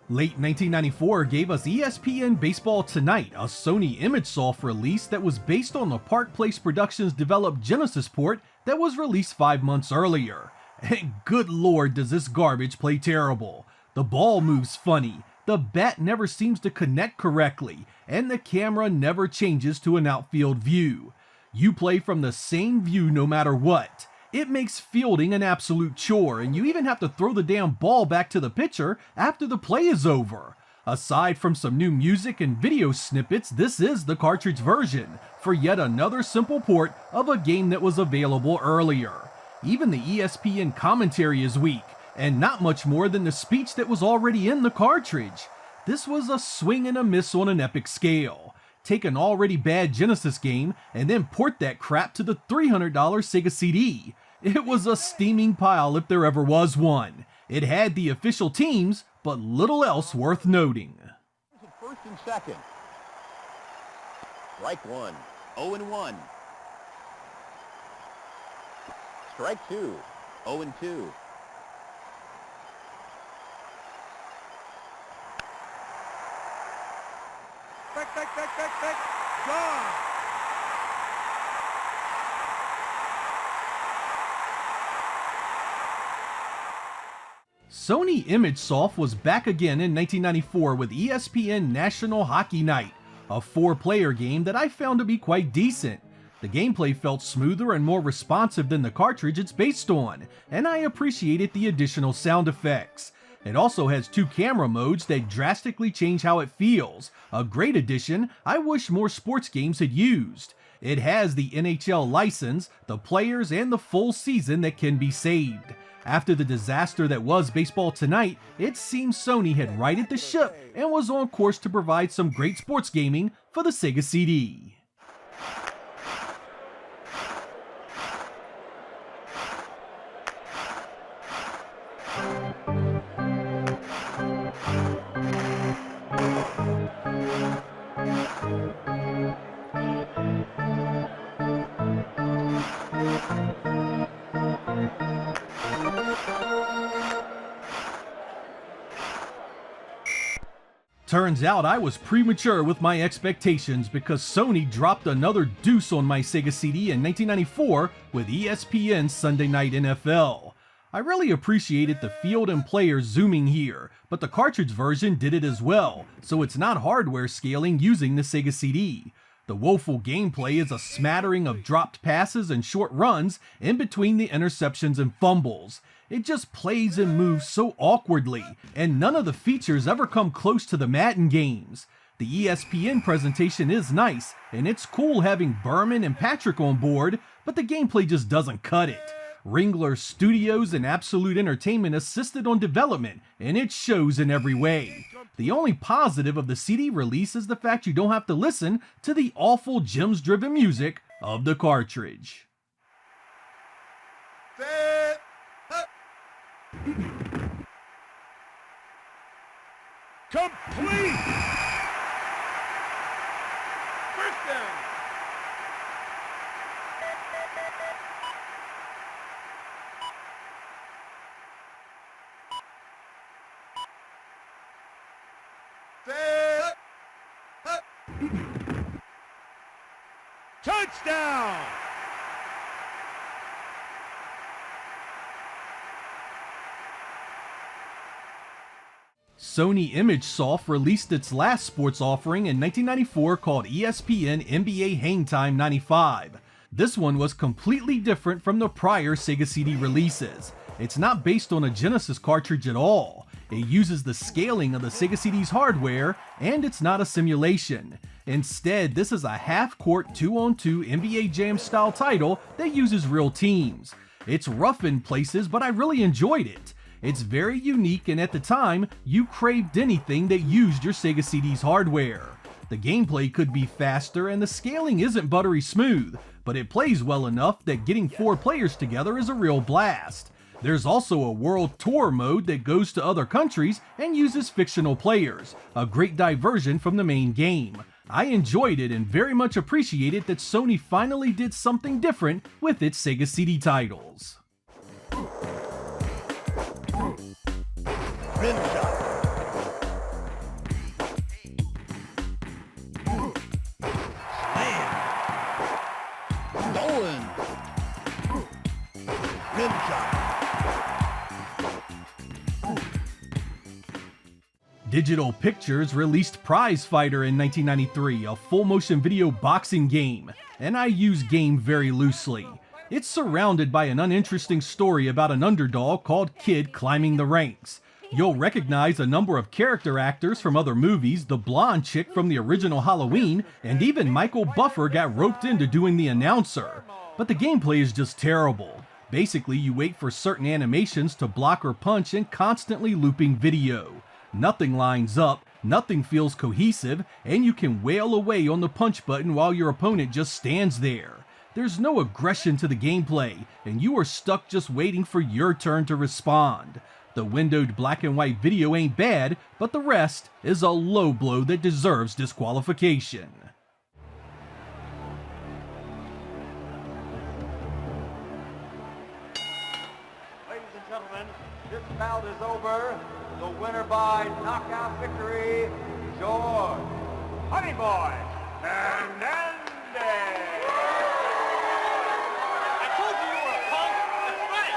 Late 1994 gave us ESPN Baseball Tonight, a Sony ImageSoft release that was based on the Park Place Productions developed Genesis port that was released 5 months earlier. And good lord does this garbage play terrible. The ball moves funny, the bat never seems to connect correctly, and the camera never changes to an outfield view. You play from the same view no matter what. It makes fielding an absolute chore, and you even have to throw the damn ball back to the pitcher after the play is over. Aside from some new music and video snippets, this is the cartridge version, for yet another simple port of a game that was available earlier. Even the ESPN commentary is weak, and not much more than the speech that was already in the cartridge. This was a swing and a miss on an epic scale. Take an already bad Genesis game and then port that crap to the $300 Sega CD. It was a steaming pile if there ever was one. It had the official teams, but little else worth noting. First and second. Strike 1. 0-1. Strike 2. 0-2. Back, gone! Sony ImageSoft was back again in 1994 with ESPN National Hockey Night, a 4-player game that I found to be quite decent. The gameplay felt smoother and more responsive than the cartridge it's based on, and I appreciated the additional sound effects. It also has 2 camera modes that drastically change how it feels, a great addition I wish more sports games had used. It has the NHL license, the players, and the full season that can be saved. After the disaster that was Baseball Tonight, it seems Sony had righted the ship and was on course to provide some great sports gaming for the Sega CD. Turns out I was premature with my expectations because Sony dropped another deuce on my Sega CD in 1994 with ESPN's Sunday Night NFL. I really appreciated the field and players zooming here, but the cartridge version did it as well, so it's not hardware scaling using the Sega CD. The woeful gameplay is a smattering of dropped passes and short runs in between the interceptions and fumbles. It just plays and moves so awkwardly, and none of the features ever come close to the Madden games. The ESPN presentation is nice, and it's cool having Berman and Patrick on board, but the gameplay just doesn't cut it. Ringler Studios and Absolute Entertainment assisted on development, and it shows in every way. The only positive of the CD release is the fact you don't have to listen to the awful gems-driven music of the cartridge. Complete! First down! Touchdown! Sony ImageSoft released its last sports offering in 1994 called ESPN NBA Hangtime 95. This one was completely different from the prior Sega CD releases. It's not based on a Genesis cartridge at all. It uses the scaling of the Sega CD's hardware, and it's not a simulation. Instead, this is a half-court 2-on-2 NBA Jam style title that uses real teams. It's rough in places, but I really enjoyed it. It's very unique, and at the time, you craved anything that used your Sega CD's hardware. The gameplay could be faster and the scaling isn't buttery smooth, but it plays well enough that getting 4 players together is a real blast. There's also a world tour mode that goes to other countries and uses fictional players, a great diversion from the main game. I enjoyed it and very much appreciated that Sony finally did something different with its Sega CD titles. Rim shot. Slam. Stolen. Rim shot. Digital Pictures released Prize Fighter in 1993, a full-motion video boxing game, and I use game very loosely. It's surrounded by an uninteresting story about an underdog called Kid climbing the ranks. You'll recognize a number of character actors from other movies, the blonde chick from the original Halloween, and even Michael Buffer got roped into doing the announcer. But the gameplay is just terrible. Basically, you wait for certain animations to block or punch in constantly looping video. Nothing lines up, nothing feels cohesive, and you can wail away on the punch button while your opponent just stands there. There's no aggression to the gameplay, and you are stuck just waiting for your turn to respond. The windowed black and white video ain't bad, but the rest is a low blow that deserves disqualification. Ladies and gentlemen, this bout is over. The winner by knockout victory, George Honey Boy Hernandez. I told you you were a punk. That's right.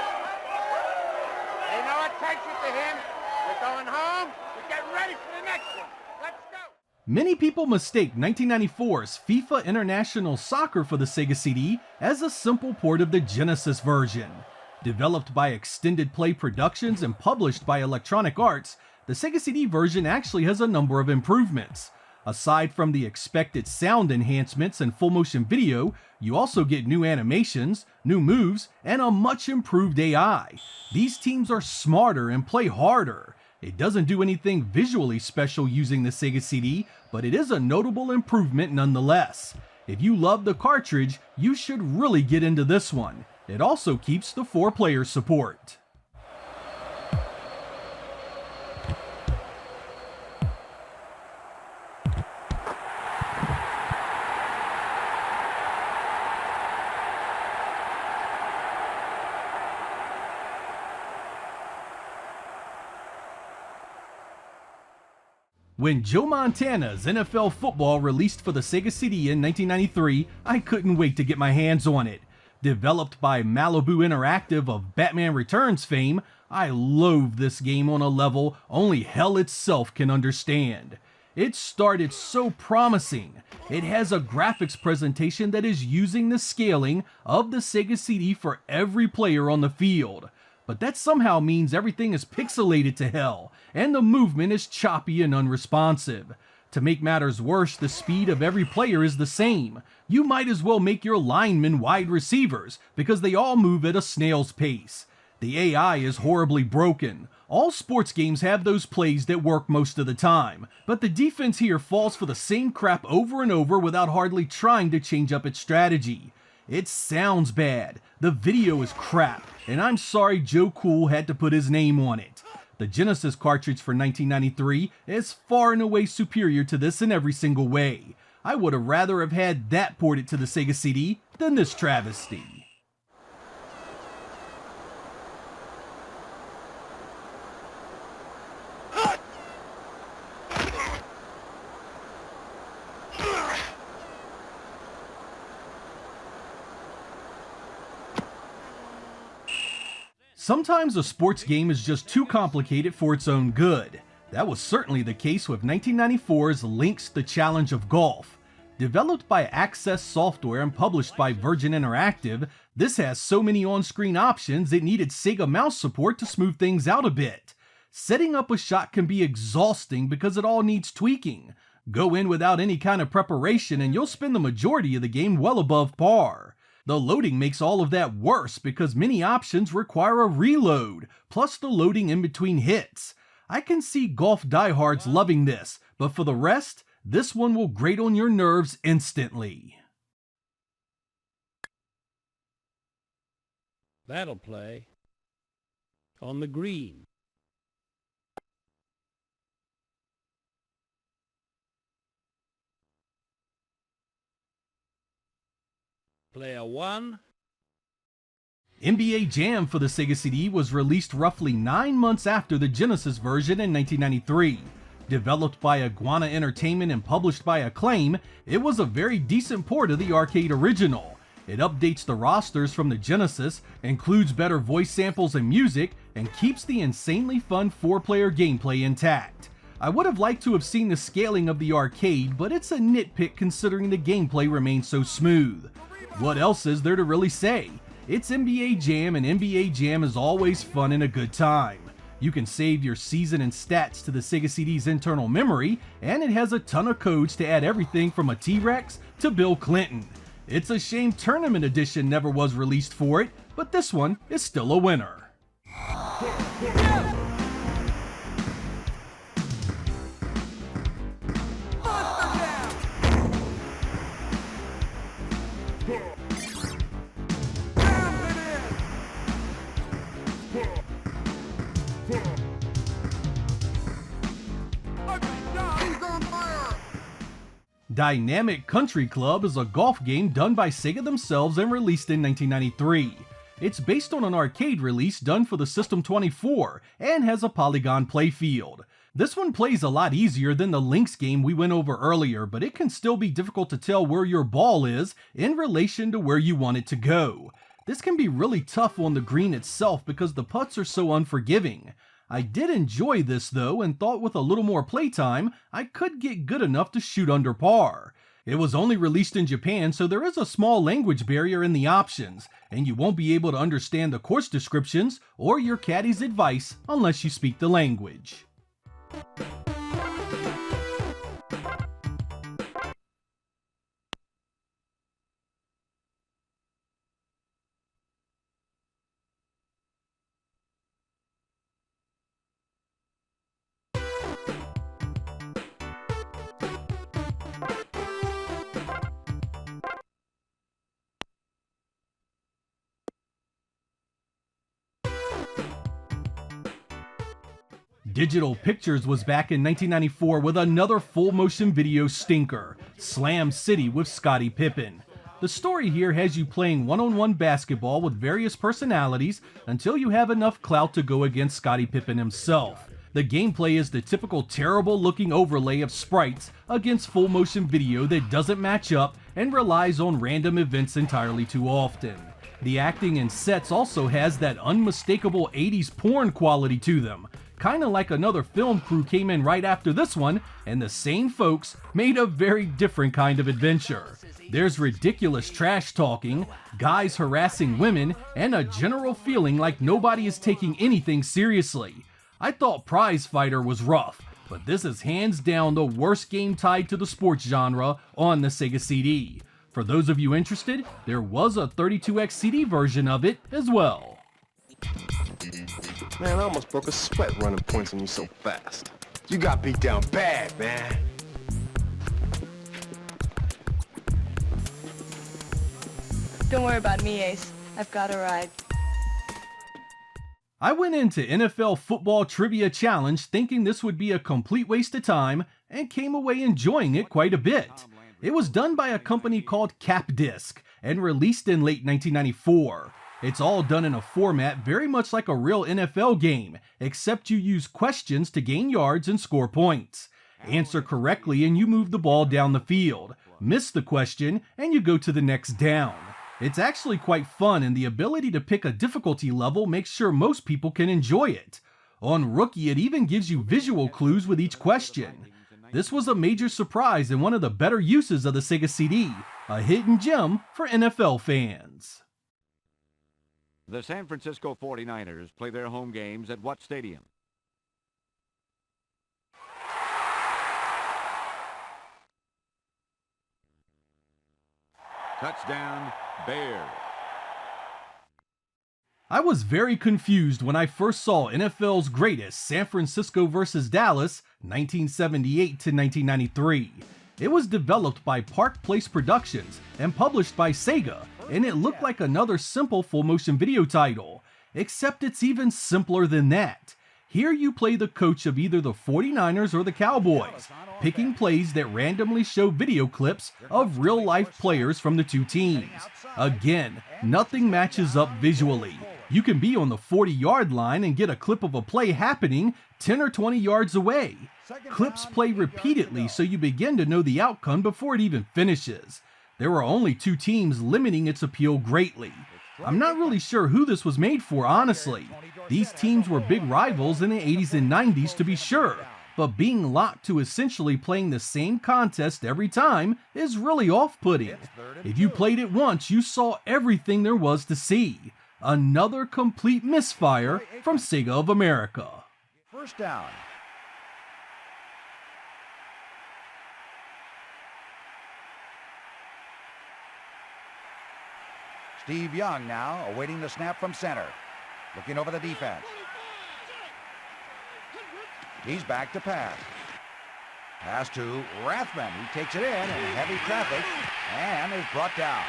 You know what takes it to him? You're going home. You're getting ready for the next one. Let's go. Many people mistake 1994's FIFA International Soccer for the Sega CD as a simple port of the Genesis version. Developed by Extended Play Productions and published by Electronic Arts, the Sega CD version actually has a number of improvements. Aside from the expected sound enhancements and full motion video, you also get new animations, new moves, and a much improved AI. These teams are smarter and play harder. It doesn't do anything visually special using the Sega CD, but it is a notable improvement nonetheless. If you love the cartridge, you should really get into this one. It also keeps the 4-player support. When Joe Montana's NFL Football released for the Sega CD in 1993, I couldn't wait to get my hands on it. Developed by Malibu Interactive of Batman Returns fame, I loathe this game on a level only hell itself can understand. It started so promising. It has a graphics presentation that is using the scaling of the Sega CD for every player on the field. But that somehow means everything is pixelated to hell, and the movement is choppy and unresponsive. To make matters worse, the speed of every player is the same. You might as well make your linemen wide receivers, because they all move at a snail's pace. The AI is horribly broken. All sports games have those plays that work most of the time, but the defense here falls for the same crap over and over without hardly trying to change up its strategy. It sounds bad, the video is crap, and I'm sorry Joe Cool had to put his name on it. The Genesis cartridge for 1993 is far and away superior to this in every single way. I would have rather have had that ported to the Sega CD than this travesty. Sometimes a sports game is just too complicated for its own good. That was certainly the case with 1994's Link's The Challenge of Golf. Developed by Access Software and published by Virgin Interactive, this has so many on-screen options it needed Sega mouse support to smooth things out a bit. Setting up a shot can be exhausting because it all needs tweaking. Go in without any kind of preparation and you'll spend the majority of the game well above par. The loading makes all of that worse because many options require a reload, plus the loading in between hits. I can see golf diehards loving this, but for the rest, this one will grate on your nerves instantly. That'll play. On the green. Player 1. NBA Jam for the Sega CD was released roughly 9 months after the Genesis version in 1993. Developed by Iguana Entertainment and published by Acclaim, it was a very decent port of the arcade original. It updates the rosters from the Genesis, includes better voice samples and music, and keeps the insanely fun 4-player gameplay intact. I would have liked to have seen the scaling of the arcade, but it's a nitpick considering the gameplay remains so smooth. What else is there to really say? It's NBA Jam, and NBA Jam is always fun and a good time. You can save your season and stats to the Sega CD's internal memory, and it has a ton of codes to add everything from a T-Rex to Bill Clinton. It's a shame Tournament Edition never was released for it, but this one is still a winner. Dynamic Country Club is a golf game done by Sega themselves and released in 1993. It's based on an arcade release done for the System 24 and has a polygon playfield. This one plays a lot easier than the Lynx game we went over earlier, but it can still be difficult to tell where your ball is in relation to where you want it to go. This can be really tough on the green itself because the putts are so unforgiving. I did enjoy this though, and thought with a little more playtime, I could get good enough to shoot under par. It was only released in Japan, so there is a small language barrier in the options, and you won't be able to understand the course descriptions or your caddy's advice unless you speak the language. Digital Pictures was back in 1994 with another full-motion video stinker, Slam City with Scottie Pippen. The story here has you playing one-on-one basketball with various personalities until you have enough clout to go against Scottie Pippen himself. The gameplay is the typical terrible-looking overlay of sprites against full-motion video that doesn't match up and relies on random events entirely too often. The acting and sets also has that unmistakable 80s porn quality to them. Kinda like another film crew came in right after this one, and the same folks made a very different kind of adventure. There's ridiculous trash talking, guys harassing women, and a general feeling like nobody is taking anything seriously. I thought Prize Fighter was rough, but this is hands down the worst game tied to the sports genre on the Sega CD. For those of you interested, there was a 32X CD version of it as well. Man, I almost broke a sweat running points on you so fast. You got beat down bad, man. Don't worry about me, Ace. I've got a ride. I went into NFL Football Trivia Challenge thinking this would be a complete waste of time and came away enjoying it quite a bit. It was done by a company called Capdisc and released in late 1994. It's all done in a format very much like a real NFL game, except you use questions to gain yards and score points. Answer correctly and you move the ball down the field. Miss the question and you go to the next down. It's actually quite fun, and the ability to pick a difficulty level makes sure most people can enjoy it. On Rookie, it even gives you visual clues with each question. This was a major surprise and one of the better uses of the Sega CD, a hidden gem for NFL fans. The San Francisco 49ers play their home games at what stadium? Touchdown, Bears. I was very confused when I first saw NFL's greatest San Francisco vs. Dallas 1978 to 1993. It was developed by Park Place Productions and published by Sega, and it looked like another simple full-motion video title, except it's even simpler than that. Here you play the coach of either the 49ers or the Cowboys, picking plays that randomly show video clips of real-life players from the two teams. Again, nothing matches up visually. You can be on the 40-yard line and get a clip of a play happening 10 or 20 yards away. Clips play repeatedly, so you begin to know the outcome before it even finishes. There were only two teams, limiting its appeal greatly. I'm not really sure who this was made for, honestly. These teams were big rivals in the 80s and 90s to be sure, but being locked to essentially playing the same contest every time is really off-putting. If you played it once, you saw everything there was to see. Another complete misfire from Sega of America. First down. Steve Young now awaiting the snap from center. Looking over the defense. He's back to pass. Pass to Rathman. He takes it in heavy traffic and is brought down.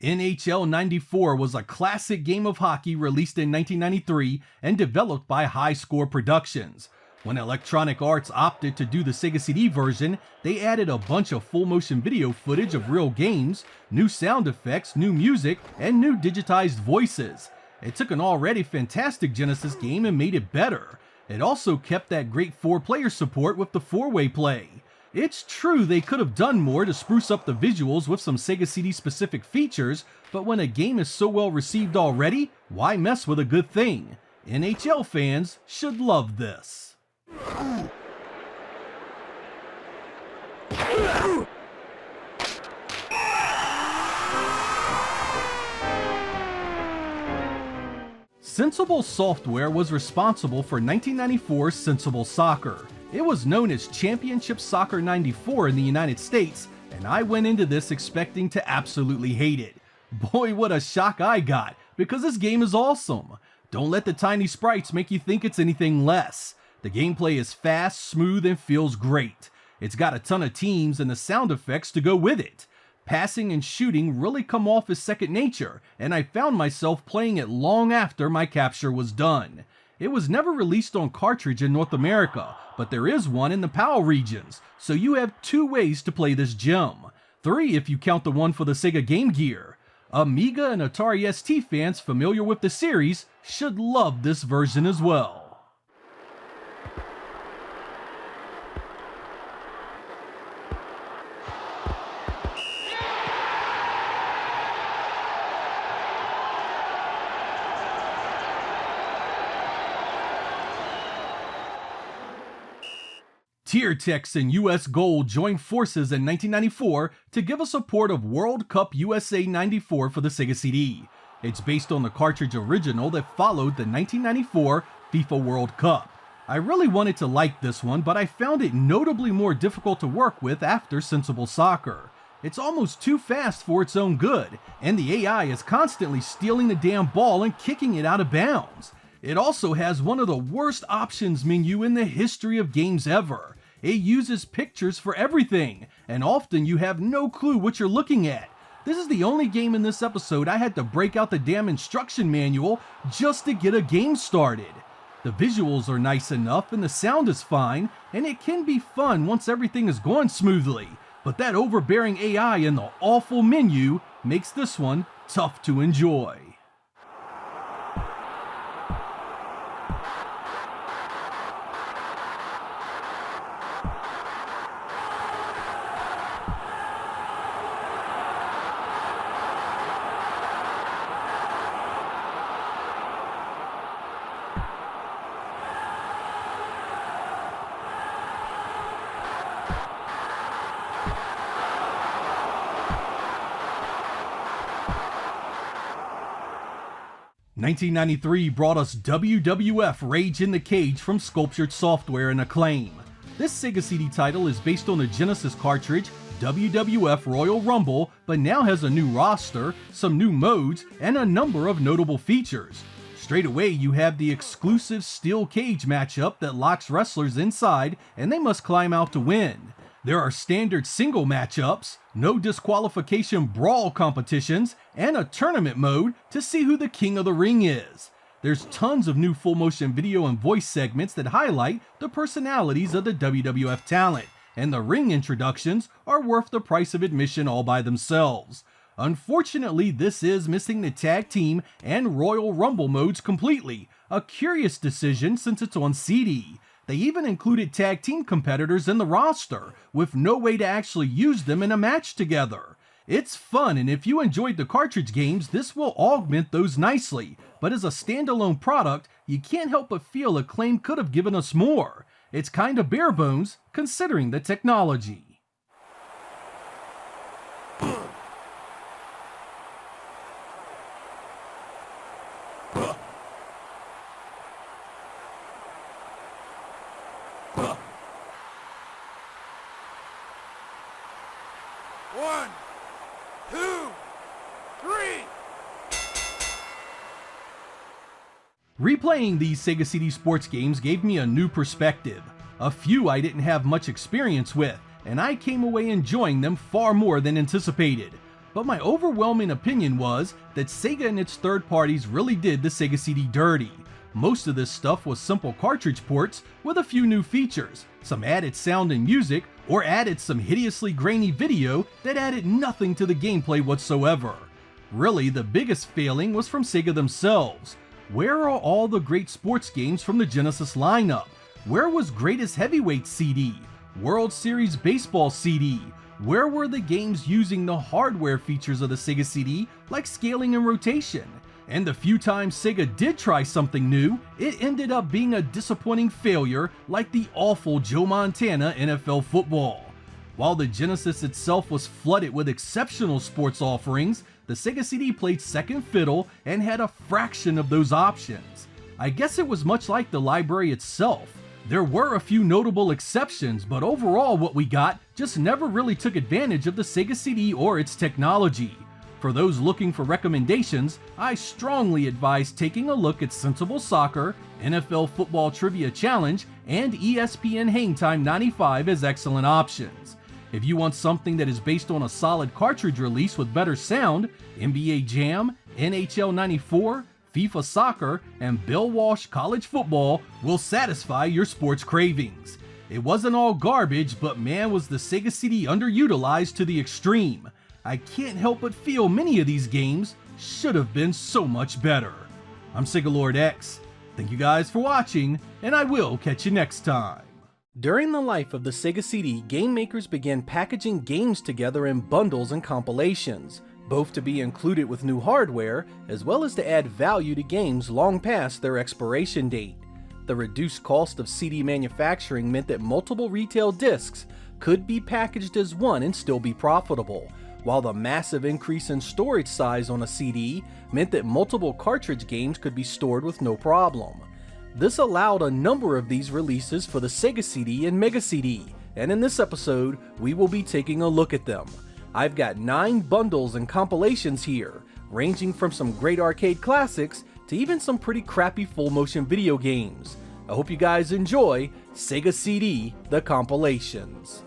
NHL 94 was a classic game of hockey released in 1993 and developed by High Score Productions. When Electronic Arts opted to do the Sega CD version, they added a bunch of full-motion video footage of real games, new sound effects, new music, and new digitized voices. It took an already fantastic Genesis game and made it better. It also kept that great 4-player support with the 4-way play. It's true they could have done more to spruce up the visuals with some Sega CD specific features, but when a game is so well received already, why mess with a good thing? NHL fans should love this. Sensible Software was responsible for 1994's Sensible Soccer. It was known as Championship Soccer 94 in the United States, and I went into this expecting to absolutely hate it. Boy, what a shock I got, because this game is awesome. Don't let the tiny sprites make you think it's anything less. The gameplay is fast, smooth, and feels great. It's got a ton of teams and the sound effects to go with it. Passing and shooting really come off as second nature, and I found myself playing it long after my capture was done. It was never released on cartridge in North America, but there is one in the PAL regions, so you have 2 ways to play this gem. 3 if you count the one for the Sega Game Gear. Amiga and Atari ST fans familiar with the series should love this version as well. TierTex and US Gold joined forces in 1994 to give us a port of World Cup USA 94 for the Sega CD. It's based on the cartridge original that followed the 1994 FIFA World Cup. I really wanted to like this one, but I found it notably more difficult to work with after Sensible Soccer. It's almost too fast for its own good, and the AI is constantly stealing the damn ball and kicking it out of bounds. It also has one of the worst options menu in the history of games ever. It uses pictures for everything, and often you have no clue what you're looking at. This is the only game in this episode I had to break out the damn instruction manual just to get a game started. The visuals are nice enough and the sound is fine, and it can be fun once everything is going smoothly, but that overbearing AI and the awful menu makes this one tough to enjoy. "1993 brought us WWF Rage in the Cage from Sculptured Software and Acclaim. This Sega CD title is based on the Genesis cartridge WWF Royal Rumble, but now has a new roster, some new modes, and a number of notable features. Straight away you have the exclusive steel cage matchup that locks wrestlers inside and they must climb out to win. There are standard single matchups, no disqualification brawl competitions, and a tournament mode to see who the king of the ring is. There's tons of new full motion video and voice segments that highlight the personalities of the WWF talent, and the ring introductions are worth the price of admission all by themselves. Unfortunately, this is missing the tag team and Royal Rumble modes completely, a curious decision since it's on CD. They even included tag team competitors in the roster, with no way to actually use them in a match together. It's fun, and if you enjoyed the cartridge games, this will augment those nicely, but as a standalone product, you can't help but feel Acclaim could have given us more. It's kinda bare bones, considering the technology. One, two, three. Replaying these Sega CD sports games gave me a new perspective. A few I didn't have much experience with, and I came away enjoying them far more than anticipated. But my overwhelming opinion was that Sega and its third parties really did the Sega CD dirty. Most of this stuff was simple cartridge ports with a few new features, some added sound and music, or added some hideously grainy video that added nothing to the gameplay whatsoever. Really, the biggest failing was from Sega themselves. Where are all the great sports games from the Genesis lineup? Where was Greatest Heavyweight CD? World Series Baseball CD. Where were the games using the hardware features of the Sega CD, like scaling and rotation? And the few times Sega did try something new, it ended up being a disappointing failure, like the awful Joe Montana NFL football. While the Genesis itself was flooded with exceptional sports offerings, the Sega CD played second fiddle and had a fraction of those options. I guess it was much like the library itself. There were a few notable exceptions, but overall what we got just never really took advantage of the Sega CD or its technology. For those looking for recommendations, I strongly advise taking a look at Sensible Soccer, NFL Football Trivia Challenge, and ESPN Hangtime 95 as excellent options. If you want something that is based on a solid cartridge release with better sound, NBA Jam, NHL 94, FIFA Soccer, and Bill Walsh College Football will satisfy your sports cravings. It wasn't all garbage, but man was the Sega CD underutilized to the extreme. I can't help but feel many of these games should have been so much better. I'm Sega Lord X. Thank you guys for watching, and I will catch you next time. During the life of the Sega CD, game makers began packaging games together in bundles and compilations, both to be included with new hardware, as well as to add value to games long past their expiration date. The reduced cost of CD manufacturing meant that multiple retail discs could be packaged as one and still be profitable, while the massive increase in storage size on a CD meant that multiple cartridge games could be stored with no problem. This allowed a number of these releases for the Sega CD and Mega CD, and in this episode, we will be taking a look at them. I've got 9 bundles and compilations here, ranging from some great arcade classics to even some pretty crappy full-motion video games. I hope you guys enjoy Sega CD, the compilations.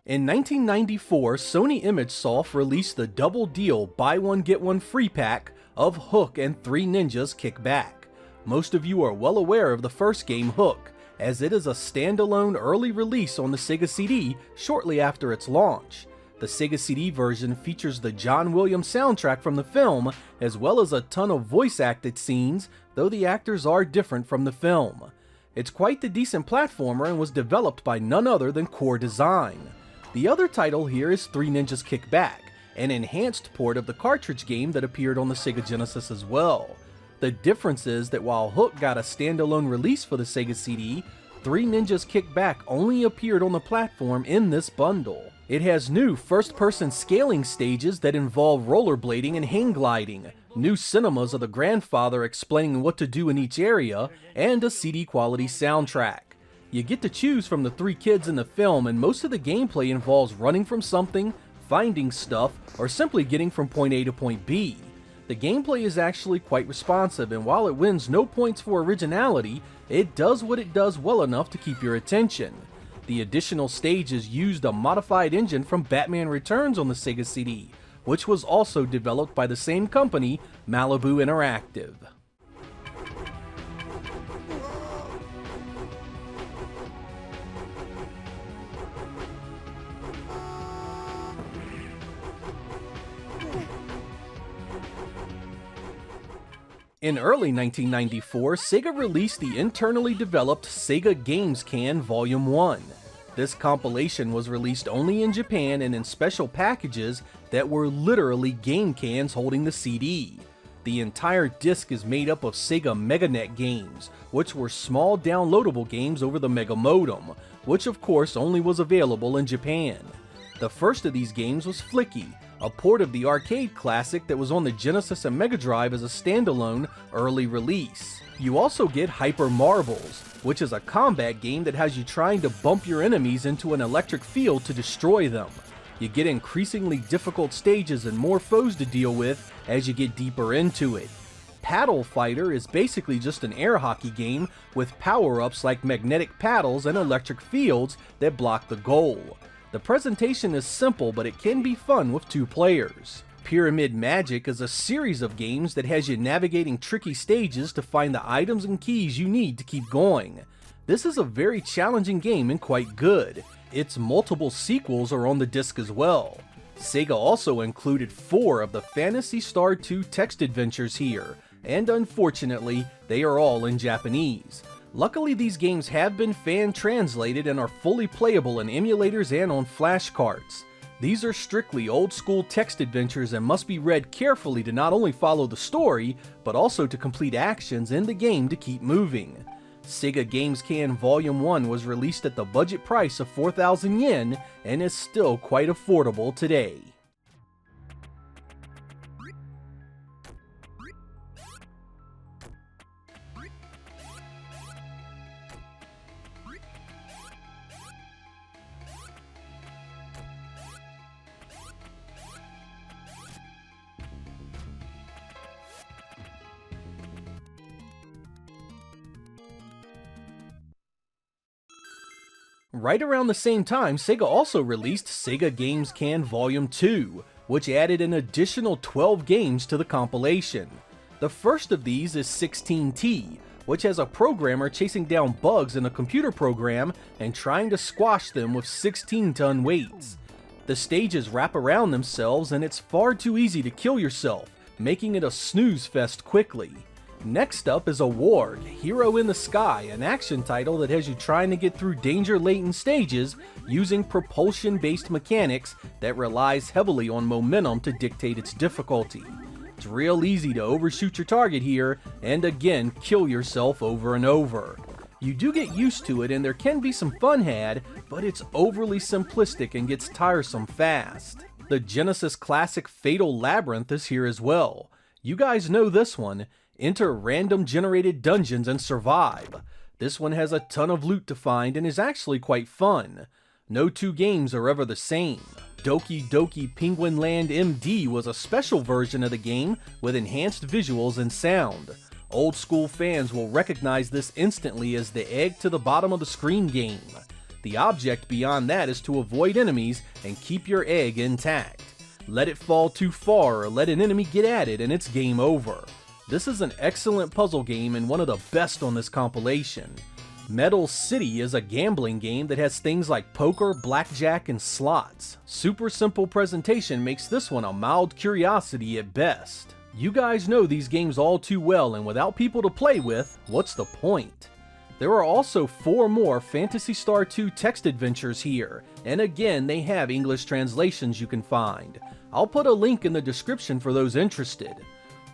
In 1994, Sony ImageSoft released the Double Deal Buy One Get One Free pack of Hook and Three Ninjas Kick Back. Most of you are well aware of the first game, Hook, as it is a standalone early release on the Sega CD shortly after its launch. The Sega CD version features the John Williams soundtrack from the film, as well as a ton of voice-acted scenes, though the actors are different from the film. It's quite the decent platformer and was developed by none other than Core Design. The other title here is Three Ninjas Kick Back, an enhanced port of the cartridge game that appeared on the Sega Genesis as well. The difference is that while Hook got a standalone release for the Sega CD, Three Ninjas Kick Back only appeared on the platform in this bundle. It has new first-person scaling stages that involve rollerblading and hang gliding, new cinemas of the grandfather explaining what to do in each area, and a CD-quality soundtrack. You get to choose from the 3 kids in the film, and most of the gameplay involves running from something, finding stuff, or simply getting from point A to point B. The gameplay is actually quite responsive, and while it wins no points for originality, it does what it does well enough to keep your attention. The additional stages used a modified engine from Batman Returns on the Sega CD, which was also developed by the same company, Malibu Interactive. In early 1994, Sega released the internally developed Sega Games Can Volume 1. This compilation was released only in Japan and in special packages that were literally game cans holding the CD. The entire disc is made up of Sega MegaNet games, which were small downloadable games over the Mega Modem, which of course only was available in Japan. The first of these games was Flicky, a port of the arcade classic that was on the Genesis and Mega Drive as a standalone early release. You also get Hyper Marbles, which is a combat game that has you trying to bump your enemies into an electric field to destroy them. You get increasingly difficult stages and more foes to deal with as you get deeper into it. Paddle Fighter is basically just an air hockey game with power-ups like magnetic paddles and electric fields that block the goal. The presentation is simple, but it can be fun with 2 players. Pyramid Magic is a series of games that has you navigating tricky stages to find the items and keys you need to keep going. This is a very challenging game and quite good. Its multiple sequels are on the disc as well. Sega also included 4 of the Phantasy Star 2 text adventures here, and unfortunately, they are all in Japanese. Luckily, these games have been fan-translated and are fully playable in emulators and on flash carts. These are strictly old-school text adventures and must be read carefully to not only follow the story, but also to complete actions in the game to keep moving. Sega Games Can Volume 1 was released at the budget price of 4,000 yen and is still quite affordable today. Right around the same time, Sega also released Sega Games Can Volume 2, which added an additional 12 games to the compilation. The first of these is 16T, which has a programmer chasing down bugs in a computer program and trying to squash them with 16-ton weights. The stages wrap around themselves and it's far too easy to kill yourself, making it a snooze fest quickly. Next up is Award, Hero in the Sky, an action title that has you trying to get through danger-laden stages using propulsion-based mechanics that relies heavily on momentum to dictate its difficulty. It's real easy to overshoot your target here, and again, kill yourself over and over. You do get used to it and there can be some fun had, but it's overly simplistic and gets tiresome fast. The Genesis classic Fatal Labyrinth is here as well. You guys know this one. Enter random generated dungeons and survive. This one has a ton of loot to find and is actually quite fun. No 2 games are ever the same. Doki Doki Penguin Land MD was a special version of the game with enhanced visuals and sound. Old school fans will recognize this instantly as the egg to the bottom of the screen game. The object beyond that is to avoid enemies and keep your egg intact. Let it fall too far or let an enemy get at it and it's game over. This is an excellent puzzle game and one of the best on this compilation. Metal City is a gambling game that has things like poker, blackjack, and slots. Super simple presentation makes this one a mild curiosity at best. You guys know these games all too well, and without people to play with, what's the point? There are also 4 more Phantasy Star 2 text adventures here, and again they have English translations you can find. I'll put a link in the description for those interested.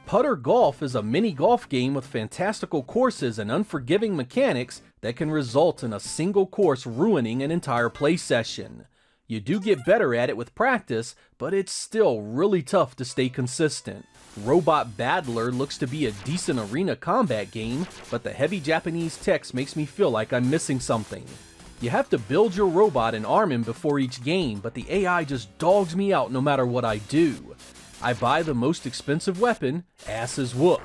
Putter Golf is a mini golf game with fantastical courses and unforgiving mechanics that can result in a single course ruining an entire play session. You do get better at it with practice, but it's still really tough to stay consistent. Robot Battler looks to be a decent arena combat game, but the heavy Japanese text makes me feel like I'm missing something. You have to build your robot and arm him before each game, but the AI just dogs me out no matter what I do. I buy the most expensive weapon, ass is whooped.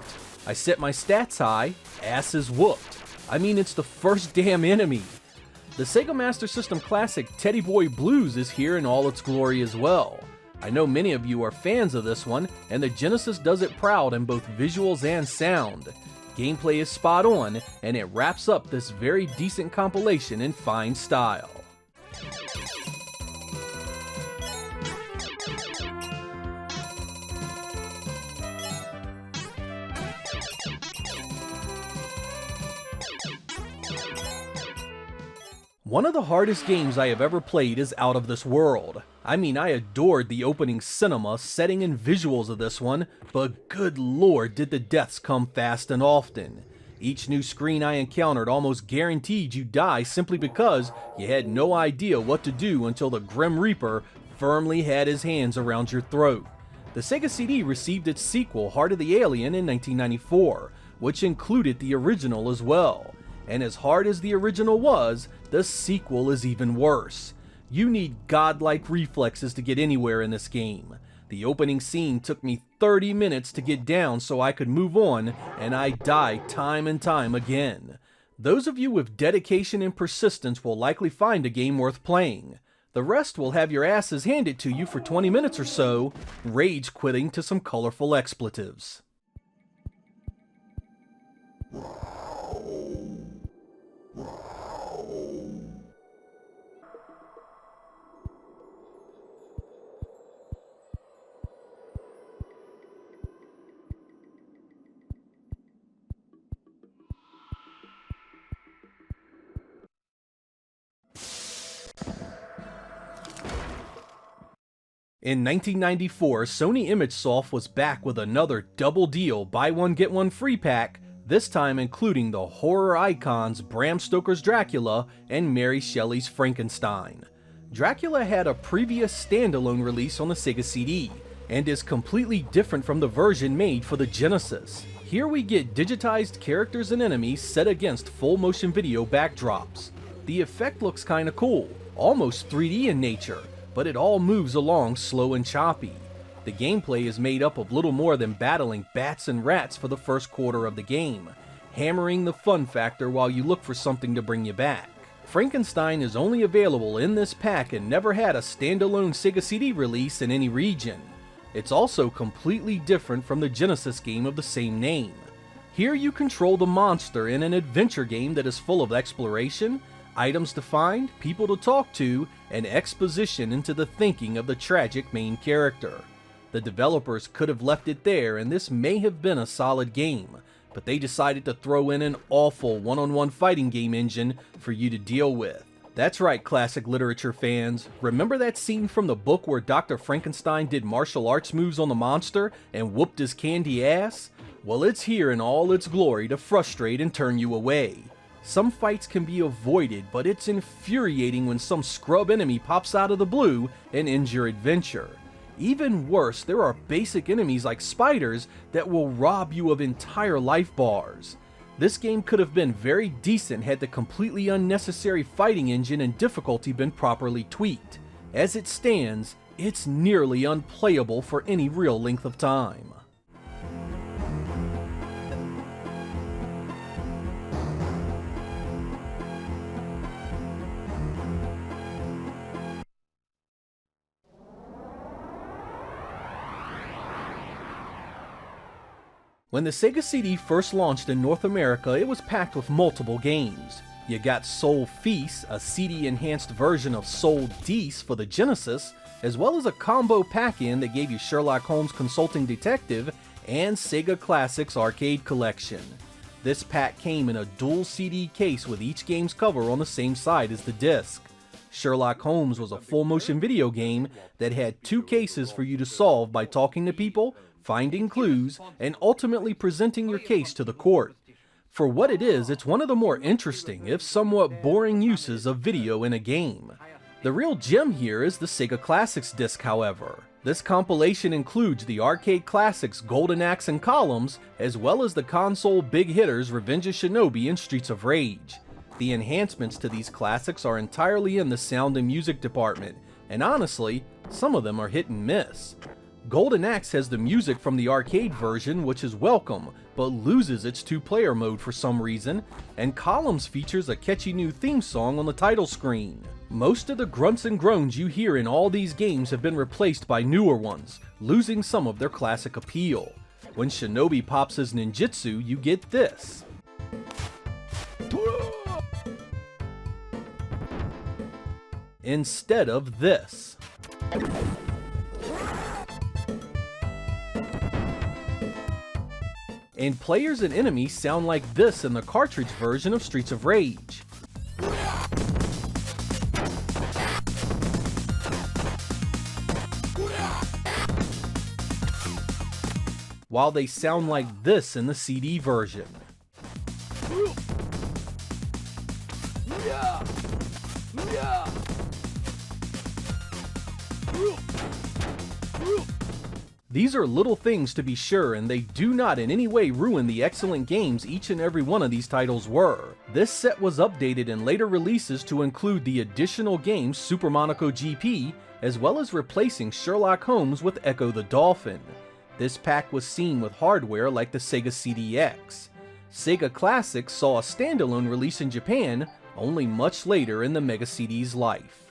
I set my stats high, ass is whooped. I mean, it's the first damn enemy. The Sega Master System classic Teddy Boy Blues is here in all its glory as well. I know many of you are fans of this one, and the Genesis does it proud in both visuals and sound. Gameplay is spot on, and it wraps up this very decent compilation in fine style. One of the hardest games I have ever played is Out of This World. I mean, I adored the opening cinema, setting, and visuals of this one, but good lord did the deaths come fast and often. Each new screen I encountered almost guaranteed you'd die simply because you had no idea what to do until the Grim Reaper firmly had his hands around your throat. The Sega CD received its sequel, Heart of the Alien, in 1994, which included the original as well. And as hard as the original was, the sequel is even worse. You need godlike reflexes to get anywhere in this game. The opening scene took me 30 minutes to get down so I could move on, and I died time and time again. Those of you with dedication and persistence will likely find a game worth playing. The rest will have your asses handed to you for 20 minutes or so, rage quitting to some colorful expletives. Wow. In 1994, Sony ImageSoft was back with another double deal buy one get one free pack, this time including the horror icons Bram Stoker's Dracula and Mary Shelley's Frankenstein. Dracula had a previous standalone release on the Sega CD, and is completely different from the version made for the Genesis. Here we get digitized characters and enemies set against full motion video backdrops. The effect looks kinda cool, almost 3D in nature, but it all moves along slow and choppy. The gameplay is made up of little more than battling bats and rats for the first quarter of the game, hammering the fun factor while you look for something to bring you back. Frankenstein is only available in this pack and never had a standalone Sega CD release in any region. It's also completely different from the Genesis game of the same name. Here you control the monster in an adventure game that is full of exploration, items to find, people to talk to, and exposition into the thinking of the tragic main character. The developers could have left it there and this may have been a solid game, but they decided to throw in an awful one-on-one fighting game engine for you to deal with. That's right, classic literature fans. Remember that scene from the book where Dr. Frankenstein did martial arts moves on the monster and whooped his candy ass? Well, it's here in all its glory to frustrate and turn you away. Some fights can be avoided, but it's infuriating when some scrub enemy pops out of the blue and ends your adventure. Even worse, there are basic enemies like spiders that will rob you of entire life bars. This game could have been very decent had the completely unnecessary fighting engine and difficulty been properly tweaked. As it stands, it's nearly unplayable for any real length of time. When the Sega CD first launched in North America, it was packed with multiple games. You got Soul Feast, a CD-enhanced version of Soul Dees for the Genesis, as well as a combo pack-in that gave you Sherlock Holmes Consulting Detective and Sega Classics Arcade Collection. This pack came in a dual CD case with each game's cover on the same side as the disc. Sherlock Holmes was a full-motion video game that had two cases for you to solve by talking to people, finding clues, and ultimately presenting your case to the court. For what it is, it's one of the more interesting, if somewhat boring uses of video in a game. The real gem here is the Sega Classics disc, however. This compilation includes the arcade classics Golden Axe and Columns, as well as the console big hitters Revenge of Shinobi and Streets of Rage. The enhancements to these classics are entirely in the sound and music department, and honestly, some of them are hit and miss. Golden Axe has the music from the arcade version, which is welcome, but loses its two-player mode for some reason, and Columns features a catchy new theme song on the title screen. Most of the grunts and groans you hear in all these games have been replaced by newer ones, losing some of their classic appeal. When Shinobi pops his ninjutsu, you get this. Instead of this. And players and enemies sound like this in the cartridge version of Streets of Rage. While they sound like this in the CD version. These are little things to be sure, and they do not in any way ruin the excellent games each and every one of these titles were. This set was updated in later releases to include the additional game Super Monaco GP, as well as replacing Sherlock Holmes with Echo the Dolphin. This pack was seen with hardware like the Sega CD-X. Sega Classics saw a standalone release in Japan only much later in the Mega CD's life.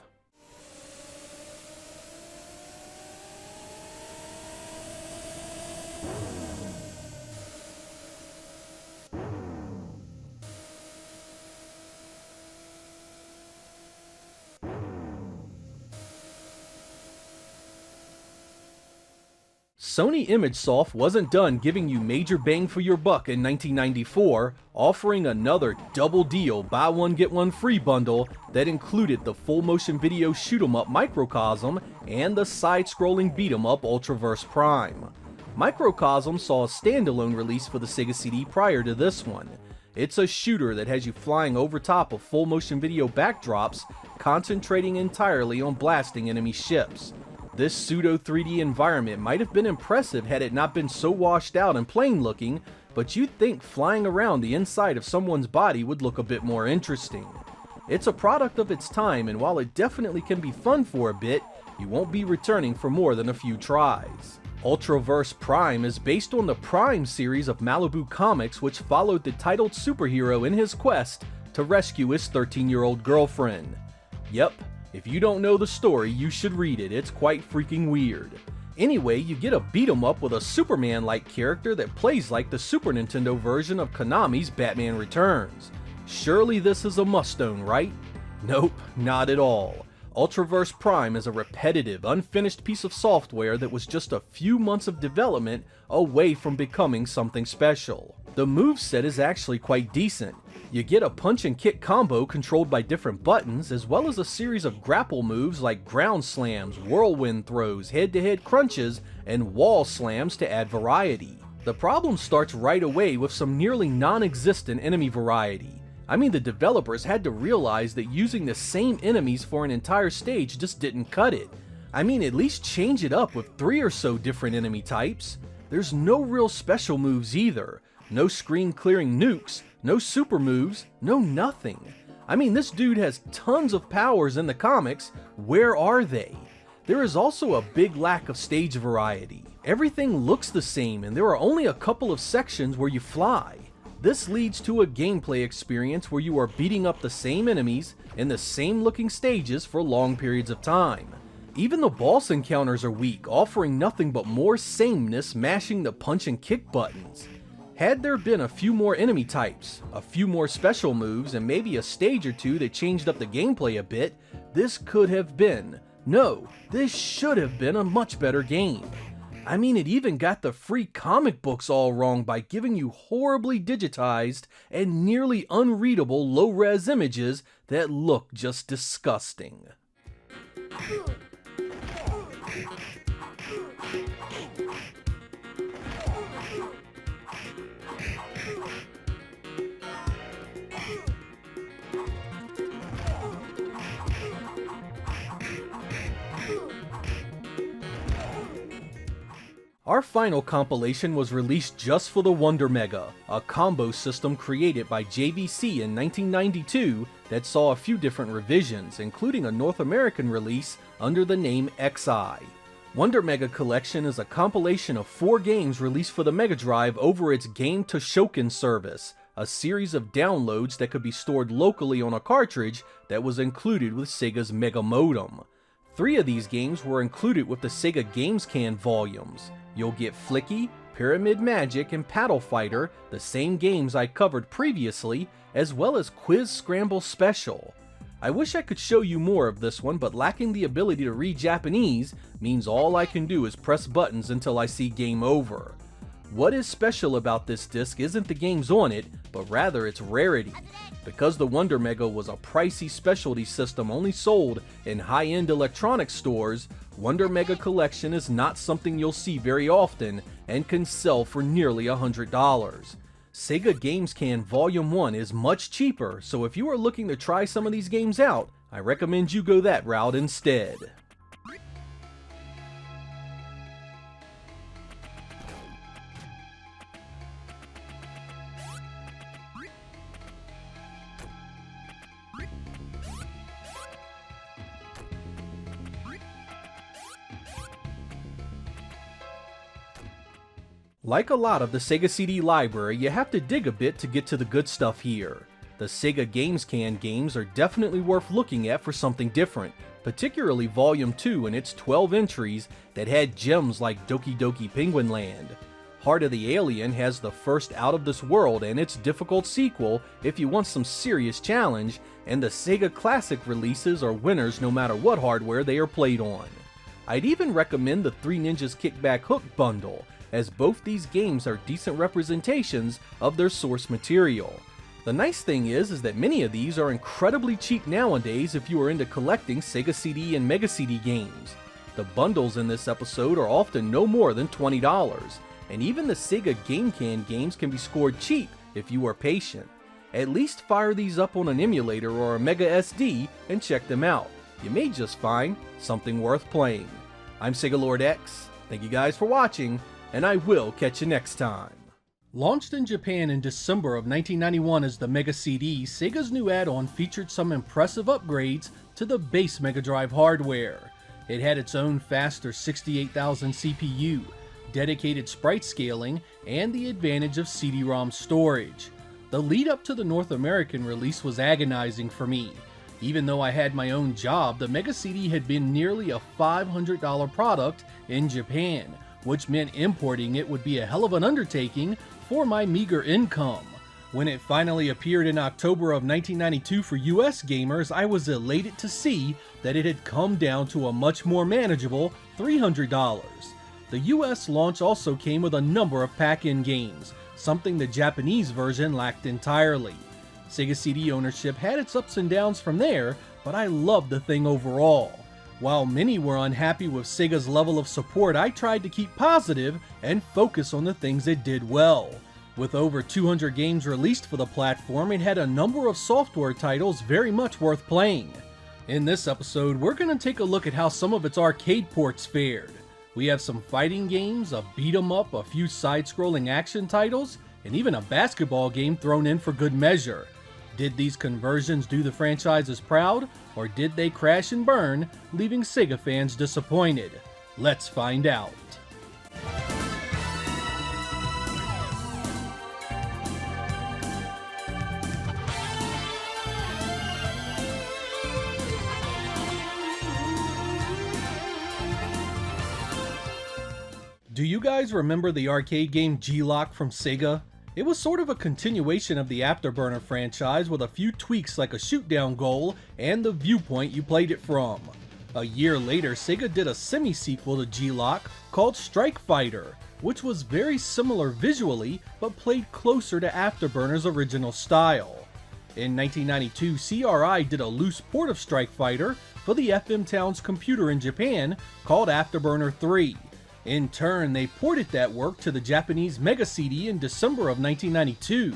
Sony ImageSoft wasn't done giving you major bang for your buck in 1994, offering another double deal buy one get one free bundle that included the full motion video shoot 'em up Microcosm and the side-scrolling beat 'em up Ultraverse Prime. Microcosm saw a standalone release for the Sega CD prior to this one. It's a shooter that has you flying over top of full motion video backdrops, concentrating entirely on blasting enemy ships. This pseudo 3D environment might have been impressive had it not been so washed out and plain looking, but you'd think flying around the inside of someone's body would look a bit more interesting. It's a product of its time, and while it definitely can be fun for a bit, you won't be returning for more than a few tries. Ultraverse Prime is based on the Prime series of Malibu comics, which followed the titled superhero in his quest to rescue his 13-year-old girlfriend. Yep, if you don't know the story, you should read it, it's quite freaking weird. Anyway, you get a beat 'em up with a Superman-like character that plays like the Super Nintendo version of Konami's Batman Returns. Surely this is a must-own, right? Nope, not at all. Ultraverse Prime is a repetitive, unfinished piece of software that was just a few months of development away from becoming something special. The moveset is actually quite decent. You get a punch and kick combo controlled by different buttons, as well as a series of grapple moves like ground slams, whirlwind throws, head-to-head crunches, and wall slams to add variety. The problem starts right away with some nearly non-existent enemy variety. I mean, the developers had to realize that using the same enemies for an entire stage just didn't cut it. I mean, at least change it up with 3 or so different enemy types. There's no real special moves either. No screen clearing nukes, no super moves, no nothing. I mean, this dude has tons of powers in the comics. Where are they? There is also a big lack of stage variety. Everything looks the same, and there are only a couple of sections where you fly. This leads to a gameplay experience where you are beating up the same enemies in the same looking stages for long periods of time. Even the boss encounters are weak, offering nothing but more sameness mashing the punch and kick buttons. Had there been a few more enemy types, a few more special moves, and maybe a stage or two that changed up the gameplay a bit, this could have been, no, this should have been a much better game. I mean, it even got the free comic books all wrong by giving you horribly digitized and nearly unreadable low-res images that look just disgusting. Our final compilation was released just for the Wonder Mega, a combo system created by JVC in 1992 that saw a few different revisions, including a North American release under the name XI. Wonder Mega Collection is a compilation of 4 games released for the Mega Drive over its Game to Shokin service, a series of downloads that could be stored locally on a cartridge that was included with Sega's Mega Modem. 3 of these games were included with the Sega Games Can volumes. You'll get Flicky, Pyramid Magic, and Paddle Fighter, the same games I covered previously, as well as Quiz Scramble Special. I wish I could show you more of this one, but lacking the ability to read Japanese means all I can do is press buttons until I see game over. What is special about this disc isn't the games on it, but rather its rarity. Because the Wonder Mega was a pricey specialty system only sold in high-end electronics stores, Wonder Mega Collection is not something you'll see very often and can sell for nearly $100. Sega Games Can Volume 1 is much cheaper, so if you are looking to try some of these games out, I recommend you go that route instead. Like a lot of the Sega CD library, you have to dig a bit to get to the good stuff here. The Sega Games Can games are definitely worth looking at for something different, particularly Volume 2 and its 12 entries that had gems like Doki Doki Penguin Land. Heart of the Alien has the first Out of This World and its difficult sequel if you want some serious challenge, and the Sega Classic releases are winners no matter what hardware they are played on. I'd even recommend the Three Ninjas Kickback Hook bundle, as both these games are decent representations of their source material. The nice thing is that many of these are incredibly cheap nowadays if you are into collecting Sega CD and Mega CD games. The bundles in this episode are often no more than $20, and even the Sega Game Can games can be scored cheap if you are patient. At least fire these up on an emulator or a Mega SD and check them out. You may just find something worth playing. I'm Sega Lord X, thank you guys for watching, and I will catch you next time. Launched in Japan in December of 1991 as the Mega CD, Sega's new add-on featured some impressive upgrades to the base Mega Drive hardware. It had its own faster 68,000 CPU, dedicated sprite scaling, and the advantage of CD-ROM storage. The lead up to the North American release was agonizing for me. Even though I had my own job, the Mega CD had been nearly a $500 product in Japan, which meant importing it would be a hell of an undertaking for my meager income. When it finally appeared in October of 1992 for US gamers, I was elated to see that it had come down to a much more manageable $300. The US launch also came with a number of pack-in games, something the Japanese version lacked entirely. Sega CD ownership had its ups and downs from there, but I loved the thing overall. While many were unhappy with Sega's level of support, I tried to keep positive and focus on the things it did well. With over 200 games released for the platform, it had a number of software titles very much worth playing. In this episode, we're going to take a look at how some of its arcade ports fared. We have some fighting games, a beat-em-up, a few side-scrolling action titles, and even a basketball game thrown in for good measure. Did these conversions do the franchises proud, or did they crash and burn, leaving Sega fans disappointed? Let's find out. Do you guys remember the arcade game G-Lock from Sega? It was sort of a continuation of the Afterburner franchise with a few tweaks like a shoot-down goal and the viewpoint you played it from. A year later, Sega did a semi-sequel to G-Lock called Strike Fighter, which was very similar visually but played closer to Afterburner's original style. In 1992, CRI did a loose port of Strike Fighter for the FM Towns computer in Japan called Afterburner 3. In turn, they ported that work to the Japanese Mega CD in December of 1992.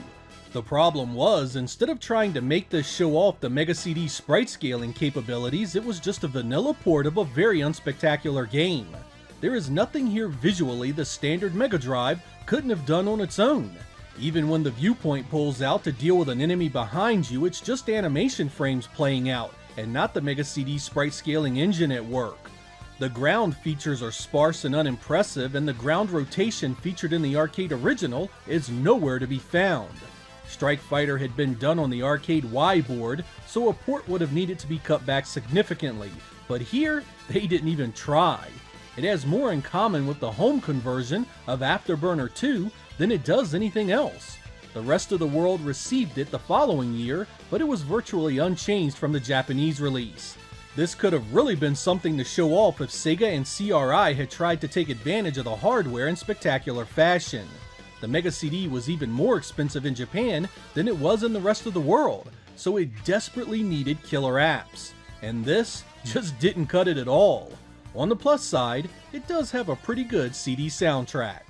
The problem was, instead of trying to make this show off the Mega CD sprite scaling capabilities, it was just a vanilla port of a very unspectacular game. There is nothing here visually the standard Mega Drive couldn't have done on its own. Even when the viewpoint pulls out to deal with an enemy behind you, it's just animation frames playing out, and not the Mega CD sprite scaling engine at work. The ground features are sparse and unimpressive, and the ground rotation featured in the arcade original is nowhere to be found. Strike Fighter had been done on the arcade Y board, so a port would have needed to be cut back significantly, but here, they didn't even try. It has more in common with the home conversion of Afterburner 2 than it does anything else. The rest of the world received it the following year, but it was virtually unchanged from the Japanese release. This could have really been something to show off if Sega and CRI had tried to take advantage of the hardware in spectacular fashion. The Mega CD was even more expensive in Japan than it was in the rest of the world, so it desperately needed killer apps. And this just didn't cut it at all. On the plus side, it does have a pretty good CD soundtrack.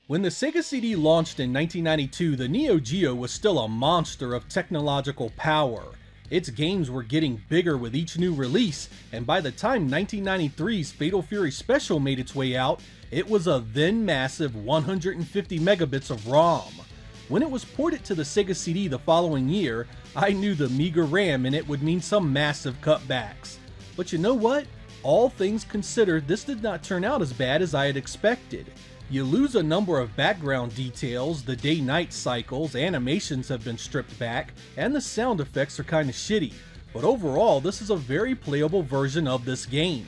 When the Sega CD launched in 1992, the Neo Geo was still a monster of technological power. Its games were getting bigger with each new release, and by the time 1993's Fatal Fury Special made its way out, it was a then massive 150 megabits of ROM. When it was ported to the Sega CD the following year, I knew the meager RAM in it would mean some massive cutbacks. But you know what? All things considered, this did not turn out as bad as I had expected. You lose a number of background details, the day-night cycles, animations have been stripped back, and the sound effects are kinda shitty, but overall this is a very playable version of this game.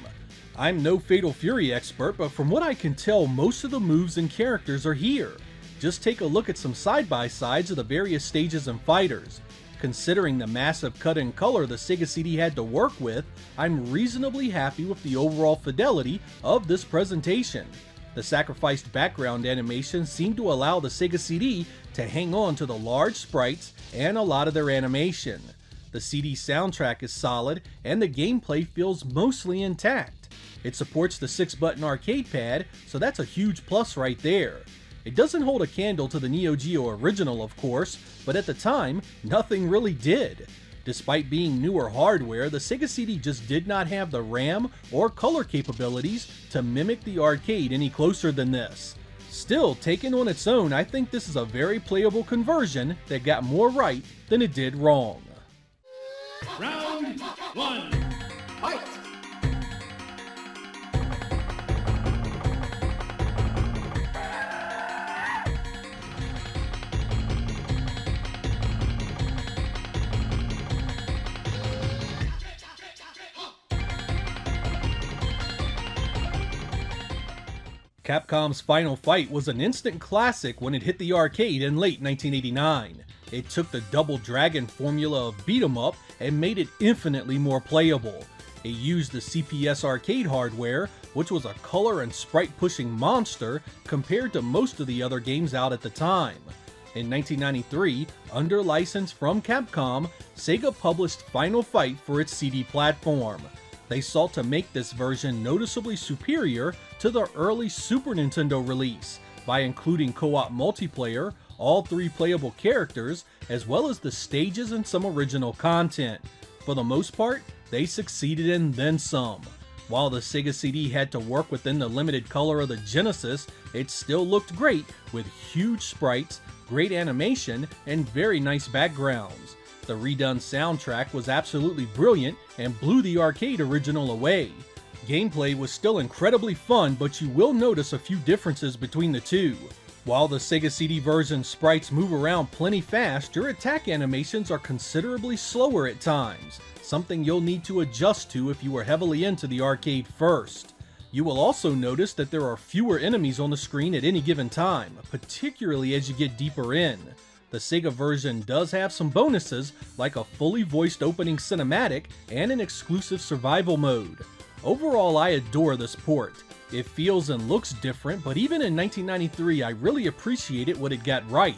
I'm no Fatal Fury expert, but from what I can tell, most of the moves and characters are here. Just take a look at some side-by-sides of the various stages and fighters. Considering the massive cut in color the Sega CD had to work with, I'm reasonably happy with the overall fidelity of this presentation. The sacrificed background animations seem to allow the Sega CD to hang on to the large sprites and a lot of their animation. The CD soundtrack is solid and the gameplay feels mostly intact. It supports the 6-button arcade pad, so that's a huge plus right there. It doesn't hold a candle to the Neo Geo original, of course, but at the time, nothing really did. Despite being newer hardware, the Sega CD just did not have the RAM or color capabilities to mimic the arcade any closer than this. Still, taken on its own, I think this is a very playable conversion that got more right than it did wrong. Round one. Fight! Capcom's Final Fight was an instant classic when it hit the arcade in late 1989. It took the Double Dragon formula of beat 'em up and made it infinitely more playable. It used the CPS arcade hardware, which was a color and sprite pushing monster compared to most of the other games out at the time. In 1993, under license from Capcom, Sega published Final Fight for its CD platform. They sought to make this version noticeably superior to the early Super Nintendo release by including co-op multiplayer, all 3 playable characters, as well as the stages and some original content. For the most part, they succeeded and then some. While the Sega CD had to work within the limited color of the Genesis, it still looked great with huge sprites, great animation, and very nice backgrounds. The redone soundtrack was absolutely brilliant and blew the arcade original away. Gameplay was still incredibly fun, but you will notice a few differences between the two. While the Sega CD version sprites move around plenty fast, your attack animations are considerably slower at times, something you'll need to adjust to if you were heavily into the arcade first. You will also notice that there are fewer enemies on the screen at any given time, particularly as you get deeper in. The Sega version does have some bonuses, like a fully voiced opening cinematic and an exclusive survival mode. Overall, I adore this port. It feels and looks different, but even in 1993, I really appreciated what it got right.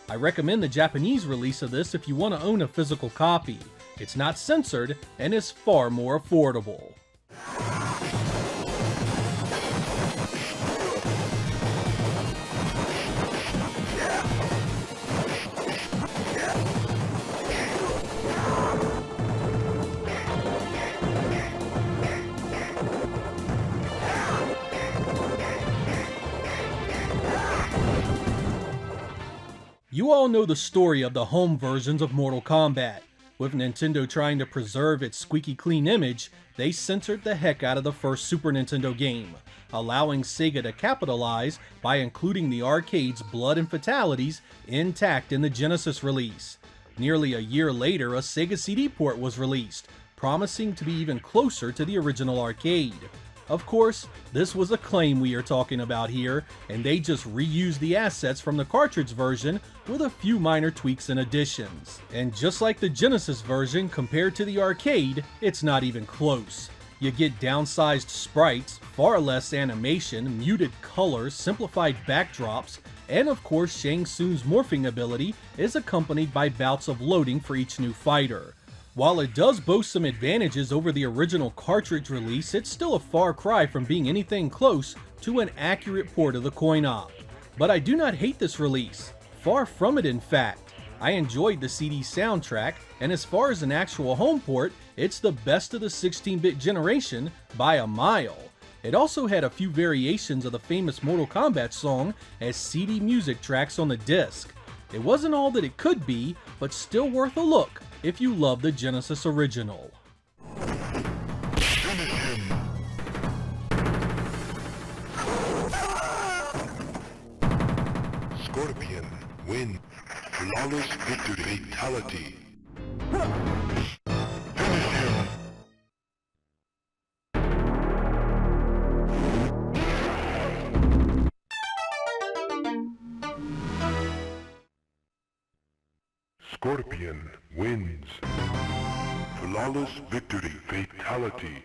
I recommend the Japanese release of this if you want to own a physical copy. It's not censored and is far more affordable. You all know the story of the home versions of Mortal Kombat. With Nintendo trying to preserve its squeaky clean image, they censored the heck out of the first Super Nintendo game, allowing Sega to capitalize by including the arcade's blood and fatalities intact in the Genesis release. Nearly a year later, a Sega CD port was released, promising to be even closer to the original arcade. Of course, this was a claim we are talking about here, and they just reused the assets from the cartridge version with a few minor tweaks and additions. And just like the Genesis version compared to the arcade, it's not even close. You get downsized sprites, far less animation, muted colors, simplified backdrops, and of course Shang Tsung's morphing ability is accompanied by bouts of loading for each new fighter. While it does boast some advantages over the original cartridge release, it's still a far cry from being anything close to an accurate port of the coin-op. But I do not hate this release. Far from it, in fact. I enjoyed the CD soundtrack, and as far as an actual home port, it's the best of the 16-bit generation by a mile. It also had a few variations of the famous Mortal Kombat song as CD music tracks on the disc. It wasn't all that it could be, but still worth a look if you love the Genesis original. Scorpion win. Flawless victory. Fatality. Finish Scorpion wins. Flawless victory, fatality.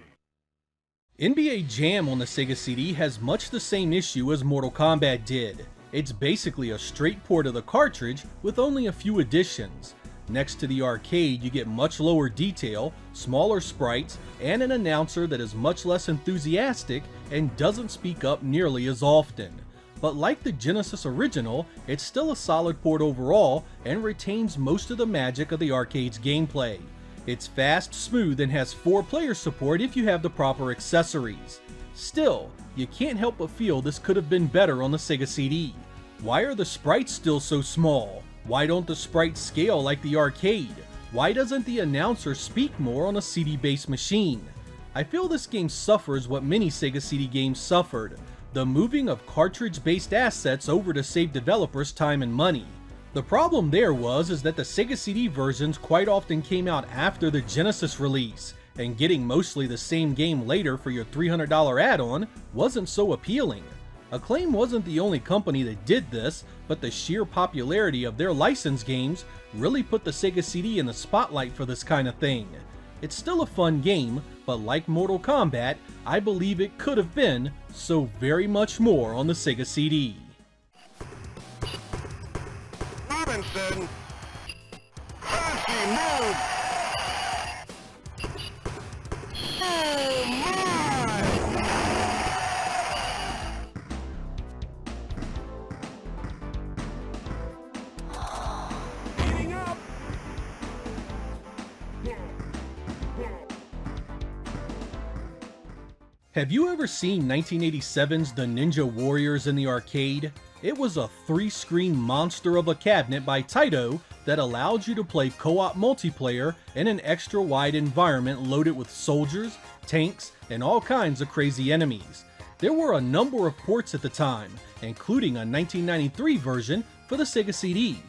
NBA Jam on the Sega CD has much the same issue as Mortal Kombat did. It's basically a straight port of the cartridge with only a few additions. Next to the arcade, you get much lower detail, smaller sprites, and an announcer that is much less enthusiastic and doesn't speak up nearly as often. But like the Genesis original, it's still a solid port overall and retains most of the magic of the arcade's gameplay. It's fast, smooth, and has 4-player support if you have the proper accessories. Still, you can't help but feel this could have been better on the Sega CD. Why are the sprites still so small? Why don't the sprites scale like the arcade? Why doesn't the announcer speak more on a CD-based machine? I feel this game suffers what many Sega CD games suffered, the moving of cartridge-based assets over to save developers time and money. The problem there is that the Sega CD versions quite often came out after the Genesis release, and getting mostly the same game later for your $300 add-on wasn't so appealing. Acclaim wasn't the only company that did this, but the sheer popularity of their licensed games really put the Sega CD in the spotlight for this kind of thing. It's still a fun game, but like Mortal Kombat, I believe it could have been so very much more on the Sega CD. Robinson! Fancy move! Oh my! Heating up! Have you ever seen 1987's The Ninja Warriors in the arcade? It was a 3-screen monster of a cabinet by Taito that allowed you to play co-op multiplayer in an extra-wide environment loaded with soldiers, tanks, and all kinds of crazy enemies. There were a number of ports at the time, including a 1993 version for the Sega CD.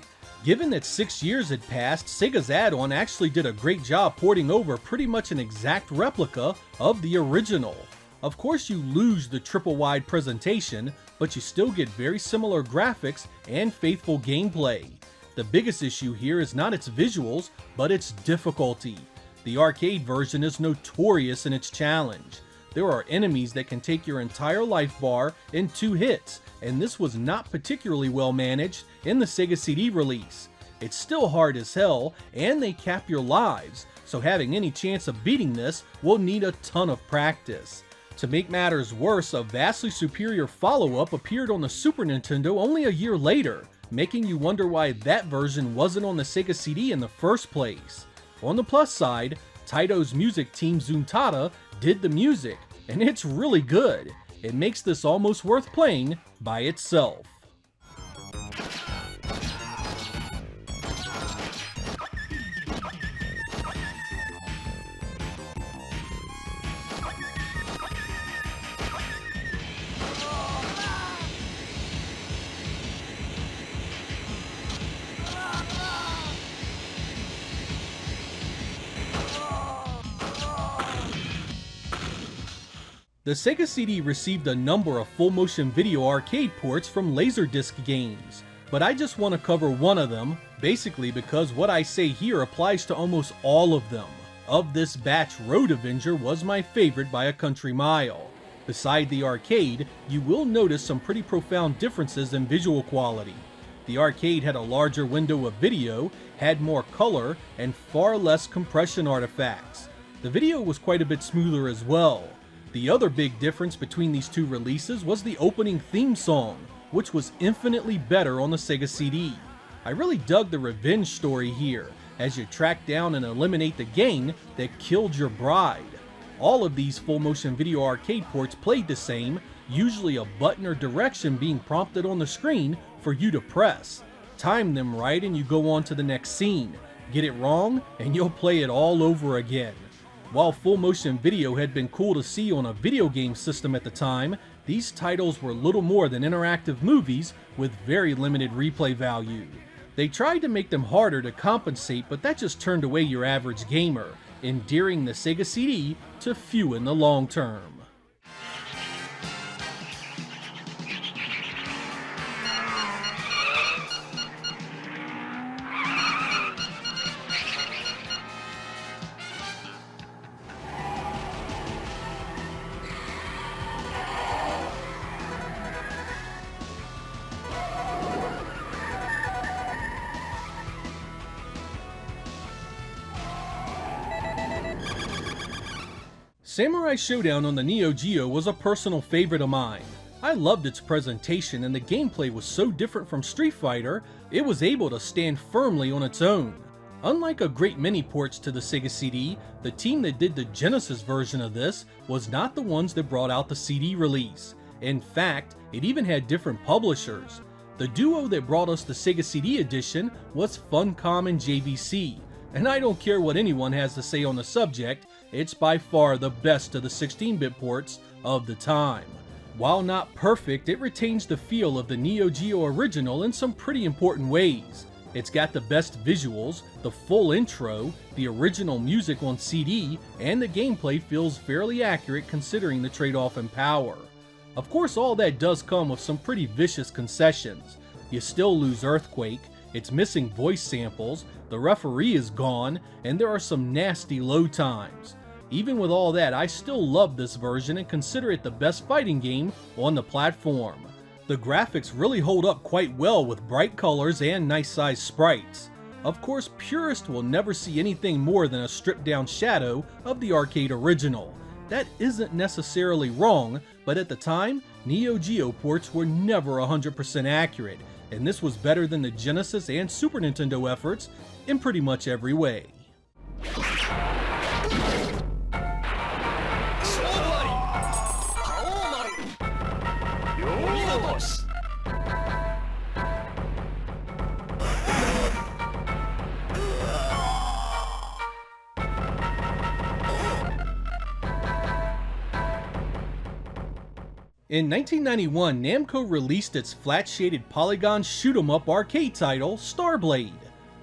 Given that 6 years had passed, Sega's add-on actually did a great job porting over pretty much an exact replica of the original. Of course you lose the triple-wide presentation, but you still get very similar graphics and faithful gameplay. The biggest issue here is not its visuals, but its difficulty. The arcade version is notorious in its challenge. There are enemies that can take your entire life bar in 2 hits, and this was not particularly well managed in the Sega CD release. It's still hard as hell, and they cap your lives, so having any chance of beating this will need a ton of practice. To make matters worse, a vastly superior follow-up appeared on the Super Nintendo only a year later, making you wonder why that version wasn't on the Sega CD in the first place. On the plus side, Taito's music team Zuntata did the music, and it's really good. It makes this almost worth playing by itself. The Sega CD received a number of full-motion video arcade ports from Laserdisc games, but I just want to cover one of them, basically because what I say here applies to almost all of them. Of this batch, Road Avenger was my favorite by a country mile. Beside the arcade, you will notice some pretty profound differences in visual quality. The arcade had a larger window of video, had more color, and far less compression artifacts. The video was quite a bit smoother as well. The other big difference between these two releases was the opening theme song, which was infinitely better on the Sega CD. I really dug the revenge story here, as you track down and eliminate the gang that killed your bride. All of these full-motion video arcade ports played the same, usually a button or direction being prompted on the screen for you to press. Time them right and you go on to the next scene. Get it wrong and you'll play it all over again. While full-motion video had been cool to see on a video game system at the time, these titles were little more than interactive movies with very limited replay value. They tried to make them harder to compensate, but that just turned away your average gamer, endearing the Sega CD to few in the long term. Samurai Showdown on the Neo Geo was a personal favorite of mine. I loved its presentation, and the gameplay was so different from Street Fighter, it was able to stand firmly on its own. Unlike a great many ports to the Sega CD, the team that did the Genesis version of this was not the ones that brought out the CD release. In fact, it even had different publishers. The duo that brought us the Sega CD edition was Funcom and JVC, and I don't care what anyone has to say on the subject, it's by far the best of the 16-bit ports of the time. While not perfect, it retains the feel of the Neo Geo original in some pretty important ways. It's got the best visuals, the full intro, the original music on CD, and the gameplay feels fairly accurate considering the trade-off in power. Of course, all that does come with some pretty vicious concessions. You still lose Earthquake, it's missing voice samples, the referee is gone, and there are some nasty load times. Even with all that, I still love this version and consider it the best fighting game on the platform. The graphics really hold up quite well with bright colors and nice sized sprites. Of course, purists will never see anything more than a stripped down shadow of the arcade original. That isn't necessarily wrong, but at the time, Neo Geo ports were never 100% accurate, and this was better than the Genesis and Super Nintendo efforts in pretty much every way. In 1991, Namco released its flat-shaded polygon shoot-'em-up arcade title, Starblade.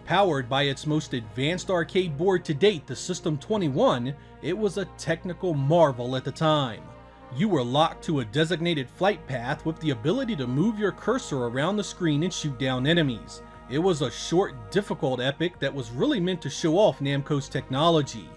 Powered by its most advanced arcade board to date, the System 21, it was a technical marvel at the time. You were locked to a designated flight path with the ability to move your cursor around the screen and shoot down enemies. It was a short, difficult epic that was really meant to show off Namco's technology.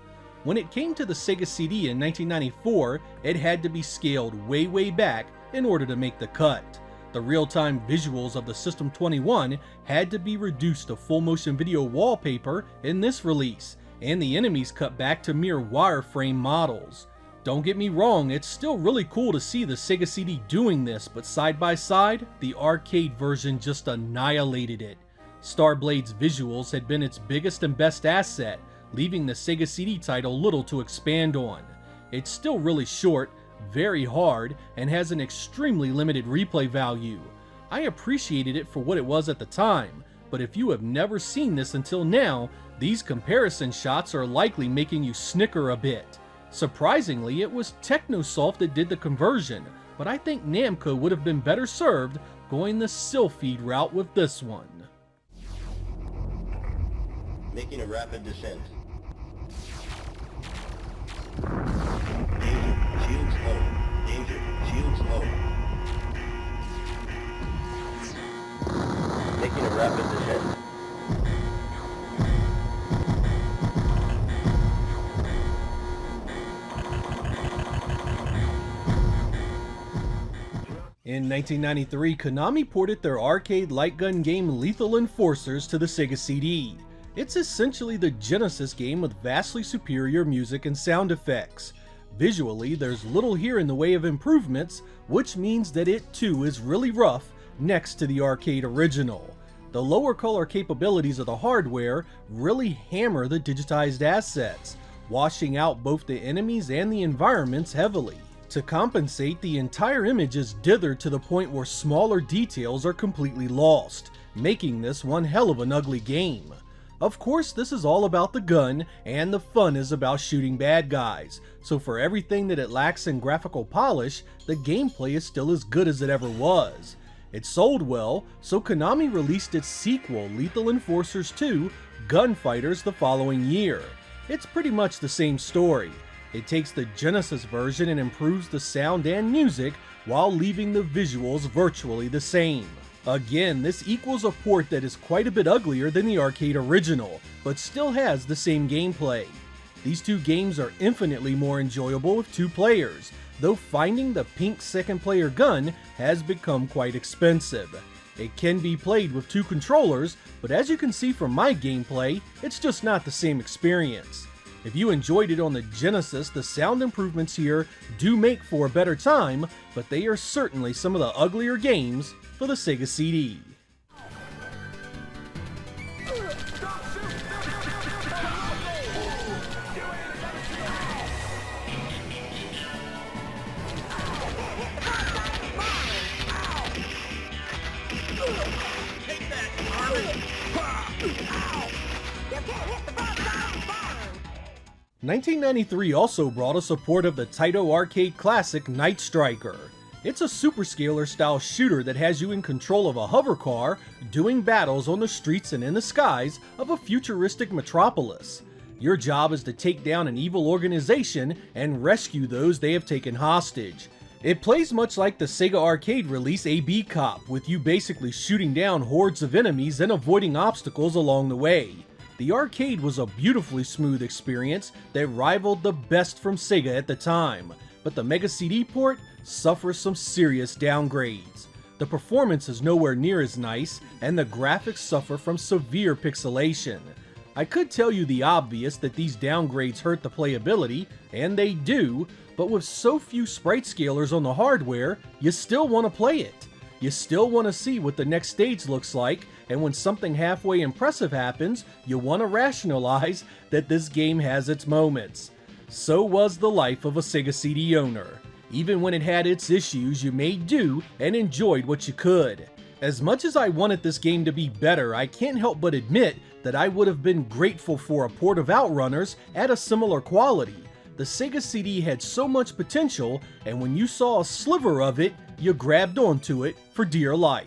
When it came to the Sega CD in 1994, it had to be scaled way back in order to make the cut. The real-time visuals of the System 21 had to be reduced to full-motion video wallpaper in this release, and the enemies cut back to mere wireframe models. Don't get me wrong, it's still really cool to see the Sega CD doing this, but side by side, the arcade version just annihilated it. Starblade's visuals had been its biggest and best asset, leaving the Sega CD title little to expand on. It's still really short, very hard, and has an extremely limited replay value. I appreciated it for what it was at the time, but if you have never seen this until now, these comparison shots are likely making you snicker a bit. Surprisingly, it was Technosoft that did the conversion, but I think Namco would have been better served going the Silpheed route with this one. Making a rapid descent. Shields low. Danger. Shields low. Making a rapid descent. In 1993, Konami ported their arcade light gun game Lethal Enforcers to the Sega CD. It's essentially the Genesis game with vastly superior music and sound effects. Visually, there's little here in the way of improvements, which means that it too is really rough next to the arcade original. The lower color capabilities of the hardware really hammer the digitized assets, washing out both the enemies and the environments heavily. To compensate, the entire image is dithered to the point where smaller details are completely lost, making this one hell of an ugly game. Of course, this is all about the gun, and the fun is about shooting bad guys, so for everything that it lacks in graphical polish, the gameplay is still as good as it ever was. It sold well, so Konami released its sequel, Lethal Enforcers 2: Gunfighters, the following year. It's pretty much the same story. It takes the Genesis version and improves the sound and music while leaving the visuals virtually the same. Again, this equals a port that is quite a bit uglier than the arcade original, but still has the same gameplay. These two games are infinitely more enjoyable with two players, though finding the pink second player gun has become quite expensive. It can be played with two controllers, but as you can see from my gameplay, it's just not the same experience. If you enjoyed it on the Genesis, the sound improvements here do make for a better time, but they are certainly some of the uglier games for the Sega CD. Take that, Armin! 1993 also brought us support of the Taito arcade classic Night Striker. It's a superscaler style shooter that has you in control of a hover car, doing battles on the streets and in the skies of a futuristic metropolis. Your job is to take down an evil organization and rescue those they have taken hostage. It plays much like the Sega arcade release AB Cop, with you basically shooting down hordes of enemies and avoiding obstacles along the way. The arcade was a beautifully smooth experience that rivaled the best from Sega at the time, but the Mega CD port suffers some serious downgrades. The performance is nowhere near as nice, and the graphics suffer from severe pixelation. I could tell you the obvious that these downgrades hurt the playability, and they do, but with so few sprite scalers on the hardware, you still want to play it. You still want to see what the next stage looks like, and when something halfway impressive happens, you want to rationalize that this game has its moments. So was the life of a Sega CD owner. Even when it had its issues, you made do and enjoyed what you could. As much as I wanted this game to be better, I can't help but admit that I would have been grateful for a port of Outrunners at a similar quality. The Sega CD had so much potential, and when you saw a sliver of it, you grabbed onto it for dear life.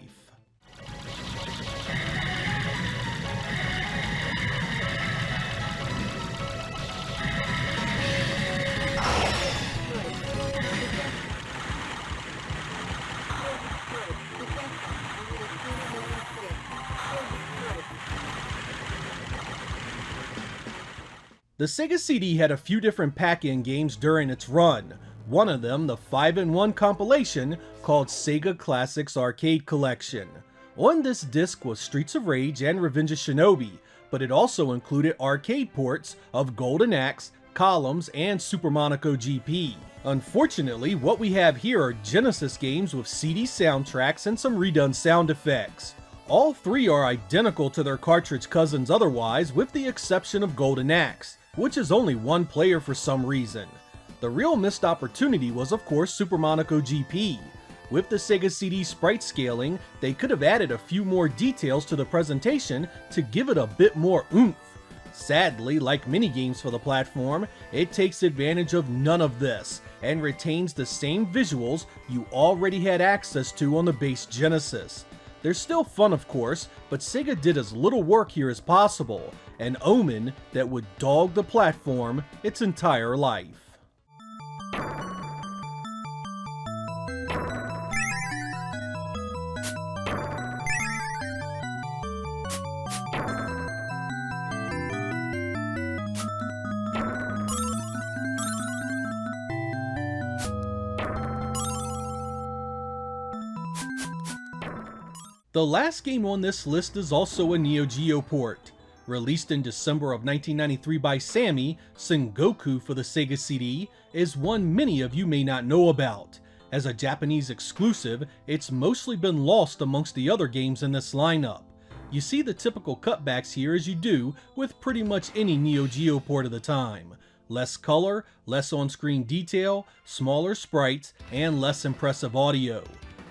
The Sega CD had a few different pack-in games during its run, one of them the 5-in-1 compilation called Sega Classics Arcade Collection. On this disc was Streets of Rage and Revenge of Shinobi, but it also included arcade ports of Golden Axe, Columns, and Super Monaco GP. Unfortunately, what we have here are Genesis games with CD soundtracks and some redone sound effects. All three are identical to their cartridge cousins otherwise, with the exception of Golden Axe, which is only one player for some reason. The real missed opportunity was of course Super Monaco GP. With the Sega CD sprite scaling, they could have added a few more details to the presentation to give it a bit more oomph. Sadly, like many games for the platform, it takes advantage of none of this, and retains the same visuals you already had access to on the base Genesis. They're still fun of course, but Sega did as little work here as possible, an omen that would dog the platform its entire life. The last game on this list is also a Neo Geo port. Released in December of 1993 by Sammy, Sengoku for the Sega CD is one many of you may not know about. As a Japanese exclusive, it's mostly been lost amongst the other games in this lineup. You see the typical cutbacks here as you do with pretty much any Neo Geo port of the time. Less color, less on-screen detail, smaller sprites, and less impressive audio.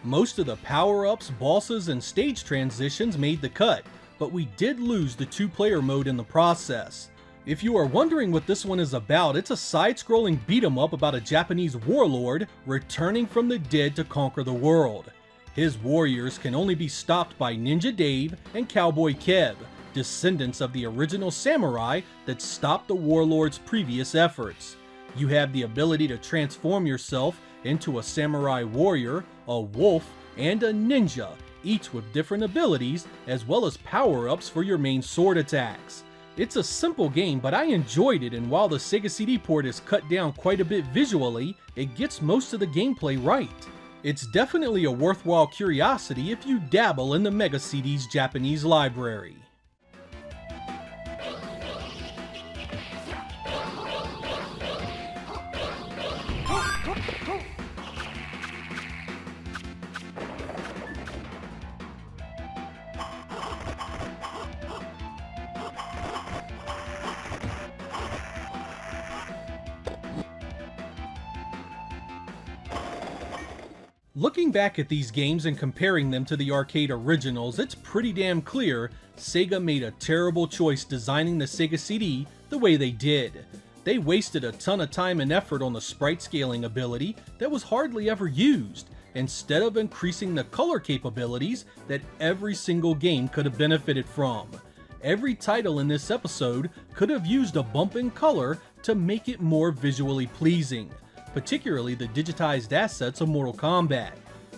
Most of the power-ups, bosses, and stage transitions made the cut, but we did lose the two-player mode in the process. If you are wondering what this one is about, it's a side-scrolling beat-em-up about a Japanese warlord returning from the dead to conquer the world. His warriors can only be stopped by Ninja Dave and Cowboy Kev, descendants of the original samurai that stopped the warlord's previous efforts. You have the ability to transform yourself into a samurai warrior, a wolf, and a ninja, each with different abilities as well as power-ups for your main sword attacks. It's a simple game, but I enjoyed it, and while the Sega CD port is cut down quite a bit visually, it gets most of the gameplay right. It's definitely a worthwhile curiosity if you dabble in the Mega CD's Japanese library. Looking back at these games and comparing them to the arcade originals, it's pretty damn clear Sega made a terrible choice designing the Sega CD the way they did. They wasted a ton of time and effort on the sprite scaling ability that was hardly ever used, instead of increasing the color capabilities that every single game could have benefited from. Every title in this episode could have used a bump in color to make it more visually pleasing, particularly the digitized assets of Mortal Kombat.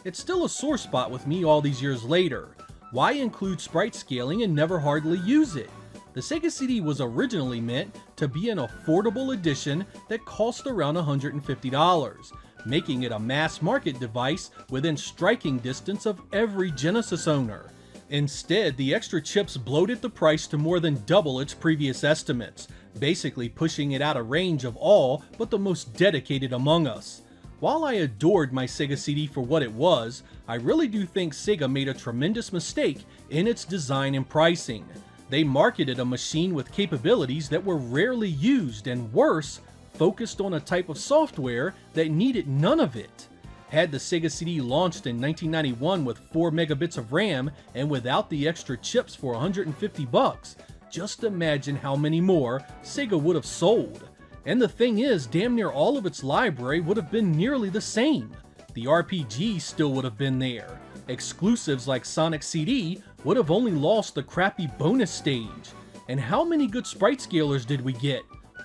It's still a sore spot with me all these years later. Why include sprite scaling and never hardly use it? The Sega CD was originally meant to be an affordable edition that cost around $150, making it a mass market device within striking distance of every Genesis owner. Instead, the extra chips bloated the price to more than double its previous estimates, basically pushing it out of range of all but the most dedicated among us. While I adored my Sega CD for what it was, I really do think Sega made a tremendous mistake in its design and pricing. They marketed a machine with capabilities that were rarely used and worse, focused on a type of software that needed none of it. Had the Sega CD launched in 1991 with 4 megabits of RAM and without the extra chips for $150, just imagine how many more Sega would have sold. And the thing is, damn near all of its library would have been nearly the same. The RPG still would have been there. Exclusives like Sonic CD would have only lost the crappy bonus stage. And how many good sprite scalers did we get?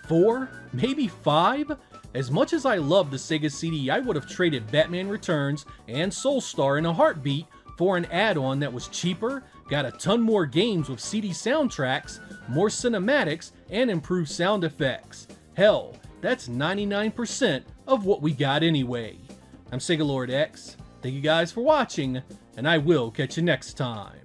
4? Maybe 5? As much as I love the Sega CD, I would have traded Batman Returns and Soulstar in a heartbeat for an add-on that was cheaper, got a ton more games with CD soundtracks, more cinematics, and improved sound effects. Hell, that's 99% of what we got anyway. I'm Sega Lord X. Thank you guys for watching, and I will catch you next time.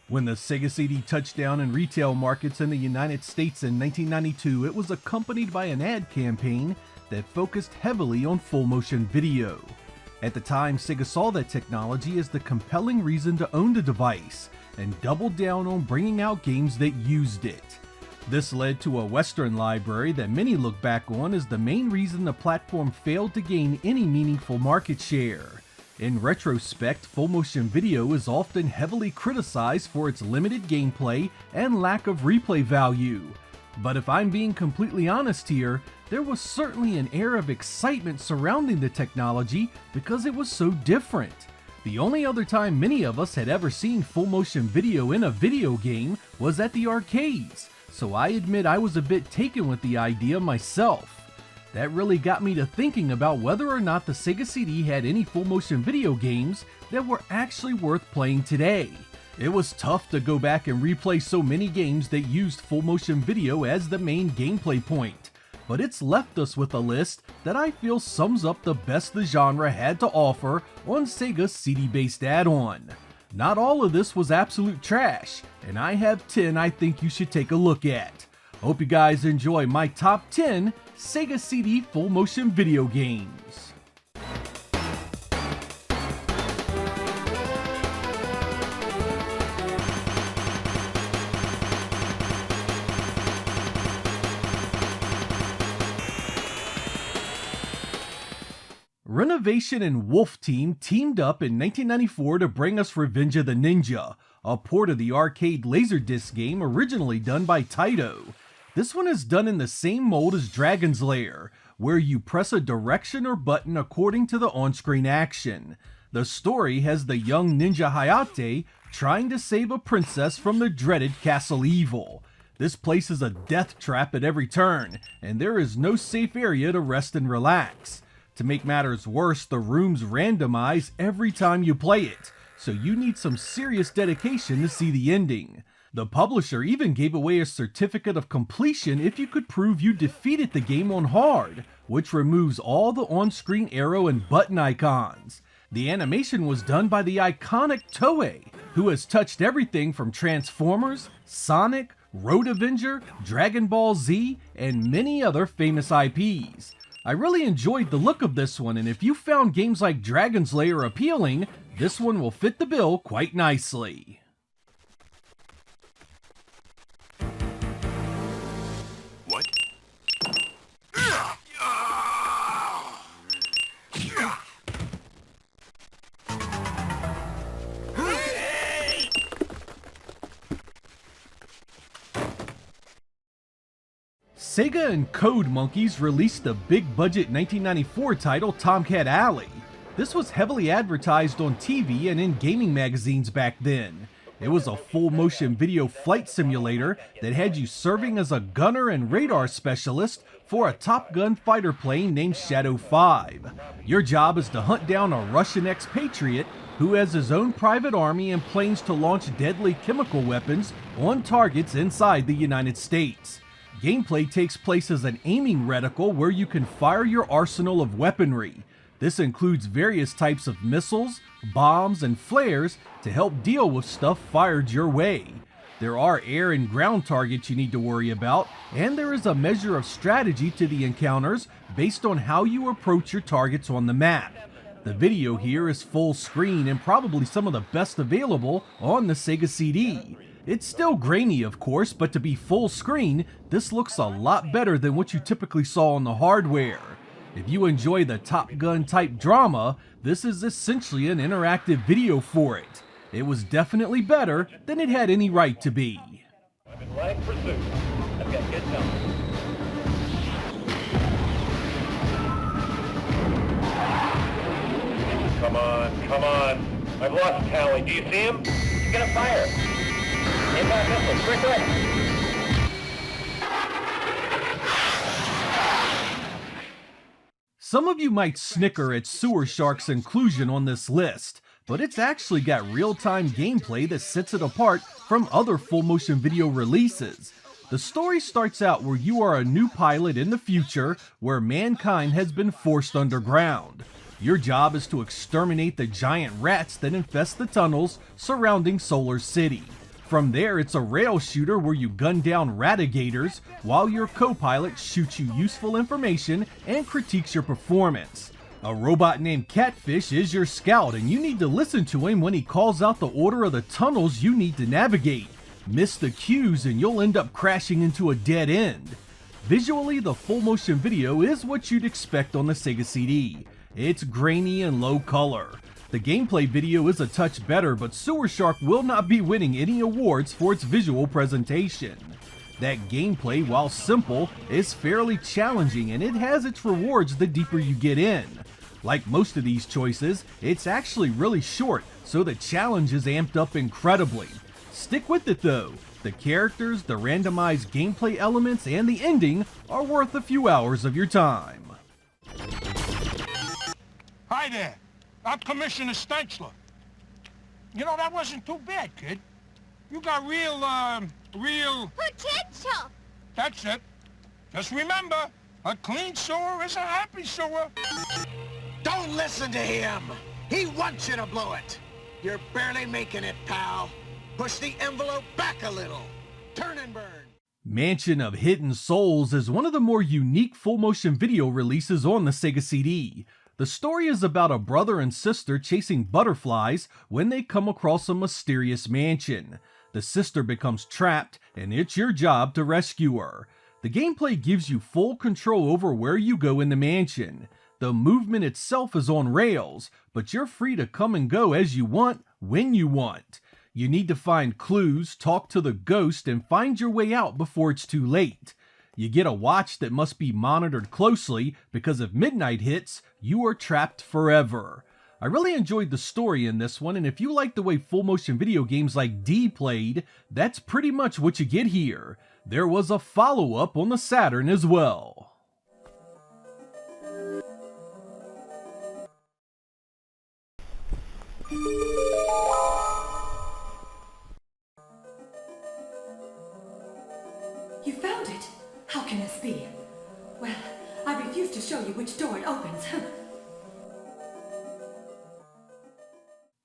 When the Sega CD touched down in retail markets in the United States in 1992, it was accompanied by an ad campaign that focused heavily on full motion video. At the time, Sega saw that technology as the compelling reason to own the device, and doubled down on bringing out games that used it. This led to a Western library that many look back on as the main reason the platform failed to gain any meaningful market share. In retrospect, full motion video is often heavily criticized for its limited gameplay and lack of replay value. But if I'm being completely honest here, there was certainly an air of excitement surrounding the technology because it was so different. The only other time many of us had ever seen full motion video in a video game was at the arcades, so I admit I was a bit taken with the idea myself. That really got me to thinking about whether or not the Sega CD had any full motion video games that were actually worth playing today. It was tough to go back and replay so many games that used full motion video as the main gameplay point, but it's left us with a list that I feel sums up the best the genre had to offer on Sega's CD-based add-on. Not all of this was absolute trash, and I have 10 I think you should take a look at. Hope you guys enjoy my top 10 Sega CD full motion video games. Renovation and Wolf Team teamed up in 1994 to bring us Revenge of the Ninja, a port of the arcade Laserdisc game originally done by Taito. This one is done in the same mold as Dragon's Lair, where you press a direction or button according to the on-screen action. The story has the young ninja Hayate trying to save a princess from the dreaded Castle Evil. This place is a death trap at every turn, and there is no safe area to rest and relax. To make matters worse, the rooms randomize every time you play it, so you need some serious dedication to see the ending. The publisher even gave away a certificate of completion if you could prove you defeated the game on hard, which removes all the on-screen arrow and button icons. The animation was done by the iconic Toei, who has touched everything from Transformers, Sonic, Road Avenger, Dragon Ball Z, and many other famous IPs. I really enjoyed the look of this one, and if you found games like Dragon's Lair appealing, this one will fit the bill quite nicely. What? Sega and Code Monkeys released the big-budget 1994 title Tomcat Alley. This was heavily advertised on TV and in gaming magazines back then. It was a full-motion video flight simulator that had you serving as a gunner and radar specialist for a Top Gun fighter plane named Shadow 5. Your job is to hunt down a Russian expatriate who has his own private army and planes to launch deadly chemical weapons on targets inside the United States. Gameplay takes place as an aiming reticle where you can fire your arsenal of weaponry. This includes various types of missiles, bombs, and flares to help deal with stuff fired your way. There are air and ground targets you need to worry about, and there is a measure of strategy to the encounters based on how you approach your targets on the map. The video here is full screen and probably some of the best available on the Sega CD. It's still grainy, of course, but to be full screen, this looks a lot better than what you typically saw on the hardware. If you enjoy the Top Gun type drama, this is essentially an interactive video for it. It was definitely better than it had any right to be. I'm in line pursuit. I've got good numbers. Come on, come on. I've lost tally. Do you see him? He's gonna fire. Inbound missile, quickly. Some of you might snicker at Sewer Shark's inclusion on this list, but it's actually got real-time gameplay that sets it apart from other full-motion video releases. The story starts out where you are a new pilot in the future where mankind has been forced underground. Your job is to exterminate the giant rats that infest the tunnels surrounding Solar City. From there, it's a rail shooter where you gun down ratigators while your co-pilot shoots you useful information and critiques your performance. A robot named Catfish is your scout, and you need to listen to him when he calls out the order of the tunnels you need to navigate. Miss the cues and you'll end up crashing into a dead end. Visually, the full motion video is what you'd expect on the Sega CD. It's grainy and low color. The gameplay video is a touch better, but Sewer Shark will not be winning any awards for its visual presentation. That gameplay, while simple, is fairly challenging, and it has its rewards the deeper you get in. Like most of these choices, it's actually really short, so the challenge is amped up incredibly. Stick with it though. The characters, the randomized gameplay elements, and the ending are worth a few hours of your time. Hi there. I'm Commissioner Stenchler. You know, that wasn't too bad, kid. You got real potential! That's it. Just remember, a clean sewer is a happy sewer. Don't listen to him! He wants you to blow it! You're barely making it, pal. Push the envelope back a little. Turn and burn. Mansion of Hidden Souls is one of the more unique full-motion video releases on the Sega CD. The story is about a brother and sister chasing butterflies when they come across a mysterious mansion. The sister becomes trapped, and it's your job to rescue her. The gameplay gives you full control over where you go in the mansion. The movement itself is on rails, but you're free to come and go as you want, when you want. You need to find clues, talk to the ghost, and find your way out before it's too late. You get a watch that must be monitored closely because if midnight hits, you are trapped forever. I really enjoyed the story in this one, and if you like the way full-motion video games like D played, that's pretty much what you get here. There was a follow-up on the Saturn as well. You found it? How can this be? Well, I refuse to show you which door it opens.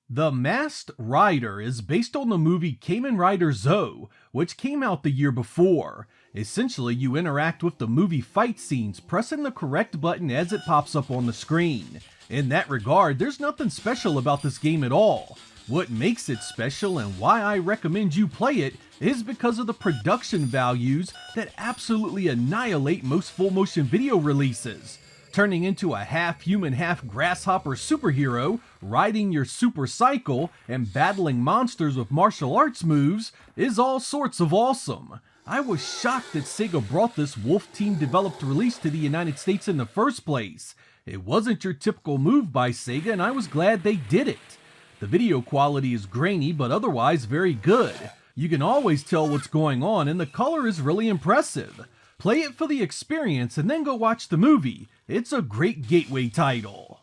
The Masked Rider is based on the movie Kamen Rider Zo, which came out the year before. Essentially, you interact with the movie fight scenes, pressing the correct button as it pops up on the screen. In that regard, there's nothing special about this game at all. What makes it special and why I recommend you play it is because of the production values that absolutely annihilate most full-motion video releases. Turning into a half-human, half-grasshopper superhero, riding your super cycle, and battling monsters with martial arts moves is all sorts of awesome. I was shocked that Sega brought this Wolf Team developed release to the United States in the first place. It wasn't your typical move by Sega, and I was glad they did it. The video quality is grainy, but otherwise very good. You can always tell what's going on, and the color is really impressive. Play it for the experience and then go watch the movie. It's a great gateway title.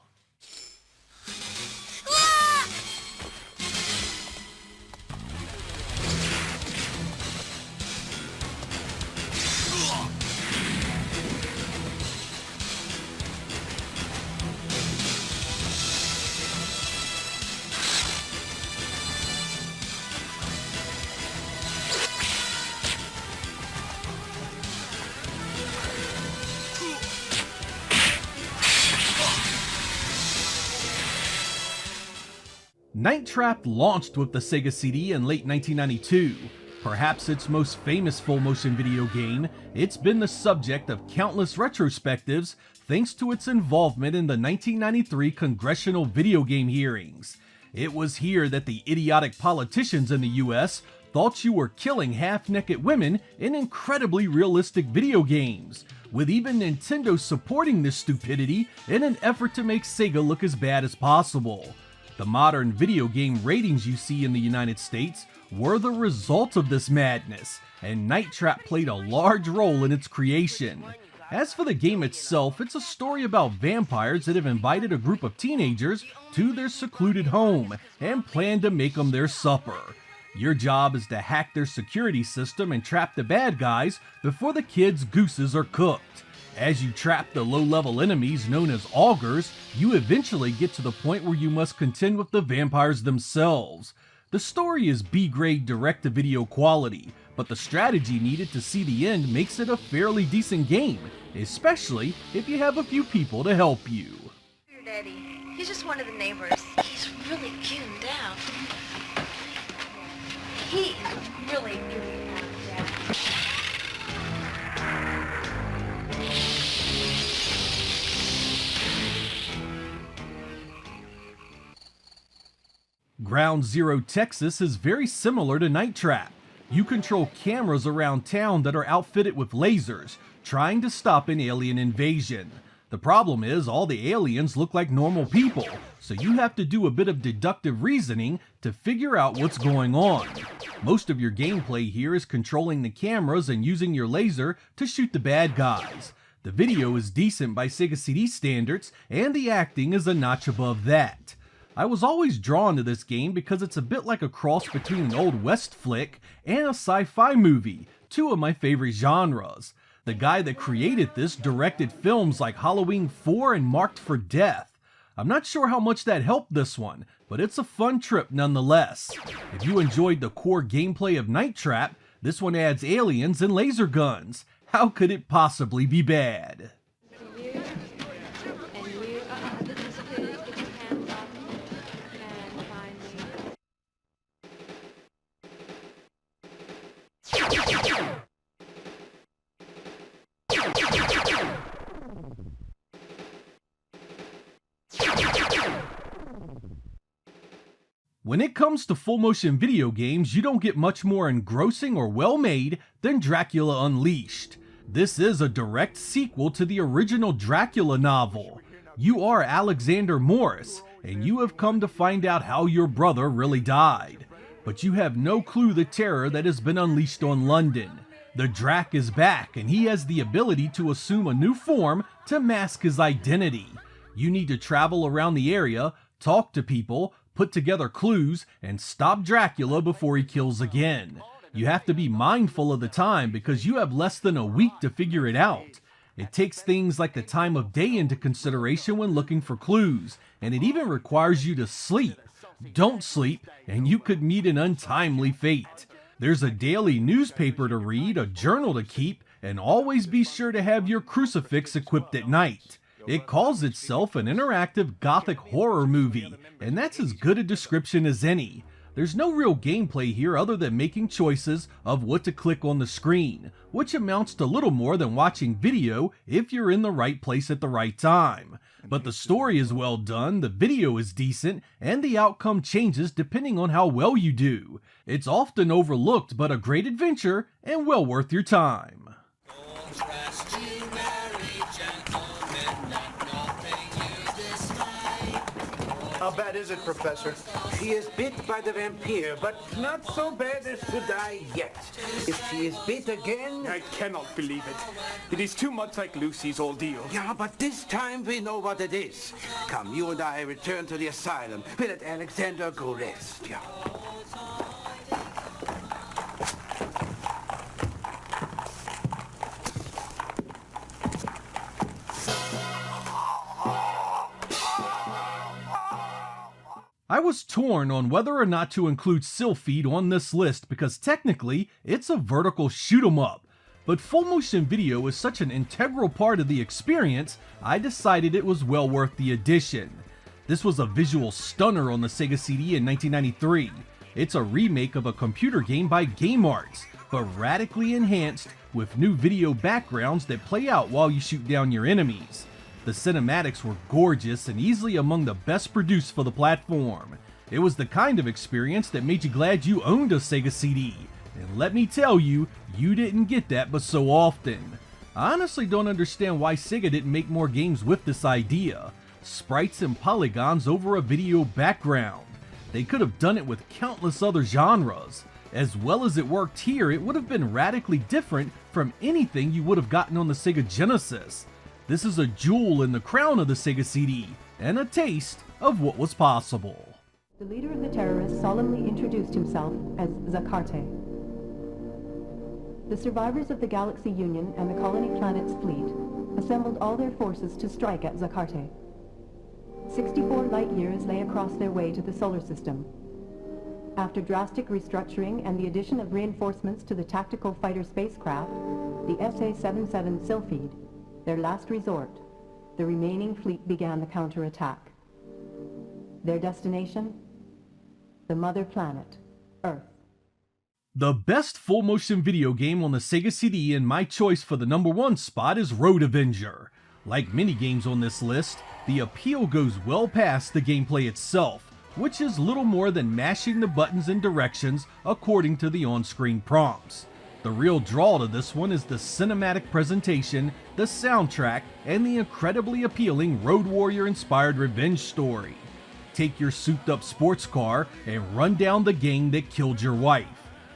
Night Trap launched with the Sega CD in late 1992. Perhaps its most famous full-motion video game, it's been the subject of countless retrospectives thanks to its involvement in the 1993 congressional video game hearings. It was here that the idiotic politicians in the US thought you were killing half-naked women in incredibly realistic video games, with even Nintendo supporting this stupidity in an effort to make Sega look as bad as possible. The modern video game ratings you see in the United States were the result of this madness, and Night Trap played a large role in its creation. As for the game itself, it's a story about vampires that have invited a group of teenagers to their secluded home and plan to make them their supper. Your job is to hack their security system and trap the bad guys before the kids' gooses are cooked. As you trap the low-level enemies known as augurs, you eventually get to the point where you must contend with the vampires themselves. The story is B-grade direct-to-video quality, but the strategy needed to see the end makes it a fairly decent game, especially if you have a few people to help you. Your daddy, he's just one of the neighbors. He's really getting down. He is really getting down, Dad. Ground Zero Texas is very similar to Night Trap. You control cameras around town that are outfitted with lasers, trying to stop an alien invasion. The problem is all the aliens look like normal people, so you have to do a bit of deductive reasoning to figure out what's going on. Most of your gameplay here is controlling the cameras and using your laser to shoot the bad guys. The video is decent by Sega CD standards, and the acting is a notch above that. I was always drawn to this game because it's a bit like a cross between an old West flick and a sci-fi movie, two of my favorite genres. The guy that created this directed films like Halloween 4 and Marked for Death. I'm not sure how much that helped this one, but it's a fun trip nonetheless. If you enjoyed the core gameplay of Night Trap, this one adds aliens and laser guns. How could it possibly be bad? When it comes to full-motion video games, you don't get much more engrossing or well-made than Dracula Unleashed. This is a direct sequel to the original Dracula novel. You are Alexander Morris, and you have come to find out how your brother really died. But you have no clue the terror that has been unleashed on London. The Drac is back, and he has the ability to assume a new form to mask his identity. You need to travel around the area, talk to people, put together clues, and stop Dracula before he kills again. You have to be mindful of the time because you have less than a week to figure it out. It takes things like the time of day into consideration when looking for clues, and it even requires you to sleep. Don't sleep, and you could meet an untimely fate. There's a daily newspaper to read, a journal to keep, and always be sure to have your crucifix equipped at night. It calls itself an interactive gothic horror movie, and that's as good a description as any. There's no real gameplay here other than making choices of what to click on the screen, which amounts to little more than watching video if you're in the right place at the right time. But the story is well done, the video is decent, and the outcome changes depending on how well you do. It's often overlooked, but a great adventure and well worth your time. How bad is it, Professor? She is bit by the vampire, but not so bad as to die yet. If she is bit again... I cannot believe it. It is too much like Lucy's ordeal. Yeah, but this time we know what it is. Come, you and I return to the asylum. We'll let Alexander go rest. Yeah. I was torn on whether or not to include Sylpheed on this list because technically it's a vertical shoot 'em up, but full motion video is such an integral part of the experience, I decided it was well worth the addition. This was a visual stunner on the Sega CD in 1993. It's a remake of a computer game by Game Arts, but radically enhanced with new video backgrounds that play out while you shoot down your enemies. The cinematics were gorgeous and easily among the best produced for the platform. It was the kind of experience that made you glad you owned a Sega CD. And let me tell you, you didn't get that but so often. I honestly don't understand why Sega didn't make more games with this idea. Sprites and polygons over a video background. They could have done it with countless other genres. As well as it worked here, it would have been radically different from anything you would have gotten on the Sega Genesis. This is a jewel in the crown of the Sega CD, and a taste of what was possible. The leader of the terrorists solemnly introduced himself as Zacarte. The survivors of the Galaxy Union and the Colony Planet's fleet assembled all their forces to strike at Zacarte. 64 light years lay across their way to the solar system. After drastic restructuring and the addition of reinforcements to the tactical fighter spacecraft, the SA-77 Sylpheed, their last resort, the remaining fleet began the counterattack. Their destination? The mother planet, Earth. The best full motion video game on the Sega CD and my choice for the #1 spot is Road Avenger. Like many games on this list, the appeal goes well past the gameplay itself, which is little more than mashing the buttons and directions according to the on-screen prompts. The real draw to this one is the cinematic presentation, the soundtrack, and the incredibly appealing Road Warrior-inspired revenge story. Take your souped-up sports car and run down the gang that killed your wife.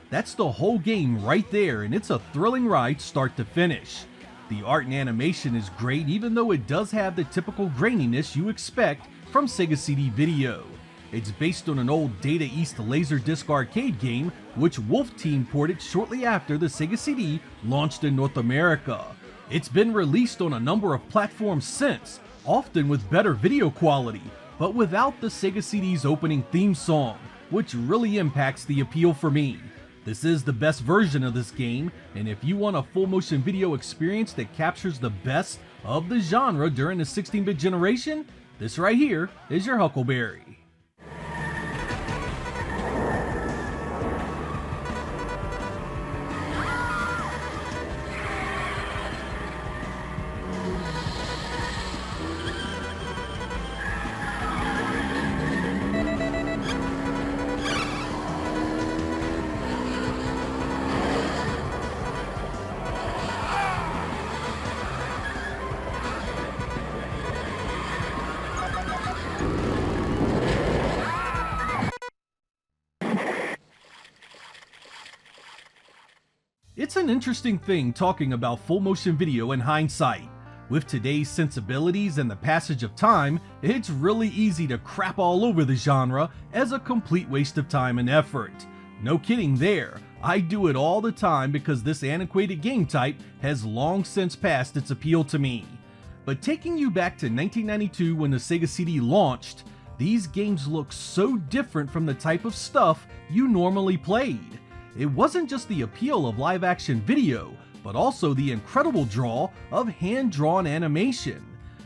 That's the whole game right there, and it's a thrilling ride start to finish. The art and animation is great, even though it does have the typical graininess you expect from Sega CD video. It's based on an old Data East Laserdisc arcade game, which Wolf Team ported shortly after the Sega CD launched in North America. It's been released on a number of platforms since, often with better video quality, but without the Sega CD's opening theme song, which really impacts the appeal for me. This is the best version of this game, and if you want a full motion video experience that captures the best of the genre during the 16-bit generation, this right here is your Huckleberry. It's an interesting thing talking about full motion video in hindsight. With today's sensibilities and the passage of time, it's really easy to crap all over the genre as a complete waste of time and effort. No kidding there, I do it all the time because this antiquated game type has long since passed its appeal to me. But taking you back to 1992 when the Sega CD launched, these games look so different from the type of stuff you normally played. It wasn't just the appeal of live-action video, but also the incredible draw of hand-drawn animation.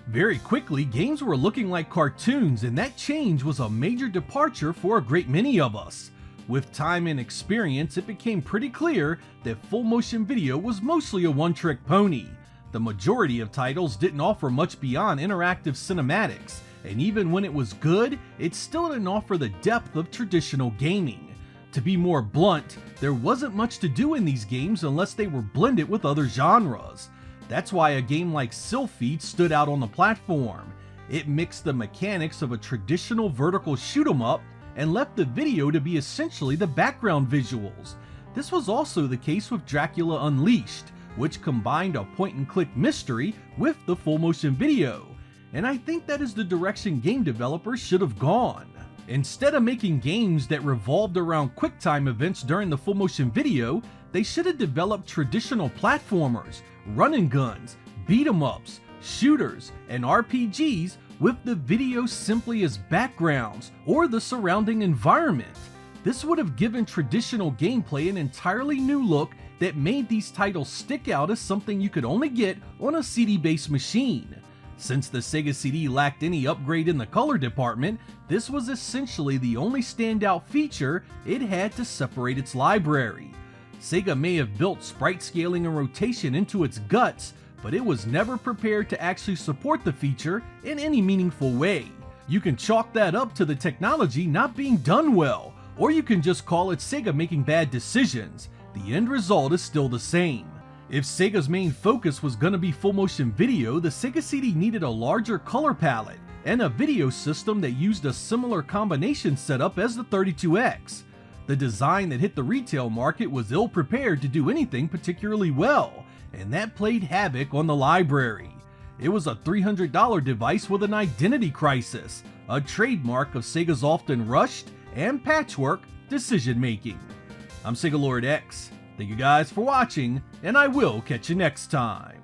Very quickly, games were looking like cartoons, and that change was a major departure for a great many of us. With time and experience, it became pretty clear that full-motion video was mostly a one-trick pony. The majority of titles didn't offer much beyond interactive cinematics, and even when it was good, it still didn't offer the depth of traditional gaming. To be more blunt, there wasn't much to do in these games unless they were blended with other genres. That's why a game like Sylphid stood out on the platform. It mixed the mechanics of a traditional vertical shoot-'em-up and left the video to be essentially the background visuals. This was also the case with Dracula Unleashed, which combined a point-and-click mystery with the full-motion video. And I think that is the direction game developers should have gone. Instead of making games that revolved around QuickTime events during the full-motion video, they should have developed traditional platformers, run-and-guns, beat-em-ups, shooters, and RPGs with the video simply as backgrounds or the surrounding environment. This would have given traditional gameplay an entirely new look that made these titles stick out as something you could only get on a CD-based machine. Since the Sega CD lacked any upgrade in the color department, this was essentially the only standout feature it had to separate its library. Sega may have built sprite scaling and rotation into its guts, but it was never prepared to actually support the feature in any meaningful way. You can chalk that up to the technology not being done well, or you can just call it Sega making bad decisions. The end result is still the same. If Sega's main focus was going to be full motion video, the Sega CD needed a larger color palette and a video system that used a similar combination setup as the 32X. The design that hit the retail market was ill-prepared to do anything particularly well, and that played havoc on the library. It was a $300 device with an identity crisis, a trademark of Sega's often rushed and patchwork decision-making. I'm Sega Lord X. Thank you guys for watching, and I will catch you next time.